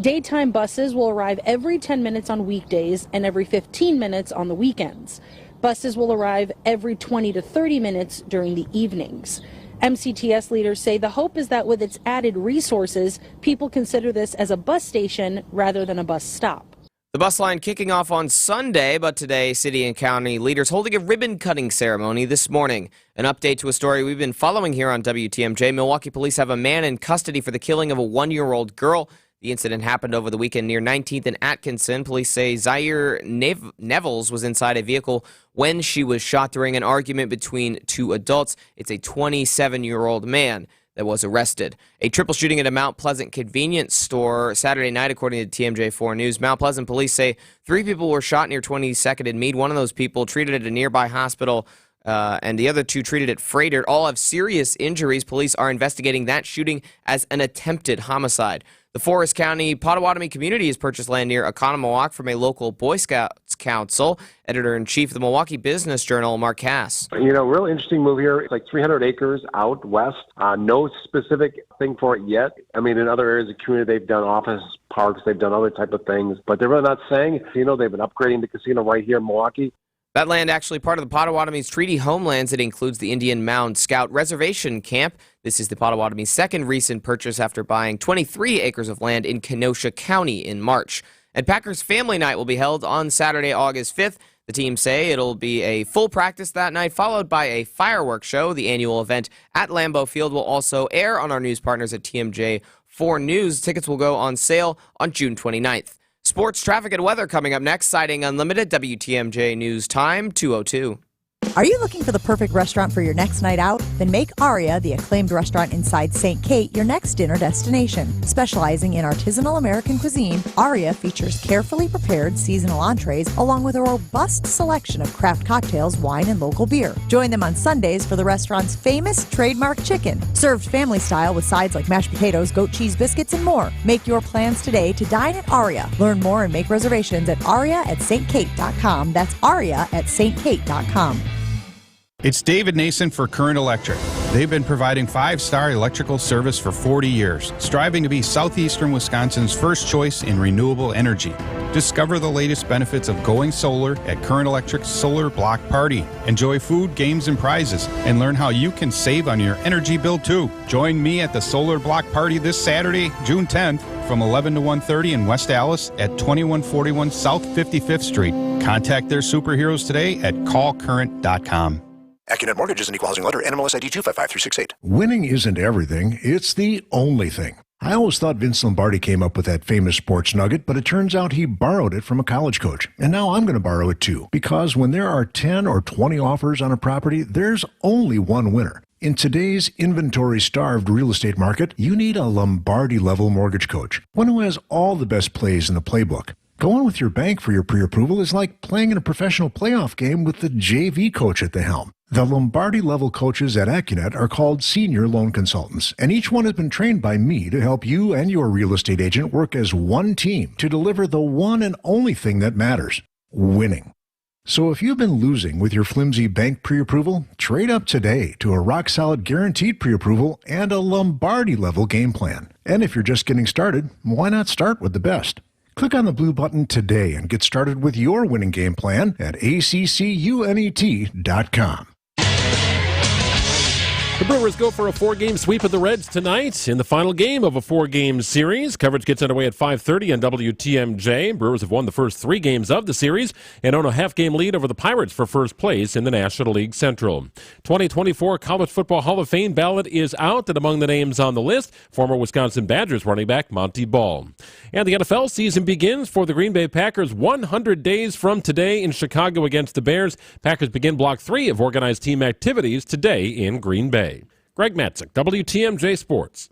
S12: Daytime buses will arrive every 10 minutes on weekdays and every 15 minutes on the weekends. Buses will arrive every 20 to 30 minutes during the evenings. MCTS leaders say the hope is that with its added resources, people consider this as a bus station rather than a bus stop.
S11: The bus line kicking off on Sunday, but today, city and county leaders holding a ribbon-cutting ceremony this morning. An update to a story we've been following here on WTMJ. Milwaukee police have a man in custody for the killing of a 1-year-old girl. The incident happened over the weekend near 19th and Atkinson. Police say Zaire Nevels was inside a vehicle when she was shot during an argument between two adults. It's a 27-year-old man that was arrested. A triple shooting at a Mount Pleasant convenience store Saturday night, according to TMJ4 News. Mount Pleasant police say 3 people were shot near 22nd and Meade. One of those people treated at a nearby hospital, and the other 2 treated at Freighter. All have serious injuries. Police are investigating that shooting as an attempted homicide. The Forest County Potawatomi community has purchased land near Oconomowoc from a local Boy Scouts council. Editor-in-chief of the Milwaukee Business Journal, Mark Cass.
S13: Real interesting move here. It's like 300 acres out west. No specific thing for it yet. In other areas of the community, they've done office parks, they've done other type of things, but they're really not saying. They've been upgrading the casino right here in Milwaukee.
S11: That land actually part of the Potawatomi's treaty homelands. It includes the Indian Mound Scout Reservation Camp. This is the Potawatomi's second recent purchase after buying 23 acres of land in Kenosha County in March. And Packers Family Night will be held on Saturday, August 5th. The team say it'll be a full practice that night, followed by a fireworks show. The annual event at Lambeau Field will also air on our news partners at TMJ4 News. Tickets will go on sale on June 29th. Sports, traffic, and weather coming up next. Siding Unlimited, WTMJ News Time, 2:02.
S14: Are you looking for the perfect restaurant for your next night out? Then make Aria, the acclaimed restaurant inside St. Kate, your next dinner destination. Specializing in artisanal American cuisine, Aria features carefully prepared seasonal entrees along with a robust selection of craft cocktails, wine, and local beer. Join them on Sundays for the restaurant's famous trademark chicken, served family style with sides like mashed potatoes, goat cheese biscuits, and more. Make your plans today to dine at Aria. Learn more and make reservations at aria@stkate.com. That's aria@stkate.com.
S26: It's David Nason for Current Electric. They've been providing 5-star electrical service for 40 years, striving to be southeastern Wisconsin's first choice in renewable energy. Discover the latest benefits of going solar at Current Electric's Solar Block Party. Enjoy food, games, and prizes, and learn how you can save on your energy bill too. Join me at the Solar Block Party this Saturday, June 10th, from 11 to 1:30 in West Allis at 2141 South 55th Street. Contact their superheroes today at callcurrent.com.
S27: AccuNet Mortgage is an equal housing lender. NMLS ID 255368.
S28: Winning isn't everything. It's the only thing. I always thought Vince Lombardi came up with that famous sports nugget, but it turns out he borrowed it from a college coach. And now I'm going to borrow it too. Because when there are 10 or 20 offers on a property, there's only one winner. In today's inventory-starved real estate market, you need a Lombardi-level mortgage coach. One who has all the best plays in the playbook. Going with your bank for your pre-approval is like playing in a professional playoff game with the JV coach at the helm. The Lombardi-level coaches at AccuNet are called senior loan consultants, and each one has been trained by me to help you and your real estate agent work as one team to deliver the one and only thing that matters, winning. So if you've been losing with your flimsy bank pre-approval, trade up today to a rock-solid guaranteed pre-approval and a Lombardi-level game plan. And if you're just getting started, why not start with the best? Click on the blue button today and get started with your winning game plan at accunet.com.
S3: The Brewers go for a 4-game sweep of the Reds tonight in the final game of a 4-game series. Coverage gets underway at 5:30 on WTMJ. Brewers have won the first 3 games of the series and own a half-game lead over the Pirates for first place in the National League Central. 2024 College Football Hall of Fame ballot is out, and among the names on the list, former Wisconsin Badgers running back Monty Ball. And the NFL season begins for the Green Bay Packers 100 days from today in Chicago against the Bears. Packers begin Block 3 of organized team activities today in Green Bay. Greg Matzik, WTMJ Sports.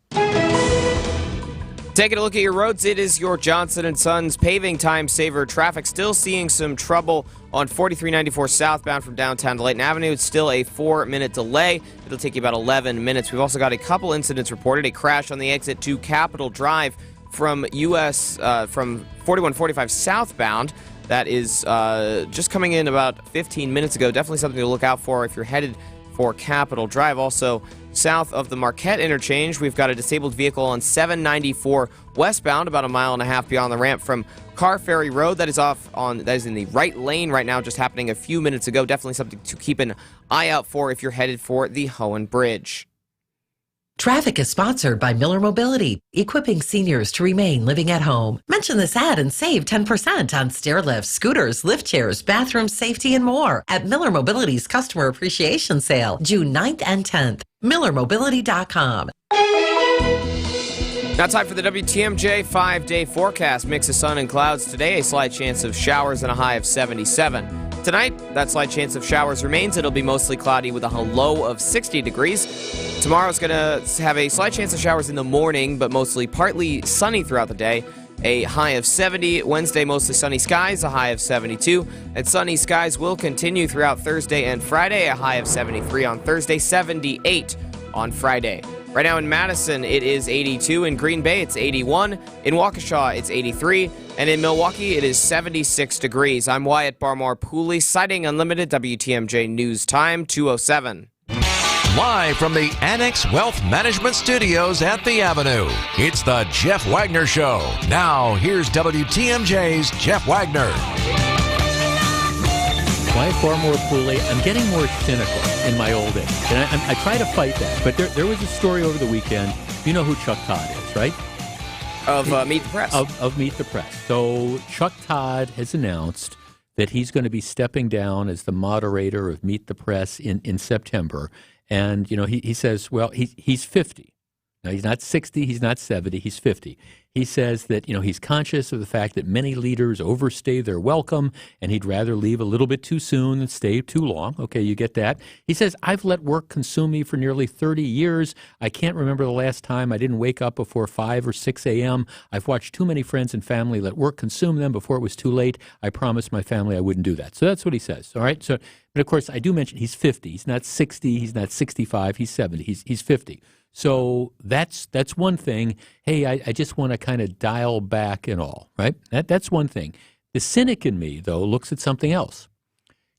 S11: Taking a look at your roads, it is your Johnson & Sons paving time saver. Traffic still seeing some trouble on 4394 southbound from downtown to Layton Avenue. It's still a 4-minute delay. It'll take you about 11 minutes. We've also got a couple incidents reported. A crash on the exit to Capitol Drive from from 4145 southbound. That is just coming in about 15 minutes ago. Definitely something to look out for if you're headed for Capitol Drive. Also, south of the Marquette interchange, we've got a disabled vehicle on 794 westbound, about a mile and a half beyond the ramp from Car Ferry Road. That is in the right lane right now, just happening a few minutes ago. Definitely something to keep an eye out for if you're headed for the Hohen Bridge.
S4: Traffic is sponsored by Miller Mobility, equipping seniors to remain living at home. Mention this ad and save 10% on stair lifts, scooters, lift chairs, bathroom safety, and more at Miller Mobility's Customer Appreciation Sale, June 9th and 10th. MillerMobility.com.
S11: Now time for the WTMJ 5-day forecast. Mix of sun and clouds today, a slight chance of showers and a high of 77. Tonight, that slight chance of showers remains. It'll be mostly cloudy with a low of 60 degrees. Tomorrow's going to have a slight chance of showers in the morning, but mostly partly sunny throughout the day. A high of 70. Wednesday, mostly sunny skies, a high of 72. And sunny skies will continue throughout Thursday and Friday, a high of 73 on Thursday, 78 on Friday. Right now in Madison, it is 82. In Green Bay, it's 81. In Waukesha, it's 83. And in Milwaukee, it is 76 degrees. I'm Wyatt Barmore-Pooley, citing Unlimited, WTMJ News Time, 2:07.
S1: Live from the Annex Wealth Management Studios at the Avenue, it's the Jeff Wagner Show. Now, here's WTMJ's Jeff Wagner.
S2: Wyatt Barmore-Pooley, I'm getting more cynical in my old age, and I try to fight that. But there was a story over the weekend. You know who Chuck Todd is, right?
S11: Of Meet the Press.
S2: Of Meet the Press. So Chuck Todd has announced that he's going to be stepping down as the moderator of Meet the Press in September. And, you know, he says, well, he's 50. Now, he's not 60, he's not 70, he's 50. He says that, you know, he's conscious of the fact that many leaders overstay their welcome, and he'd rather leave a little bit too soon than stay too long. Okay, you get that. He says, I've let work consume me for nearly 30 years. I can't remember the last time I didn't wake up before 5 or 6 a.m. I've watched too many friends and family let work consume them before it was too late. I promised my family I wouldn't do that. So that's what he says, all right? So, but of course, I do mention he's 50. He's not 60, he's not 65, he's 70, he's 50. So that's one thing. Hey, I just want to kind of dial back and all, right? That's one thing. The cynic in me, though, looks at something else.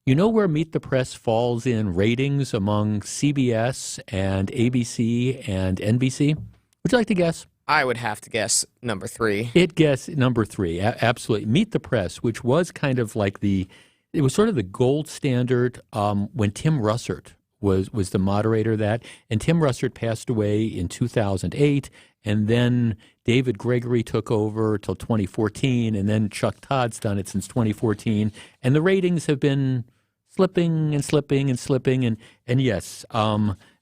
S2: You know where Meet the Press falls in ratings among CBS and ABC and NBC? Would you like to guess?
S11: I would have to guess number 3.
S2: It guess number 3, absolutely. Meet the Press, which was kind of like it was sort of the gold standard when Tim Russert was the moderator of that. And Tim Russert passed away in 2008, and then David Gregory took over till 2014, and then Chuck Todd's done it since 2014. And the ratings have been slipping and slipping and slipping. And yes,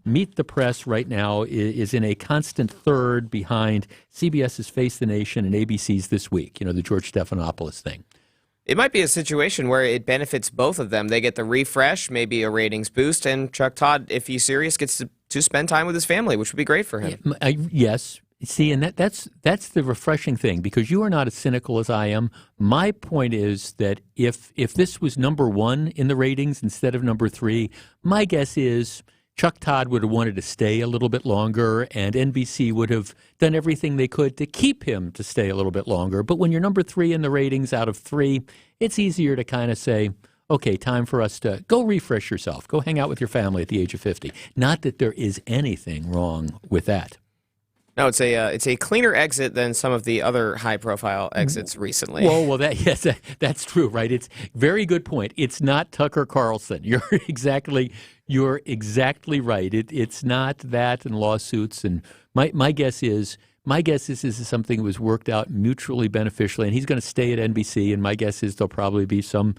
S2: Meet the Press right now is in a constant third behind CBS's Face the Nation and ABC's This Week, you know, the George Stephanopoulos thing.
S11: It might be a situation where it benefits both of them. They get the refresh, maybe a ratings boost, and Chuck Todd, if he's serious, gets to spend time with his family, which would be great for him.
S2: Yes. See, and that's the refreshing thing, because you are not as cynical as I am. My point is that if this was number 1 in the ratings instead of number 3, my guess is Chuck Todd would have wanted to stay a little bit longer, and NBC would have done everything they could to keep him to stay a little bit longer. But when you're number 3 in the ratings out of 3, it's easier to kind of say, okay, time for us to go refresh yourself. Go hang out with your family at the age of 50. Not that there is anything wrong with that.
S11: No, it's a cleaner exit than some of the other high-profile exits recently.
S2: Well, that's true, right? It's very good point. It's not Tucker Carlson. You're exactly right. It's not that and lawsuits. And my guess is this is something that was worked out mutually beneficially, and he's going to stay at NBC. And my guess is there'll probably be some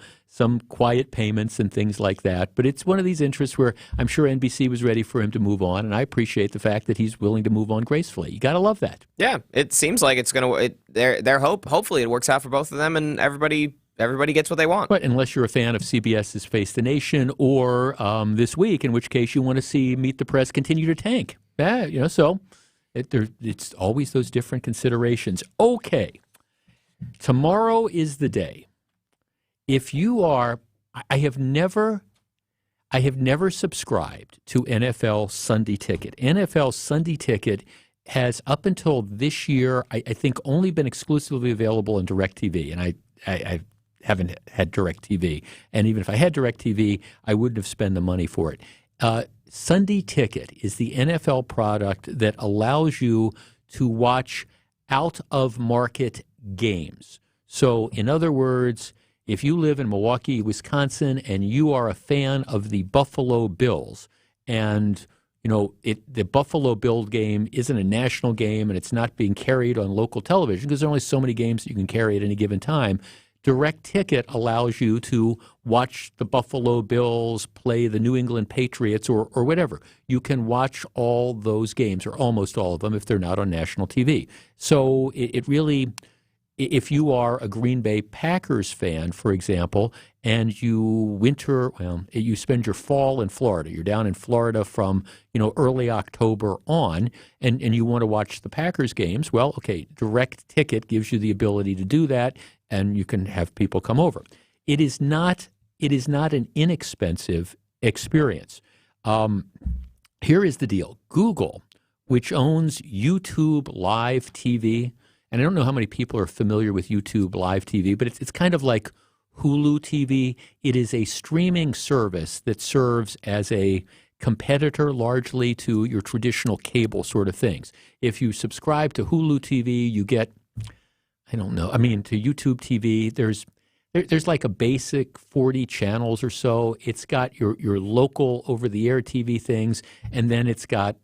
S2: quiet payments and things like that. But it's one of these interests where I'm sure NBC was ready for him to move on, and I appreciate the fact that he's willing to move on gracefully. You got to love that.
S11: Yeah, it seems like it's going to. Hopefully, it works out for both of them, and everybody gets what they want.
S2: But unless you're a fan of CBS's Face the Nation or This Week, in which case you want to see Meet the Press continue to tank. Yeah, so it's always those different considerations. Okay, tomorrow is the day. If you are, I have never subscribed to NFL Sunday Ticket. NFL Sunday Ticket has, up until this year, I think only been exclusively available on DirecTV, and I haven't had DirecTV. And even if I had DirecTV, I wouldn't have spent the money for it. Sunday Ticket is the NFL product that allows you to watch out-of-market games. So, in other words, if you live in Milwaukee, Wisconsin, and you are a fan of the Buffalo Bills, and the Buffalo Bill game isn't a national game and it's not being carried on local television because there are only so many games that you can carry at any given time, Direct Ticket allows you to watch the Buffalo Bills play the New England Patriots or whatever. You can watch all those games, or almost all of them, if they're not on national TV. So it really, if you are a Green Bay Packers fan, for example, and you spend your fall in Florida. You're down in Florida from, early October on, and you want to watch the Packers games. Well, okay, Direct Ticket gives you the ability to do that, and you can have people come over. It is not an inexpensive experience. Here is the deal. Google, which owns YouTube Live TV, and I don't know how many people are familiar with YouTube Live TV, but it's kind of like Hulu TV. It is a streaming service that serves as a competitor largely to your traditional cable sort of things. If you subscribe to Hulu TV, you get, to YouTube TV, there's like a basic 40 channels or so. It's got your local over-the-air TV things, and then it's got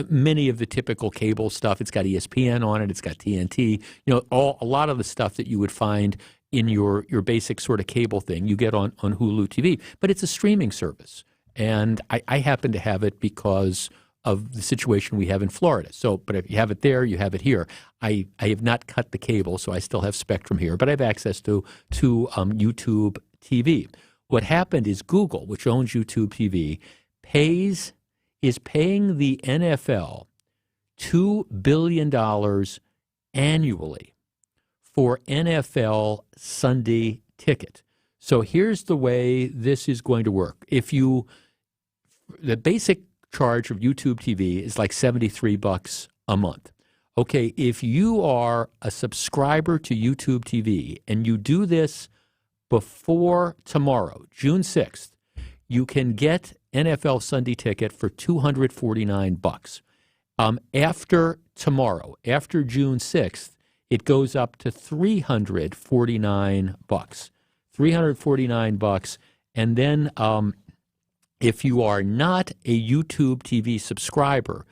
S2: many of the typical cable stuff. It's got ESPN on it. It's got TNT. A lot of the stuff that you would find in your basic sort of cable thing you get on Hulu TV. But it's a streaming service, and I happen to have it because of the situation we have in Florida. So, but if you have it there, you have it here. I have not cut the cable, so I still have Spectrum here, but I have access to YouTube TV. What happened is Google, which owns YouTube TV, is paying the NFL $2 billion annually for NFL Sunday Ticket. So here's the way this is going to work. The basic charge of YouTube TV is like $73 a month. Okay, if you are a subscriber to YouTube TV and you do this before tomorrow, June 6th, you can get NFL Sunday Ticket for $249. After tomorrow, after June 6th, it goes up to $349. $349, and then if you are not a YouTube TV subscriber,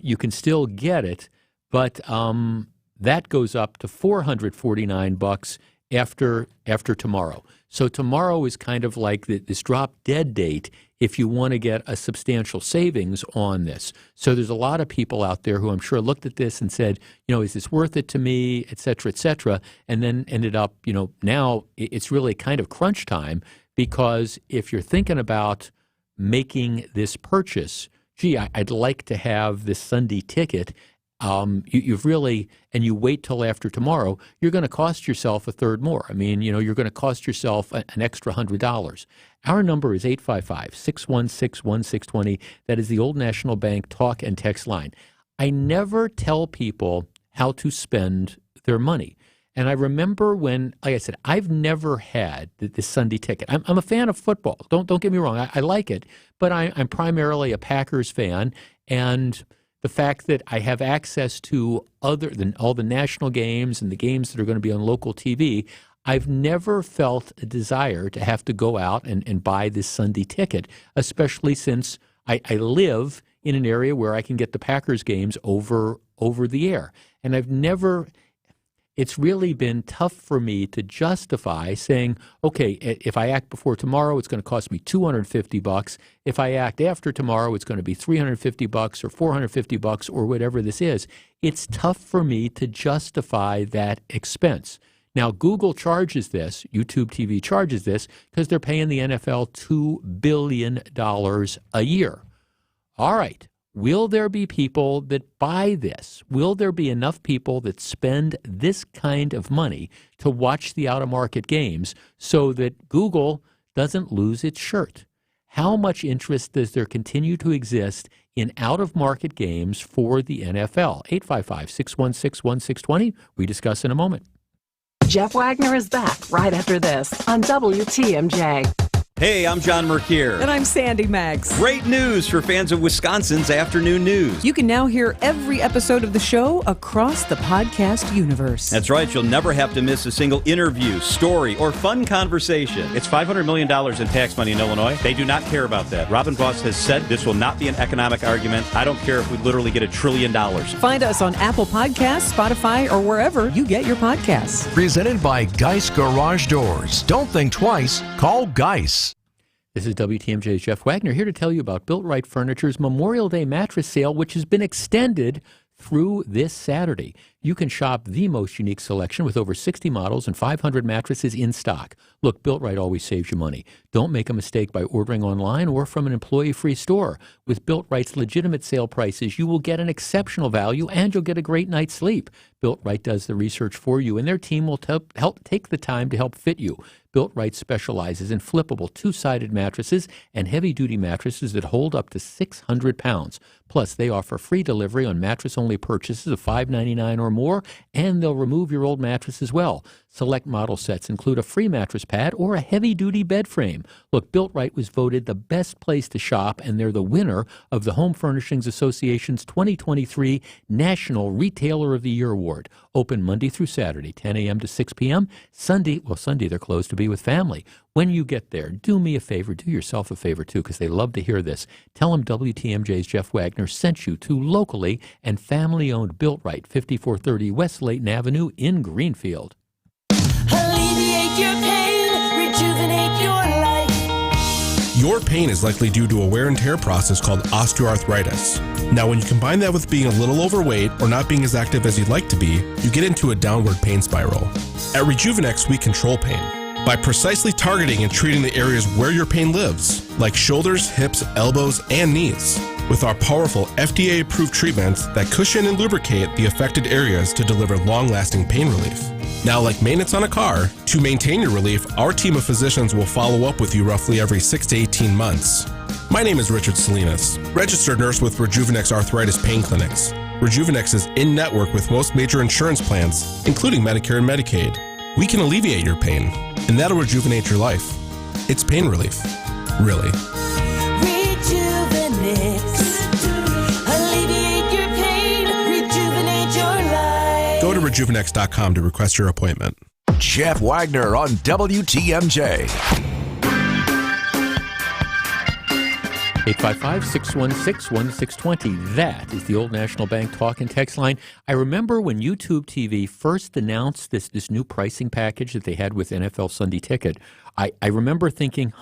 S2: you can still get it, but that goes up to $449 after tomorrow. So tomorrow is kind of like this drop-dead date if you want to get a substantial savings on this. So there's a lot of people out there who I'm sure looked at this and said, is this worth it to me, et cetera, and then ended up, now it's really kind of crunch time, because if you're thinking about making this purchase, I'd like to have this Sunday Ticket. You've really, and you wait till after tomorrow, you're going to cost yourself a third more. You're going to cost yourself an extra $100. Our number is 855-616-1620. That is the Old National Bank talk and text line. I never tell people how to spend their money. And I remember when, like I said, I've never had this Sunday Ticket. I'm a fan of football. Don't get me wrong. I like it. But I'm primarily a Packers fan. And the fact that I have access to other than all the national games and the games that are going to be on local TV, I've never felt a desire to have to go out and buy this Sunday ticket, especially since I live in an area where I can get the Packers games over the air. And it's really been tough for me to justify saying, okay, if I act before tomorrow, it's going to cost me $250. If I act after tomorrow, it's going to be $350 or $450 or whatever this is. It's tough for me to justify that expense. Now, Google charges this, YouTube TV charges this, because they're paying the NFL $2 billion a year. All right. Will there be people that buy this? Will there be enough people that spend this kind of money to watch the out-of-market games so that Google doesn't lose its shirt? How much interest does there continue to exist in out-of-market games for the NFL? 855-616-1620. We discuss in a moment.
S6: Jeff Wagner is back right after this on WTMJ.
S9: Hey, I'm John Mercure.
S5: And I'm Sandy Maggs.
S9: Great news for fans of Wisconsin's afternoon news.
S5: You can now hear every episode of the show across the podcast universe.
S9: That's right. You'll never have to miss a single interview, story, or fun conversation. It's $500 million in tax money in Illinois. They do not care about that. Robin Voss has said this will not be an economic argument. I don't care if we literally get $1 trillion.
S5: Find us on Apple Podcasts, Spotify, or wherever you get your podcasts.
S1: Presented by Geis Garage Doors. Don't think twice. Call Geis.
S2: This is WTMJ's Jeff Wagner here to tell you about Built Right Furniture's Memorial Day mattress sale, which has been extended through this Saturday. You can shop the most unique selection with over 60 models and 500 mattresses in stock. Look, Built Right always saves you money. Don't make a mistake by ordering online or from an employee-free store. With Built Right's legitimate sale prices, you will get an exceptional value and you'll get a great night's sleep. Built Right does the research for you, and their team will help take the time to help fit you. Built Right specializes in flippable two-sided mattresses and heavy-duty mattresses that hold up to 600 pounds. Plus, they offer free delivery on mattress-only purchases of $5.99 or more, and they'll remove your old mattress as well. Select model sets include a free mattress pad or a heavy-duty bed frame. Look, Built Right was voted the best place to shop, and they're the winner of the Home Furnishings Association's 2023 National Retailer of the Year Award. Open Monday through Saturday, 10 a.m. to 6 p.m. Sunday they're closed to be with family. When you get there, do me a favor, do yourself a favor too, because they love to hear this. Tell them WTMJ's Jeff Wagner sent you to locally and family-owned Built Right, 5430 West Layton Avenue in Greenfield.
S24: Alleviate your pain, rejuvenate your life.
S7: Your pain is likely due to a wear and tear process called osteoarthritis. Now, when you combine that with being a little overweight or not being as active as you'd like to be, you get into a downward pain spiral. At Rejuvenex, we control pain by precisely targeting and treating the areas where your pain lives, like shoulders, hips, elbows, and knees. With our powerful FDA-approved treatments that cushion and lubricate the affected areas to deliver long-lasting pain relief. Now, like maintenance on a car, to maintain your relief, our team of physicians will follow up with you roughly every 6 to 18 months. My name is Richard Salinas, registered nurse with Rejuvenex Arthritis Pain Clinics. Rejuvenex is in-network with most major insurance plans, including Medicare and Medicaid. We can alleviate your pain, and that'll rejuvenate your life. It's pain relief. Really.
S24: Rejuvenex. Alleviate your pain, rejuvenate your life.
S7: Go to rejuvenex.com to request your appointment.
S1: Jeff Wagner on WTMJ.
S2: 855-616-1620. That is the Old National Bank talk and text line. I remember when YouTube TV first announced this new pricing package that they had with NFL Sunday Ticket. I remember thinking,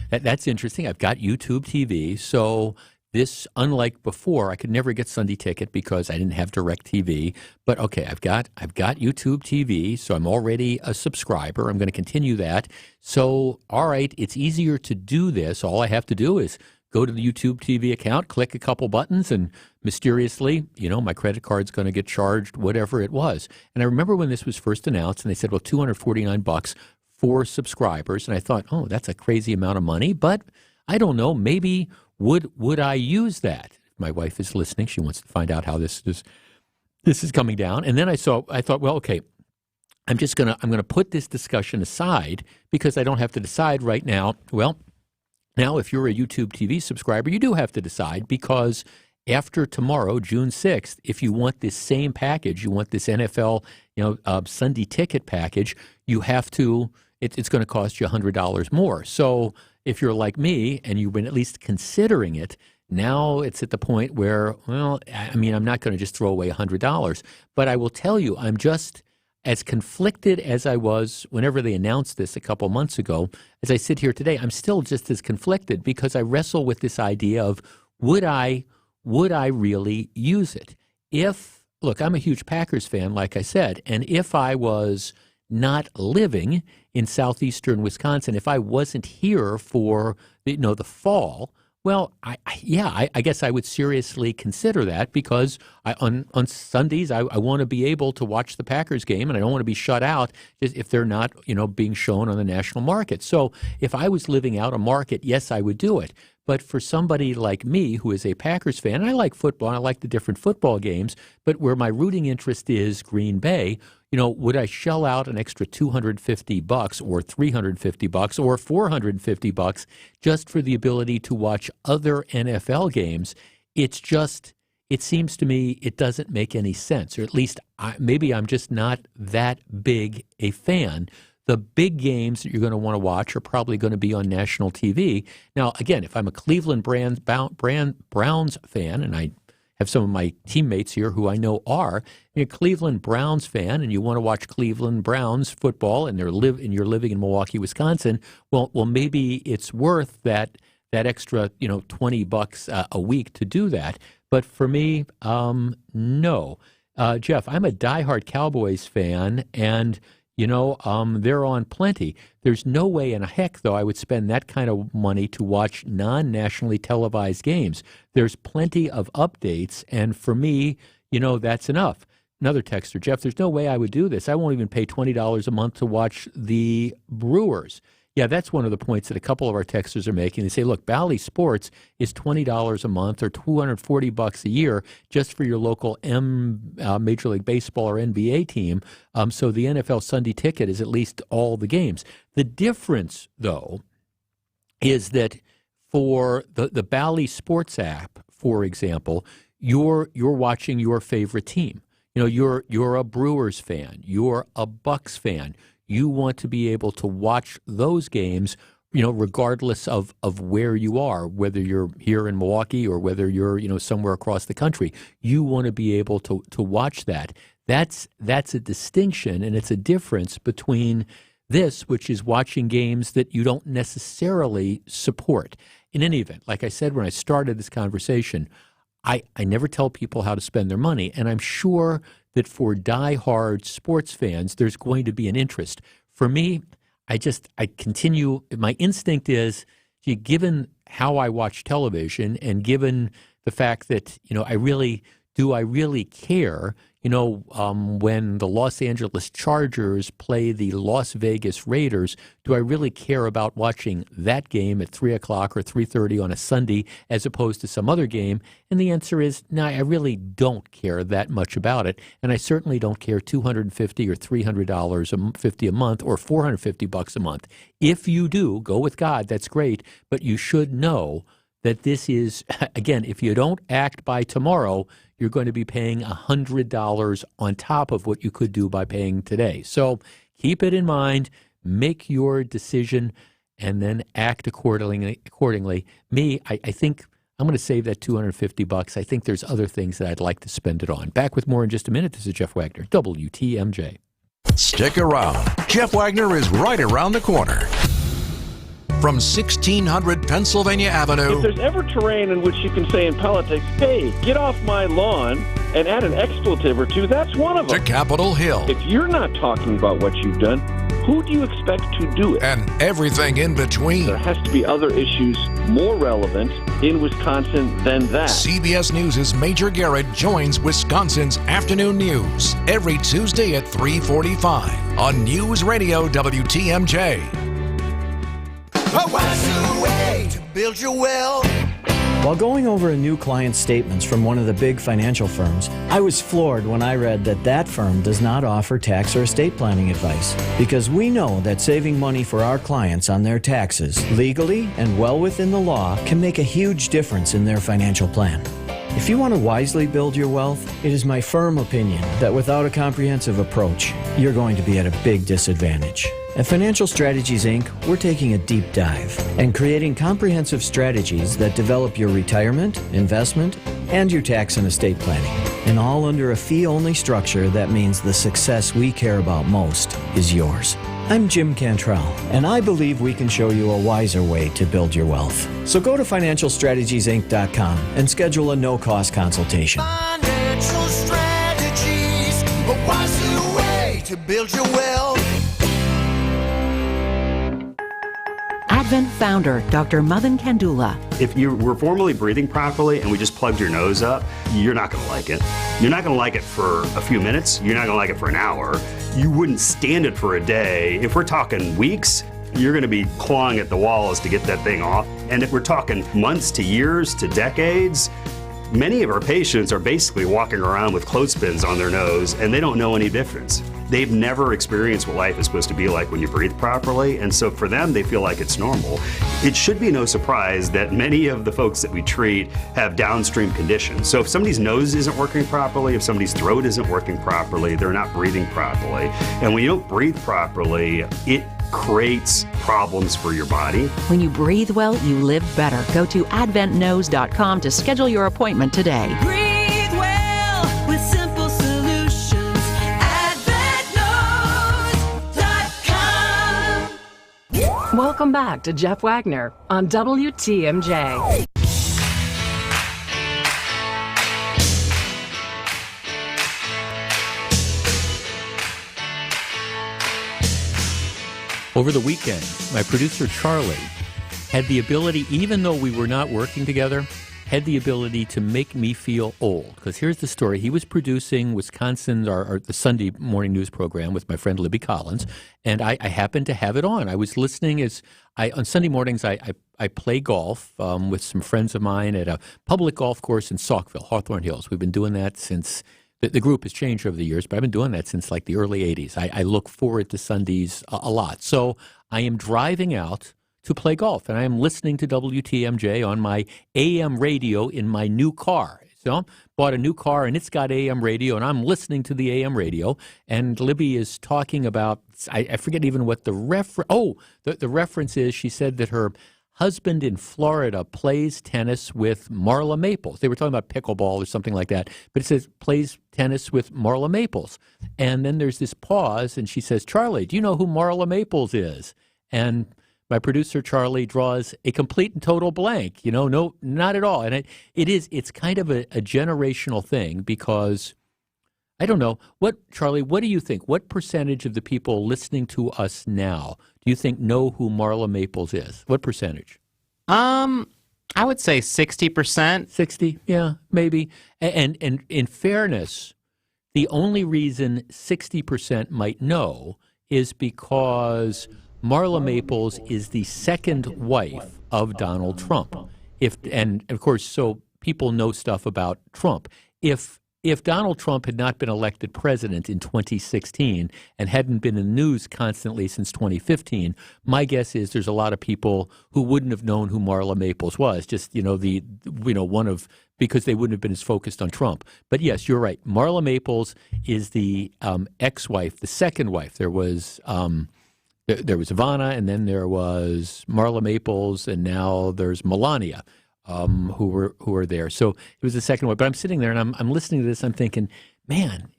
S2: that's interesting. I've got YouTube TV, so this, unlike before, I could never get Sunday Ticket because I didn't have DirecTV. But okay, I've got YouTube TV, so I'm already a subscriber. I'm going to continue that. So, all right, it's easier to do this. All I have to do is go to the YouTube TV account, click a couple buttons, and mysteriously, my credit card's going to get charged whatever it was. And I remember when this was first announced, and they said, well, $249 for subscribers. And I thought, that's a crazy amount of money, but I don't know, maybe would I use that? If my wife is listening, she wants to find out how this is coming down. And then I thought, well, okay, I'm going to put this discussion aside because I don't have to decide right now. Well, now if you're a YouTube TV subscriber, you do have to decide because after tomorrow, June 6th, if you want this same package, you want this NFL, Sunday ticket package, you have to. It's going to cost you $100 more. So if you're like me and you've been at least considering it, now it's at the point where, well, I mean, I'm not going to just throw away $100. But I will tell you, I'm just as conflicted as I was whenever they announced this a couple months ago. As I sit here today, I'm still just as conflicted because I wrestle with this idea of would I really use it? Look, I'm a huge Packers fan, like I said, and if I was not living in southeastern Wisconsin, if I wasn't here for the fall, well, I guess I would seriously consider that because on Sundays I want to be able to watch the Packers game, and I don't want to be shut out if they're not being shown on the national market. So if I was living out a market, yes, I would do it. But for somebody like me who is a Packers fan, I like football, I like the different football games, but where my rooting interest is Green Bay, would I shell out an extra $250 or $350 or $450 just for the ability to watch other NFL games? It seems to me it doesn't make any sense, or at least maybe I'm just not that big a fan. The big games that you're going to want to watch are probably going to be on national TV. Now, again, if I'm a Cleveland Browns fan, and I have some of my teammates here who I know are, you're a Cleveland Browns fan, and you want to watch Cleveland Browns football, and you're living in Milwaukee, Wisconsin. Well, maybe it's worth that extra $20 a week to do that. But for me, no. Jeff, I'm a diehard Cowboys fan, and they're on plenty. There's no way in a heck, though, I would spend that kind of money to watch non-nationally televised games. There's plenty of updates, and for me, that's enough. Another texter, Jeff, there's no way I would do this. I won't even pay $20 a month to watch the Brewers. Yeah, that's one of the points that a couple of our texters are making. They say, look, Bally Sports is $20 a month or $240 a year just for your local Major League Baseball or NBA team. So the NFL Sunday ticket is at least all the games. The difference, though, is that for the Bally Sports app, for example, you're watching your favorite team. You're a Brewers fan. You're a Bucks fan. You want to be able to watch those games, regardless of where you are, whether you're here in Milwaukee or whether you're, somewhere across the country. You want to be able to watch that. That's a distinction, and it's a difference between this, which is watching games that you don't necessarily support. In any event, like I said when I started this conversation, I never tell people how to spend their money, and I'm sure that for diehard sports fans, there's going to be an interest. For me, I continue, my instinct is, given how I watch television and given the fact that, I really care, when the Los Angeles Chargers play the Las Vegas Raiders, do I really care about watching that game at 3 o'clock or 3:30 on a Sunday as opposed to some other game? And the answer is, no, I really don't care that much about it. And I certainly don't care $250 or $300 a month or $450 a month. If you do, go with God, that's great. But you should know that this is, again, if you don't act by tomorrow, you're going to be paying $100 on top of what you could do by paying today. So keep it in mind, make your decision, and then act accordingly. Me, I think I'm going to save that $250. I think there's other things that I'd like to spend it on. Back with more in just a minute. This is Jeff Wagner, WTMJ.
S1: Stick around. Jeff Wagner is right around the corner. From 1600 Pennsylvania Avenue.
S8: If there's ever terrain in which you can say in politics, hey, get off my lawn and add an expletive or two, that's one of them.
S1: To Capitol Hill.
S8: If you're not talking about what you've done, who do you expect to do it?
S1: And everything in between.
S8: There has to be other issues more relevant in Wisconsin than that.
S1: CBS News' Major Garrett joins Wisconsin's Afternoon News every Tuesday at 3:45 on News Radio WTMJ.
S24: What's the way to build your wealth?
S15: While going over a new client's statements from one of the big financial firms, I was floored when I read that firm does not offer tax or estate planning advice. Because we know that saving money for our clients on their taxes, legally and well within the law, can make a huge difference in their financial plan. If you want to wisely build your wealth, it is my firm opinion that without a comprehensive approach, you're going to be at a big disadvantage. At Financial Strategies, Inc., we're taking a deep dive and creating comprehensive strategies that develop your retirement, investment, and your tax and estate planning. And all under a fee-only structure that means the success we care about most is yours. I'm Jim Cantrell, and I believe we can show you a wiser way to build your wealth. So go to FinancialStrategiesInc.com and schedule a no-cost consultation.
S24: Financial strategies, a wiser way to build your wealth.
S16: Advent founder Dr. Madan Kandula.
S17: If you were formerly breathing properly and we just plugged your nose up, you're not going to like it. You're not going to like it for a few minutes. You're not going to like it for an hour. You wouldn't stand it for a day. If we're talking weeks, you're going to be clawing at the walls to get that thing off. And if we're talking months to years to decades, many of our patients are basically walking around with clothespins on their nose and they don't know any difference. They've never experienced what life is supposed to be like when you breathe properly, and so for them, they feel like it's normal. It should be no surprise that many of the folks that we treat have downstream conditions. So if somebody's nose isn't working properly, if somebody's throat isn't working properly, they're not breathing properly. And when you don't breathe properly, it creates problems for your body.
S16: When you breathe well, you live better. Go to adventknows.com to schedule your appointment today.
S24: Breathe well with simple solutions. AdventKnows.com.
S6: Welcome back to Jeff Wagner on WTMJ.
S2: Over the weekend, my producer Charlie had the ability, even though we were not working together, had the ability to make me feel old. Because here's the story. He was producing Wisconsin, the Sunday morning news program with my friend Libby Collins, and I happened to have it on. I was listening on Sunday mornings, I play golf with some friends of mine at a public golf course in Saukville, Hawthorne Hills. We've been doing that since... The group has changed over the years, but I've been doing that since like the early 80s. I look forward to Sundays a lot. So I am driving out to play golf, and I am listening to WTMJ on my AM radio in my new car. So bought a new car, and it's got AM radio, and I'm listening to the AM radio, and Libby is talking about, I forget even what the reference, the reference is. She said that her husband in Florida plays tennis with Marla Maples. They were talking about pickleball or something like that, but it says plays tennis with Marla Maples. And then there's this pause, and she says, Charlie, do you know who Marla Maples is? And my producer, Charlie, draws a complete and total blank. No, not at all. And it's kind of a generational thing because, I don't know. Charlie, what do you think? What percentage of the people listening to us now do you think know who Marla Maples is? What percentage?
S18: I would say 60%.
S2: 60, yeah, maybe. And in fairness, the only reason 60% might know is because Marla Maples is the second wife of Donald Trump. And of course, so people know stuff about Trump. If Donald Trump had not been elected president in 2016 and hadn't been in the news constantly since 2015, my guess is there's a lot of people who wouldn't have known who Marla Maples was, just, because they wouldn't have been as focused on Trump. But yes, you're right. Marla Maples is the ex-wife, the second wife. There was Ivana, and then there was Marla Maples, and now there's Melania. Who were there. So it was the second one. But I'm sitting there and I'm listening to this. I'm thinking, man,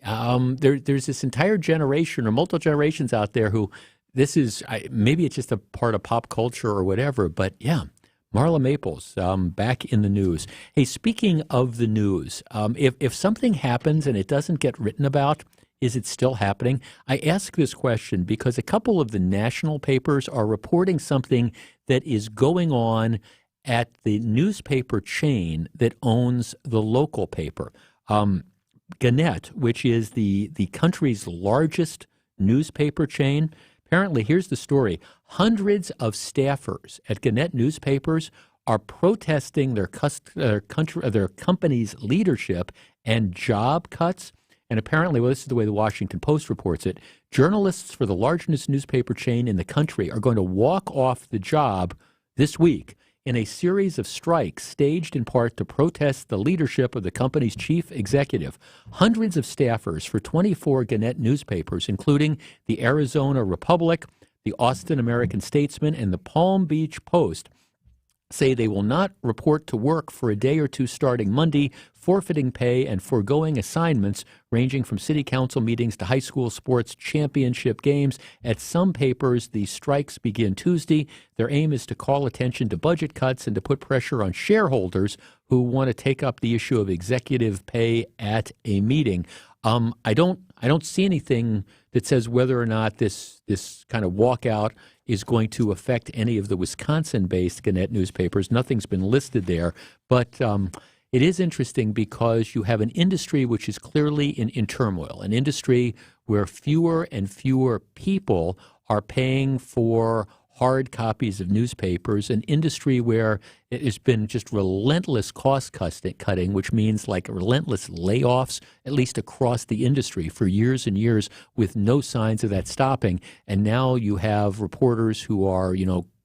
S2: there's this entire generation or multiple generations out there who this is maybe it's just a part of pop culture or whatever. But yeah, Marla Maples back in the news. Hey, speaking of the news, if something happens and it doesn't get written about, is it still happening? I ask this question because a couple of the national papers are reporting something that is going on at the newspaper chain that owns the local paper. Gannett, which is the country's largest newspaper chain, apparently, here's the story, hundreds of staffers at Gannett newspapers are protesting their company's leadership and job cuts. And apparently, well, this is the way the Washington Post reports it, journalists for the largest newspaper chain in the country are going to walk off the job this week in a series of strikes staged in part to protest the leadership of the company's chief executive. Hundreds of staffers for 24 Gannett newspapers, including the Arizona Republic, the Austin American-Statesman, and the Palm Beach Post, say they will not report to work for a day or two starting Monday, forfeiting pay and foregoing assignments ranging from city council meetings to high school sports championship games. At some papers, the strikes begin Tuesday. Their aim is to call attention to budget cuts and to put pressure on shareholders who want to take up the issue of executive pay at a meeting. I don't see anything that says whether or not this kind of walkout is going to affect any of the Wisconsin-based Gannett newspapers. Nothing's been listed there, but it is interesting because you have an industry which is clearly in turmoil, an industry where fewer and fewer people are paying for hard copies of newspapers, an industry where it has been just relentless cost cutting, which means like relentless layoffs, at least across the industry for years and years with no signs of that stopping. And now you have reporters who are,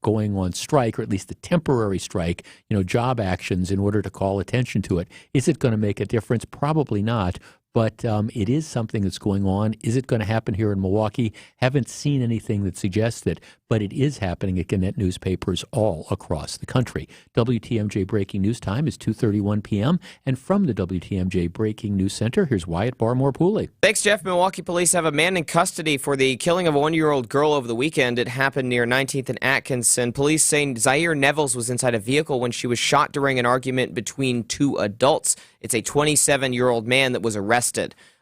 S2: going on strike, or at least a temporary strike, job actions in order to call attention to it. Is it going to make a difference? Probably not. But it is something that's going on. Is it going to happen here in Milwaukee? Haven't seen anything that suggests it, but it is happening at Gannett newspapers all across the country. WTMJ Breaking News Time is 2:31 p.m. And from the WTMJ Breaking News Center, here's Wyatt Barmore-Pooley.
S11: Thanks, Jeff. Milwaukee police have a man in custody for the killing of a 1-year-old girl over the weekend. It happened near 19th and Atkinson. Police say Zaire Nevels was inside a vehicle when she was shot during an argument between two adults. It's a 27-year-old man that was arrested.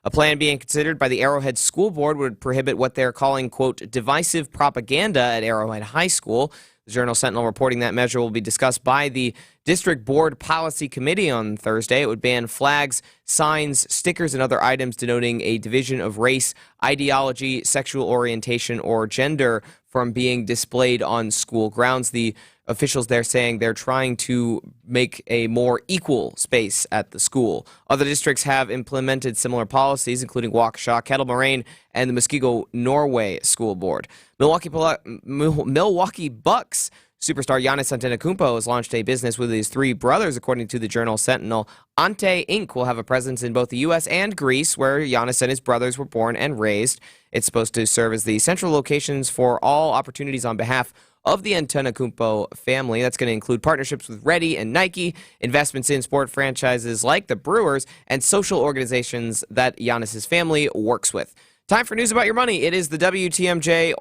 S11: A plan being considered by the Arrowhead School Board would prohibit what they're calling, quote, divisive propaganda at Arrowhead High School. The Journal-Sentinel reporting that measure will be discussed by the District Board Policy Committee on Thursday. It would ban flags, signs, stickers, and other items denoting a division of race, ideology, sexual orientation, or gender from being displayed on school grounds. The officials there saying they're trying to make a more equal space at the school. Other districts have implemented similar policies, including Waukesha, Kettle Moraine, and the Muskego Norway School Board. Milwaukee Bucks superstar Giannis Antetokounmpo has launched a business with his three brothers, according to the Journal-Sentinel. Ante Inc. will have a presence in both the U.S. and Greece, where Giannis and his brothers were born and raised. It's supposed to serve as the central locations for all opportunities on behalf of the Antetokounmpo family. That's going to include partnerships with Ready and Nike, investments in sport franchises like the Brewers, and social organizations that Giannis's family works with. Time for news about your money. It is the WTMJ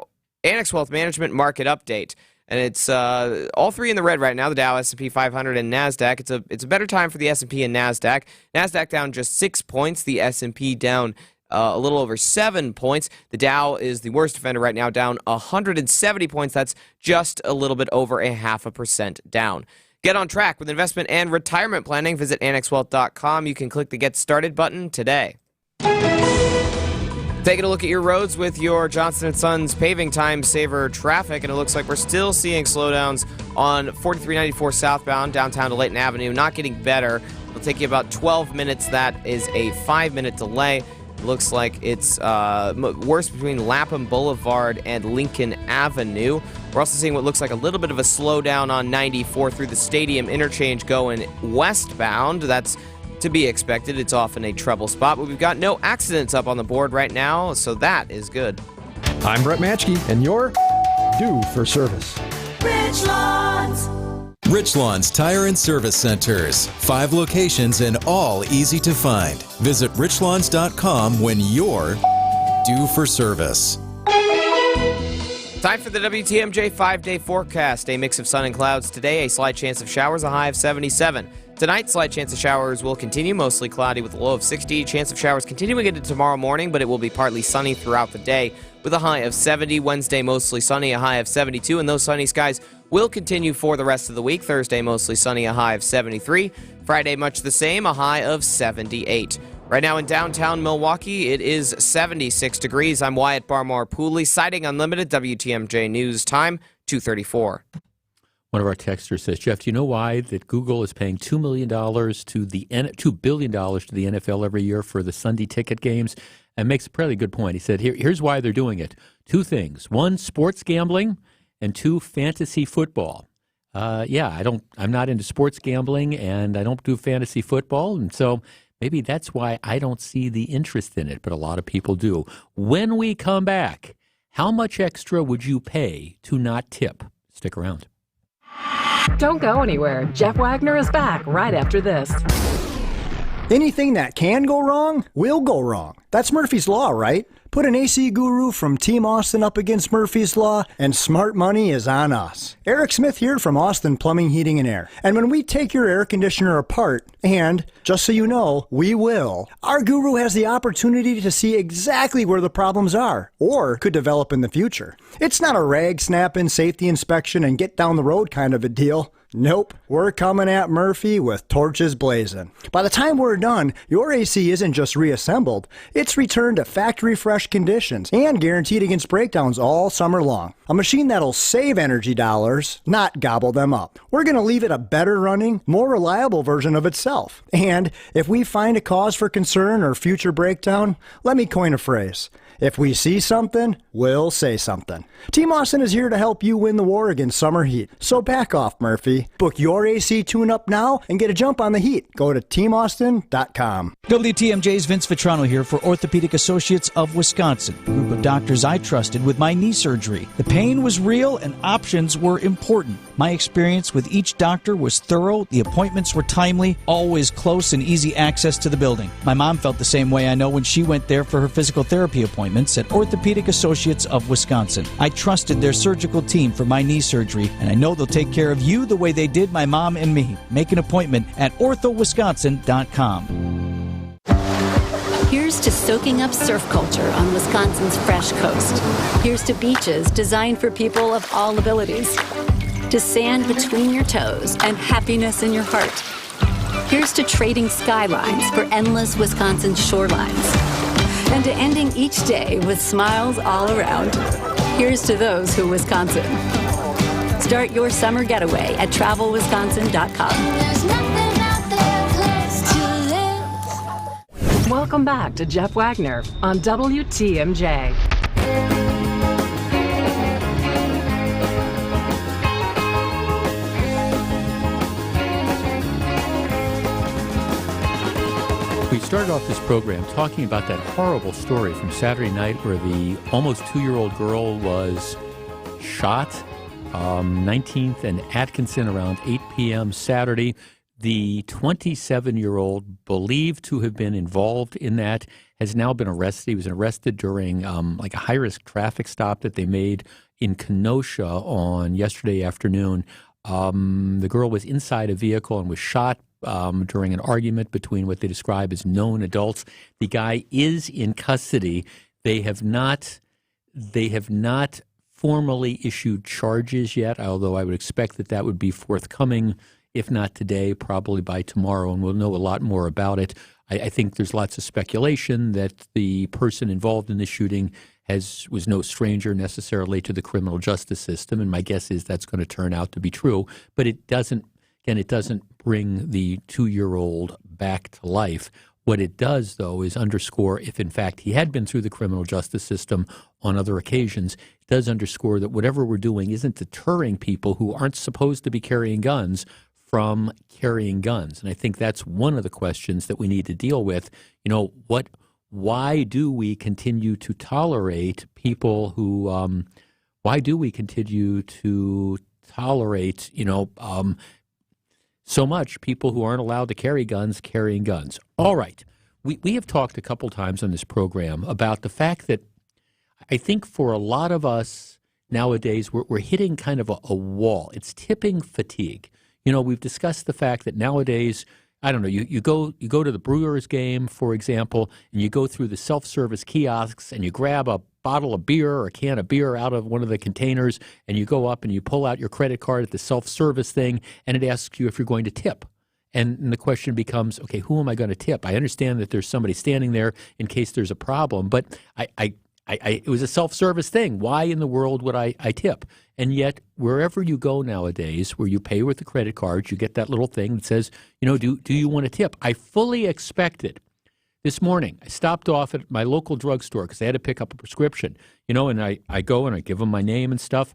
S11: Annex Wealth Management Market Update. And it's all three in the red right now, the Dow, S&P 500, and NASDAQ. It's a better time for the S&P and NASDAQ. NASDAQ down just 6 points. The S&P down a little over 7 points. The Dow is the worst offender right now, down 170 points. That's just a little bit over 0.5% down. Get on track with investment and retirement planning. Visit annexwealth.com. You can click the Get Started button today. Taking a look at your roads with your Johnson & Sons paving time saver traffic, and it looks like we're still seeing slowdowns on 4394 southbound downtown to Layton Avenue. Not getting better. It'll take you about 12 minutes. That is a 5-minute delay. It looks like it's worse between Lapham Boulevard and Lincoln Avenue. We're also seeing what looks like a little bit of a slowdown on 94 through the Stadium interchange going westbound. That's to be expected. It's often a trouble spot, but we've got no accidents up on the board right now, so that is good.
S10: I'm Brett Matchke, and you're due for service.
S12: Richlawns Tire and Service Centers. 5 locations and all easy to find. Visit richlawns.com when you're due for service.
S11: Time for the WTMJ 5-day forecast. A mix of sun and clouds today, a slight chance of showers, a high of 77. Tonight, slight chance of showers will continue, mostly cloudy with a low of 60. Chance of showers continuing into tomorrow morning, but it will be partly sunny throughout the day with a high of 70. Wednesday, mostly sunny, a high of 72, and those sunny skies will continue for the rest of the week. Thursday, mostly sunny, a high of 73. Friday, much the same, a high of 78. Right now in downtown Milwaukee, it is 76 degrees. I'm Wyatt Barmore-Pooley, Siding Unlimited, WTMJ News Time, 2:34.
S2: One of our texters says, Jeff, do you know why that Google is paying $2 billion to the NFL every year for the Sunday ticket games? And makes a pretty good point. He said, here's why they're doing it. 2 things. 1, sports gambling, and 2, fantasy football. I'm not into sports gambling, and I don't do fantasy football, and so maybe that's why I don't see the interest in it, but a lot of people do. When we come back, how much extra would you pay to not tip? Stick around.
S6: Don't go anywhere. Jeff Wagner is back right after this.
S13: Anything that can go wrong will go wrong. That's Murphy's Law, right? Put an AC guru from Team Austin up against Murphy's Law, and smart money is on us. Eric Smith here from Austin Plumbing, Heating, and Air. And when we take your air conditioner apart, and just so you know, we will, our guru has the opportunity to see exactly where the problems are, or could develop in the future. It's not a rag, snap in, safety inspection, and get down the road kind of a deal. Nope, we're coming at Murphy with torches blazing. By the time we're done, your AC isn't just reassembled, it's returned to factory fresh conditions and guaranteed against breakdowns all summer long. A machine that'll save energy dollars, not gobble them up. We're going to leave it a better running, more reliable version of itself. And if we find a cause for concern or future breakdown, let me coin a phrase. If we see something, we'll say something. Team Austin is here to help you win the war against summer heat. So back off, Murphy. Book your AC tune-up now and get a jump on the heat. Go to teamaustin.com.
S14: WTMJ's Vince Vitrano here for Orthopedic Associates of Wisconsin, a group of doctors I trusted with my knee surgery. The pain was real and options were important. My experience with each doctor was thorough, the appointments were timely, always close and easy access to the building. My mom felt the same way, I know, when she went there for her physical therapy appointments at Orthopedic Associates of Wisconsin. I trusted their surgical team for my knee surgery, and I know they'll take care of you the way they did my mom and me. Make an appointment at orthowisconsin.com.
S19: Here's to soaking up surf culture on Wisconsin's fresh coast. Here's to beaches designed for people of all abilities. To sand between your toes and happiness in your heart. Here's to trading skylines for endless Wisconsin shorelines. And to ending each day with smiles all around. Here's to those who Wisconsin. Start your summer getaway at travelwisconsin.com.
S6: Welcome back to Jeff Wagner on WTMJ.
S2: We started off this program talking about that horrible story from Saturday night where the almost 2-year-old girl was shot, 19th and Atkinson around 8 p.m. Saturday. The 27-year-old believed to have been involved in that has now been arrested. He was arrested during like a high-risk traffic stop that they made in Kenosha on yesterday afternoon. The girl was inside a vehicle and was shot during an argument between what they describe as known adults. The guy is in custody. They have not formally issued charges yet, although I would expect that would be forthcoming, if not today, probably by tomorrow, and we'll know a lot more about it. I think there's lots of speculation that the person involved in the shooting was no stranger necessarily to the criminal justice system, and my guess is that's going to turn out to be true, but it doesn't bring the 2-year-old back to life. What it does, though, is underscore, if in fact he had been through the criminal justice system on other occasions, it does underscore that whatever we're doing isn't deterring people who aren't supposed to be carrying guns from carrying guns. And I think that's one of the questions that we need to deal with. You know, why do we continue to tolerate people who, so much people who aren't allowed to carry guns carrying guns? All right. We have talked a couple times on this program about the fact that I think for a lot of us nowadays, we're hitting kind of a wall. It's tipping fatigue. You know, we've discussed the fact that nowadays, I don't know, you go to the Brewers game, for example, and you go through the self-service kiosks and you grab a bottle of beer or a can of beer out of one of the containers and you go up and you pull out your credit card at the self-service thing and it asks you if you're going to tip. And the question becomes, okay, who am I going to tip? I understand that there's somebody standing there in case there's a problem, but it was a self-service thing. Why in the world would I tip? And yet, wherever you go nowadays, where you pay with the credit cards, you get that little thing that says, you know, do you want to tip? I fully expected. This morning, I stopped off at my local drugstore because I had to pick up a prescription, you know, and I go and I give them my name and stuff.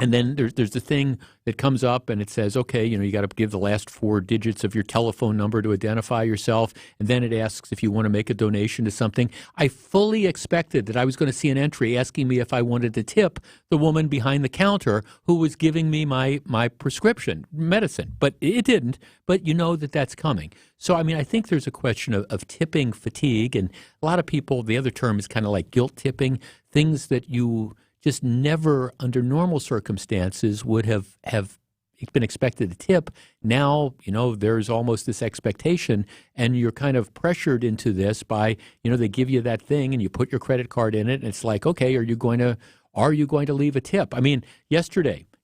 S2: And then there's the thing that comes up and it says, okay, you got to give the last 4 digits of your telephone number to identify yourself. And then it asks if you want to make a donation to something. I fully expected that I was going to see an entry asking me if I wanted to tip the woman behind the counter who was giving me my prescription medicine. But it didn't. But you know that's coming. So, I think there's a question of tipping fatigue. And a lot of people, the other term is kind of like guilt tipping, things that you just never, under normal circumstances, would have been expected to tip. Now, there's almost this expectation, and you're kind of pressured into this by, they give you that thing, and you put your credit card in it, and it's like, okay, are you going to leave a tip?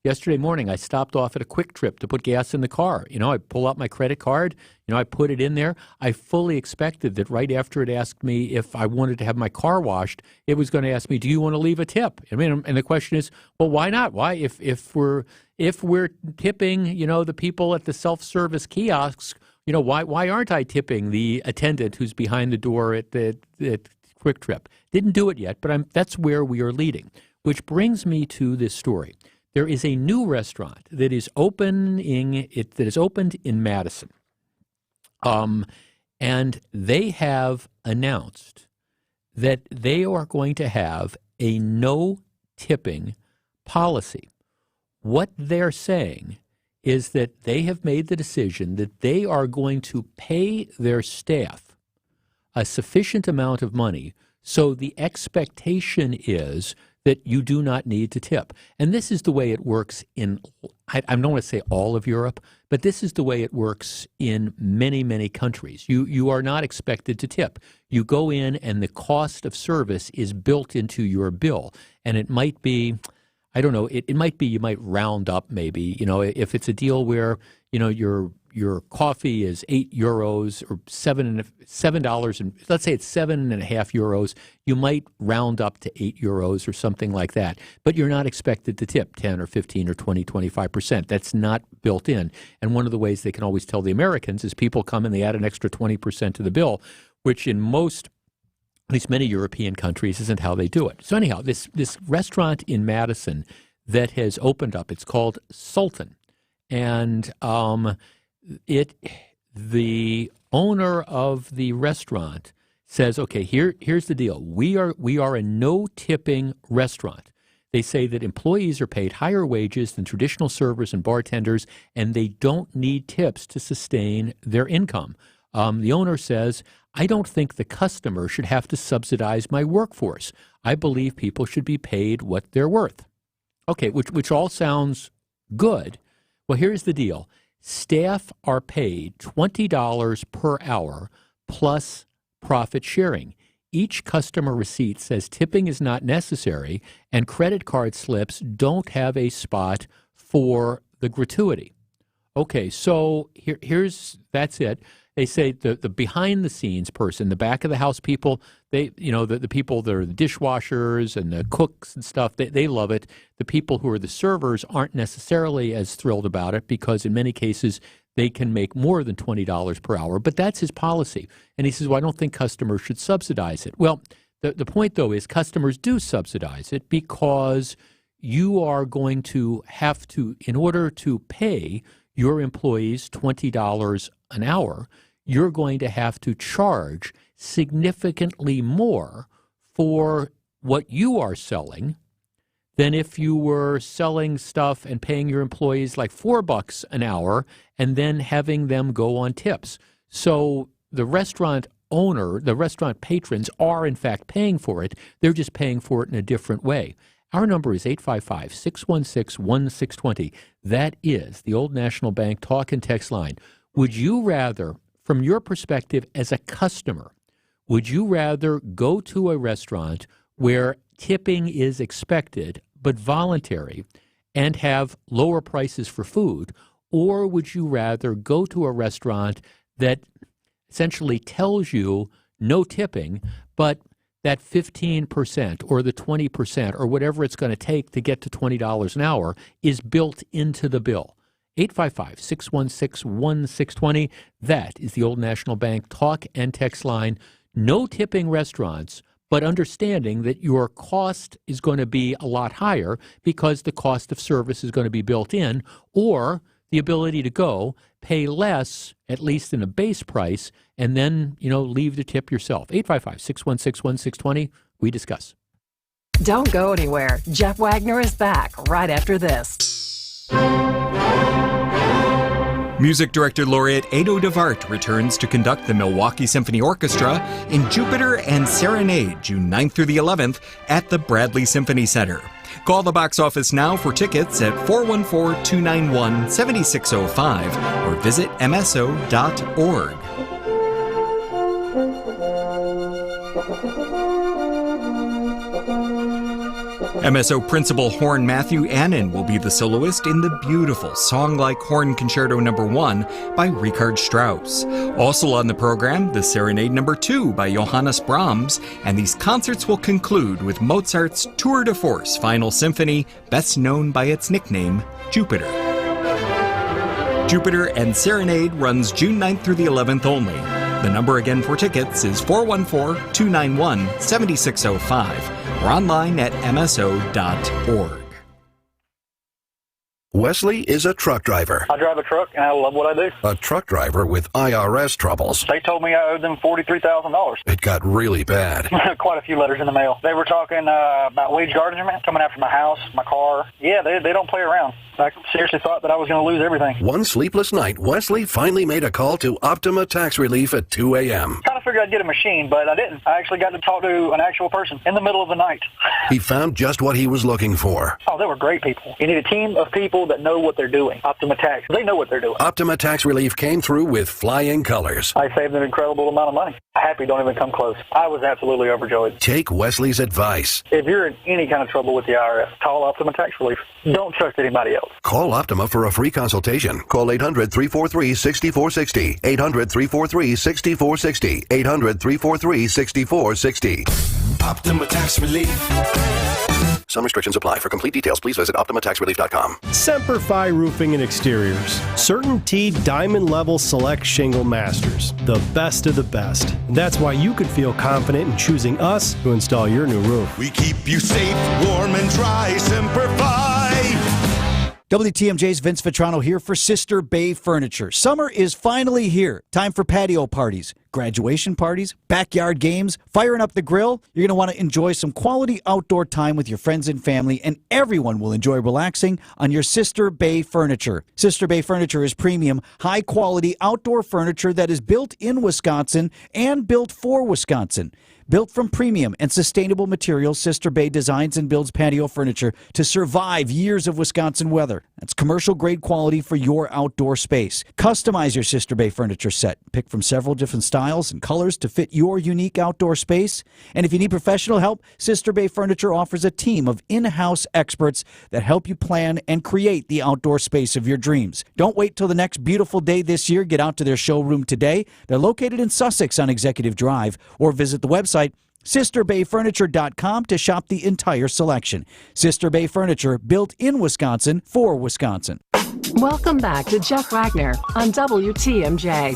S2: Yesterday morning, I stopped off at a Quick Trip to put gas in the car. I pull out my credit card. I put it in there. I fully expected that right after it asked me if I wanted to have my car washed, it was going to ask me, do you want to leave a tip? And the question is, well, why not? Why? If we're tipping, the people at the self-service kiosks, why aren't I tipping the attendant who's behind the door at Quick Trip? Didn't do it yet, but that's where we are leading, which brings me to this story. There is a new restaurant that is opened in Madison, and they have announced that they are going to have a no tipping policy. What they're saying is that they have made the decision that they are going to pay their staff a sufficient amount of money, so the expectation is that you do not need to tip. And this is the way it works in, I don't want to say all of Europe, but this is the way it works in many, many countries. You are not expected to tip. You go in and the cost of service is built into your bill. And it might be, I don't know, it might be you might round up maybe, if it's a deal where, your coffee is €8 or $7, and let's say it's €7.50, you might round up to €8 or something like that. But you're not expected to tip 10 or 15 or 20, 25%. That's not built in. And one of the ways they can always tell the Americans is people come and they add an extra 20% to the bill, which in most, at least many European countries, isn't how they do it. So anyhow, this restaurant in Madison that has opened up, it's called Sultan. And the owner of the restaurant says, okay, here's the deal. We are a no tipping restaurant. They say that employees are paid higher wages than traditional servers and bartenders, and they don't need tips to sustain their income. The owner says, I don't think the customer should have to subsidize my workforce. I believe people should be paid what they're worth. Okay, which all sounds good. Well, here's the deal. Staff are paid $20 per hour plus profit sharing. Each customer receipt says tipping is not necessary, and credit card slips don't have a spot for the gratuity. Okay, so that's it. They say the behind the scenes person, the back of the house people, the people that are the dishwashers and the cooks and stuff, they love it. The people who are the servers aren't necessarily as thrilled about it because in many cases they can make more than $20 per hour. But that's his policy. And he says, well, I don't think customers should subsidize it. Well, the point, though, is customers do subsidize it because you are going to have to, in order to pay your employees $20 an hour, you're going to have to charge significantly more for what you are selling than if you were selling stuff and paying your employees like $4 an hour and then having them go on tips. So the restaurant owner, the restaurant patrons are in fact paying for it. They're just paying for it in a different way. Our number is 855-616-1620. That is the Old National Bank talk and text line. Would you rather, from your perspective as a customer, would you rather go to a restaurant where tipping is expected but voluntary and have lower prices for food, or would you rather go to a restaurant that essentially tells you no tipping, but that 15% or the 20% or whatever it's going to take to get to $20 an hour is built into the bill? 855-616-1620. That is the Old National Bank talk and text line. No tipping restaurants, but understanding that your cost is going to be a lot higher because the cost of service is going to be built in, or the ability to go pay less, at least in a base price, and then, leave the tip yourself. 855-616-1620. We discuss.
S6: Don't go anywhere. Jeff Wagner is back right after this.
S20: Music Director Laureate Ado DeVart returns to conduct the Milwaukee Symphony Orchestra in Jupiter and Serenade, June 9th through the 11th at the Bradley Symphony Center. Call the box office now for tickets at 414-291-7605 or visit mso.org. MSO Principal Horn Matthew Annan will be the soloist in the beautiful Song-like Horn Concerto No. 1 by Richard Strauss. Also on the program, the Serenade No. 2 by Johannes Brahms, and these concerts will conclude with Mozart's Tour de Force Final Symphony, best known by its nickname, Jupiter. Jupiter and Serenade runs June 9th through the 11th only. The number again for tickets is 414-291-7605 or online at mso.org.
S21: Wesley is a truck driver.
S22: I drive a truck, and I love what I do.
S21: A truck driver with IRS troubles.
S22: They told me I owed them $43,000.
S21: It got really bad.
S22: Quite a few letters in the mail. They were talking about wage garnishment, coming after my house, my car. Yeah, they don't play around. I seriously thought that I was going to lose everything.
S21: One sleepless night, Wesley finally made a call to Optima Tax Relief at 2 a.m.
S22: Kind of figured I'd get a machine, but I didn't. I actually got to talk to an actual person in the middle of the night.
S21: He found just what he was looking for.
S22: Oh, they were great people. You need a team of people that know what they're doing. Optima Tax, they know what they're doing.
S21: Optima Tax Relief came through with flying colors.
S22: I saved an incredible amount of money. Happy don't even come close. I was absolutely overjoyed.
S21: Take Wesley's advice.
S22: If you're in any kind of trouble with the IRS, call Optima Tax Relief. Don't trust anybody else.
S21: Call Optima for a free consultation. Call 800-343-6460. 800-343-6460. 800-343-6460.
S24: Optima Tax Relief.
S21: Some restrictions apply. For complete details, please visit OptimaTaxRelief.com.
S23: Semper Fi Roofing and Exteriors. Certainty Diamond Level Select Shingle Masters. The best of the best. That's why you can feel confident in choosing us to install your new roof.
S24: We keep you safe, warm, and dry. Semper Fi.
S14: WTMJ's Vince Vitrano here for Sister Bay Furniture. Summer is finally here. Time for patio parties, graduation parties, backyard games, firing up the grill. You're going to want to enjoy some quality outdoor time with your friends and family, and everyone will enjoy relaxing on your Sister Bay Furniture. Sister Bay Furniture is premium, high-quality outdoor furniture that is built in Wisconsin and built for Wisconsin. Built from premium and sustainable materials, Sister Bay designs and builds patio furniture to survive years of Wisconsin weather. That's commercial-grade quality for your outdoor space. Customize your Sister Bay furniture set. Pick from several different styles and colors to fit your unique outdoor space. And if you need professional help, Sister Bay Furniture offers a team of in-house experts that help you plan and create the outdoor space of your dreams. Don't wait till the next beautiful day this year. Get out to their showroom today. They're located in Sussex on Executive Drive, or visit the website SisterBayFurniture.com to shop the entire selection. Sister Bay Furniture, built in Wisconsin for Wisconsin.
S6: Welcome back to Jeff Wagner on WTMJ.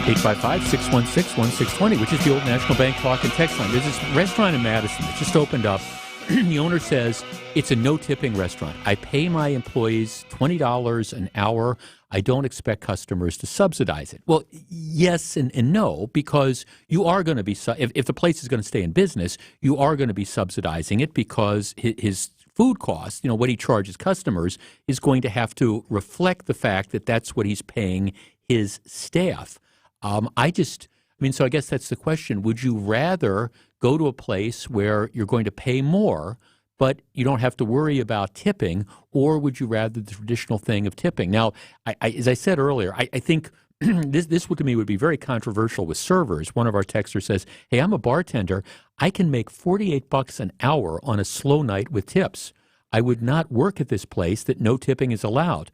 S2: 855-616-1620, which is the old National Bank talk and text line. There's this restaurant in Madison that just opened up. The owner says it's a no-tipping restaurant. I pay my employees $20 an hour. I don't expect customers to subsidize it. Well, yes and no, because you are going to be, if the place is going to stay in business, you are going to be subsidizing it because his food costs, what he charges customers, is going to have to reflect the fact that that's what he's paying his staff. So I guess that's the question. Would you rather go to a place where you're going to pay more, but you don't have to worry about tipping, or would you rather the traditional thing of tipping? Now, as I said earlier, I think this to me would be very controversial with servers. One of our texters says, hey, I'm a bartender. I can make $48 an hour on a slow night with tips. I would not work at this place that no tipping is allowed.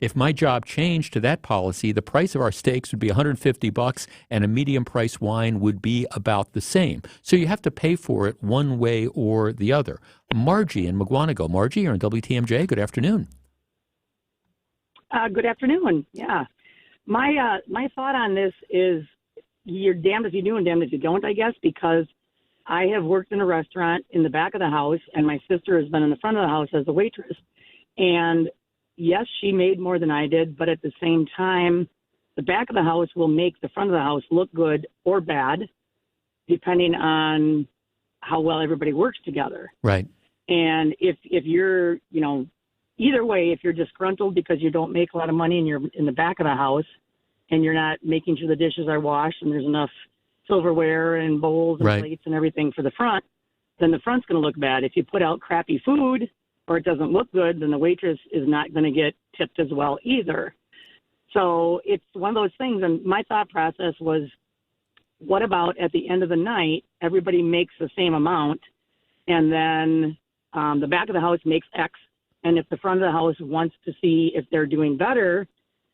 S2: If my job changed to that policy, the price of our steaks would be $150 and a medium price wine would be about the same. So you have to pay for it one way or the other. Margie in Mugwanago. Margie, you're on WTMJ. Good afternoon.
S25: Good afternoon. Yeah.
S3: my thought on this is you're damned if you do and damned if you don't, I guess, because I have worked in a restaurant in the back of the house, and my sister has been in the front of the house as a waitress. And yes, she made more than I did, but at the same time, the back of the house will make the front of the house look good or bad, depending on how well everybody works together.
S2: Right.
S3: And if you're, either way, if you're disgruntled because you don't make a lot of money and you're in the back of the house and you're not making sure the dishes are washed and there's enough silverware and bowls and plates and everything for the front, then the front's going to look bad. If you put out crappy food or it doesn't look good, then the waitress is not going to get tipped as well either. So it's one of those things. And my thought process was, what about at the end of the night, everybody makes the same amount, and then the back of the house makes X, and if the front of the house wants to see if they're doing better,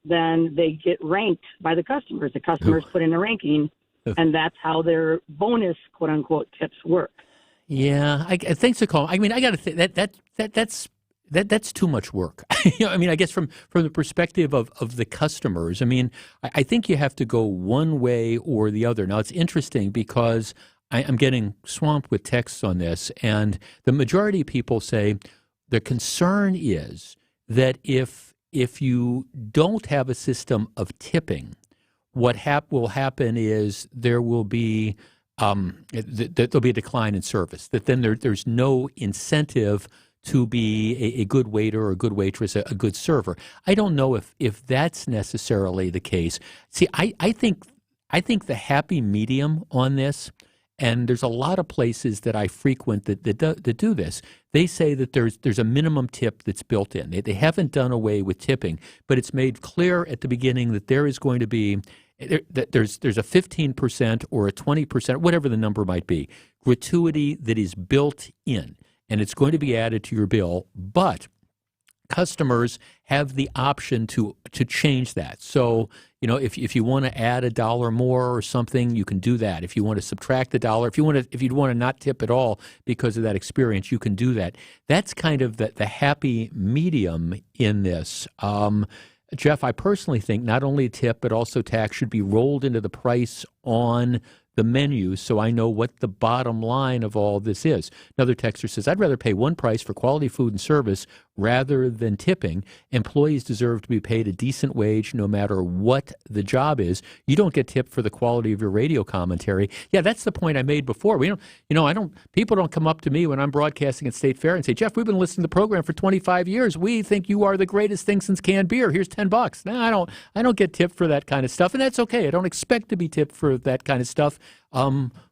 S3: then they get ranked by the customers. The customers put in a ranking, and that's how their bonus, quote-unquote, tips work.
S2: Yeah, thanks for calling. I mean, I got to think that's too much work. I mean, I guess from the perspective of the customers, I mean, I think you have to go one way or the other. Now, it's interesting because I'm getting swamped with texts on this, and the majority of people say the concern is that if you don't have a system of tipping, what will happen is there will be there'll be a decline in service. That then there's no incentive to be a good waiter or a good waitress, a good server. I don't know if that's necessarily the case. See, I think the happy medium on this, and there's a lot of places that I frequent that do this. They say that there's a minimum tip that's built in. They haven't done away with tipping, but it's made clear at the beginning that there is going to be there's a 15% or a 20%, whatever the number might be, gratuity that is built in. And it's going to be added to your bill, but customers have the option to change that. So, if you want to add $1 more or something, you can do that. If you want to subtract $1, if you want to not tip at all because of that experience, you can do that. That's kind of the happy medium in this. Jeff, I personally think not only tip but also tax should be rolled into the price on the menu, so I know what the bottom line of all this is. Another texter says, I'd rather pay one price for quality food and service rather than tipping. Employees deserve to be paid a decent wage no matter what the job is. You don't get tipped for the quality of your radio commentary. Yeah, that's the point I made before. People don't come up to me when I'm broadcasting at State Fair and say, Jeff, we've been listening to the program for 25 years. We think you are the greatest thing since canned beer. Here's $10. No, I don't get tipped for that kind of stuff, and that's okay. I don't expect to be tipped for that kind of stuff.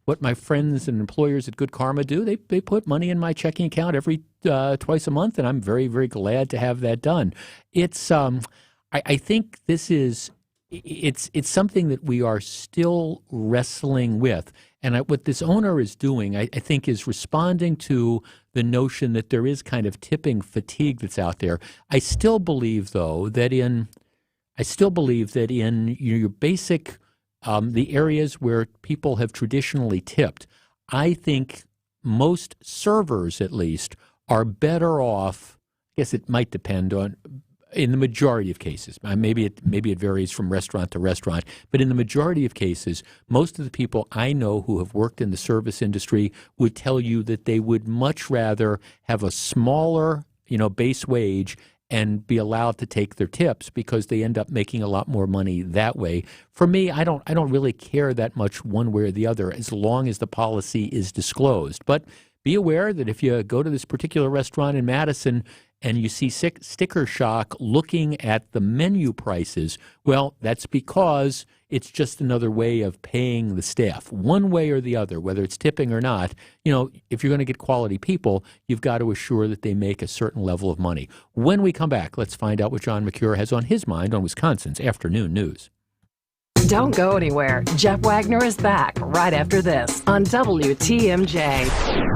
S2: What my friends and employers at Good Karma do, they put money in my checking account every twice a month, and I'm very, very glad to have that done. It's I think this is it's something that we are still wrestling with, and what this owner is doing, I think, is responding to the notion that there is kind of tipping fatigue that's out there. I still believe, though, that in your basic the areas where people have traditionally tipped, I think most servers, at least, are better off. I guess it might depend on, in the majority of cases. Maybe it varies from restaurant to restaurant, but in the majority of cases, most of the people I know who have worked in the service industry would tell you that they would much rather have a smaller, base wage and be allowed to take their tips because they end up making a lot more money that way. For me, I don't really care that much one way or the other as long as the policy is disclosed. But be aware that if you go to this particular restaurant in Madison and you see sticker shock looking at the menu prices, well, that's because it's just another way of paying the staff, one way or the other, whether it's tipping or not. If you're going to get quality people, you've got to assure that they make a certain level of money. When we come back, let's find out what John McCure has on his mind on Wisconsin's Afternoon News.
S6: Don't go anywhere. Jeff Wagner is back right after this on WTMJ.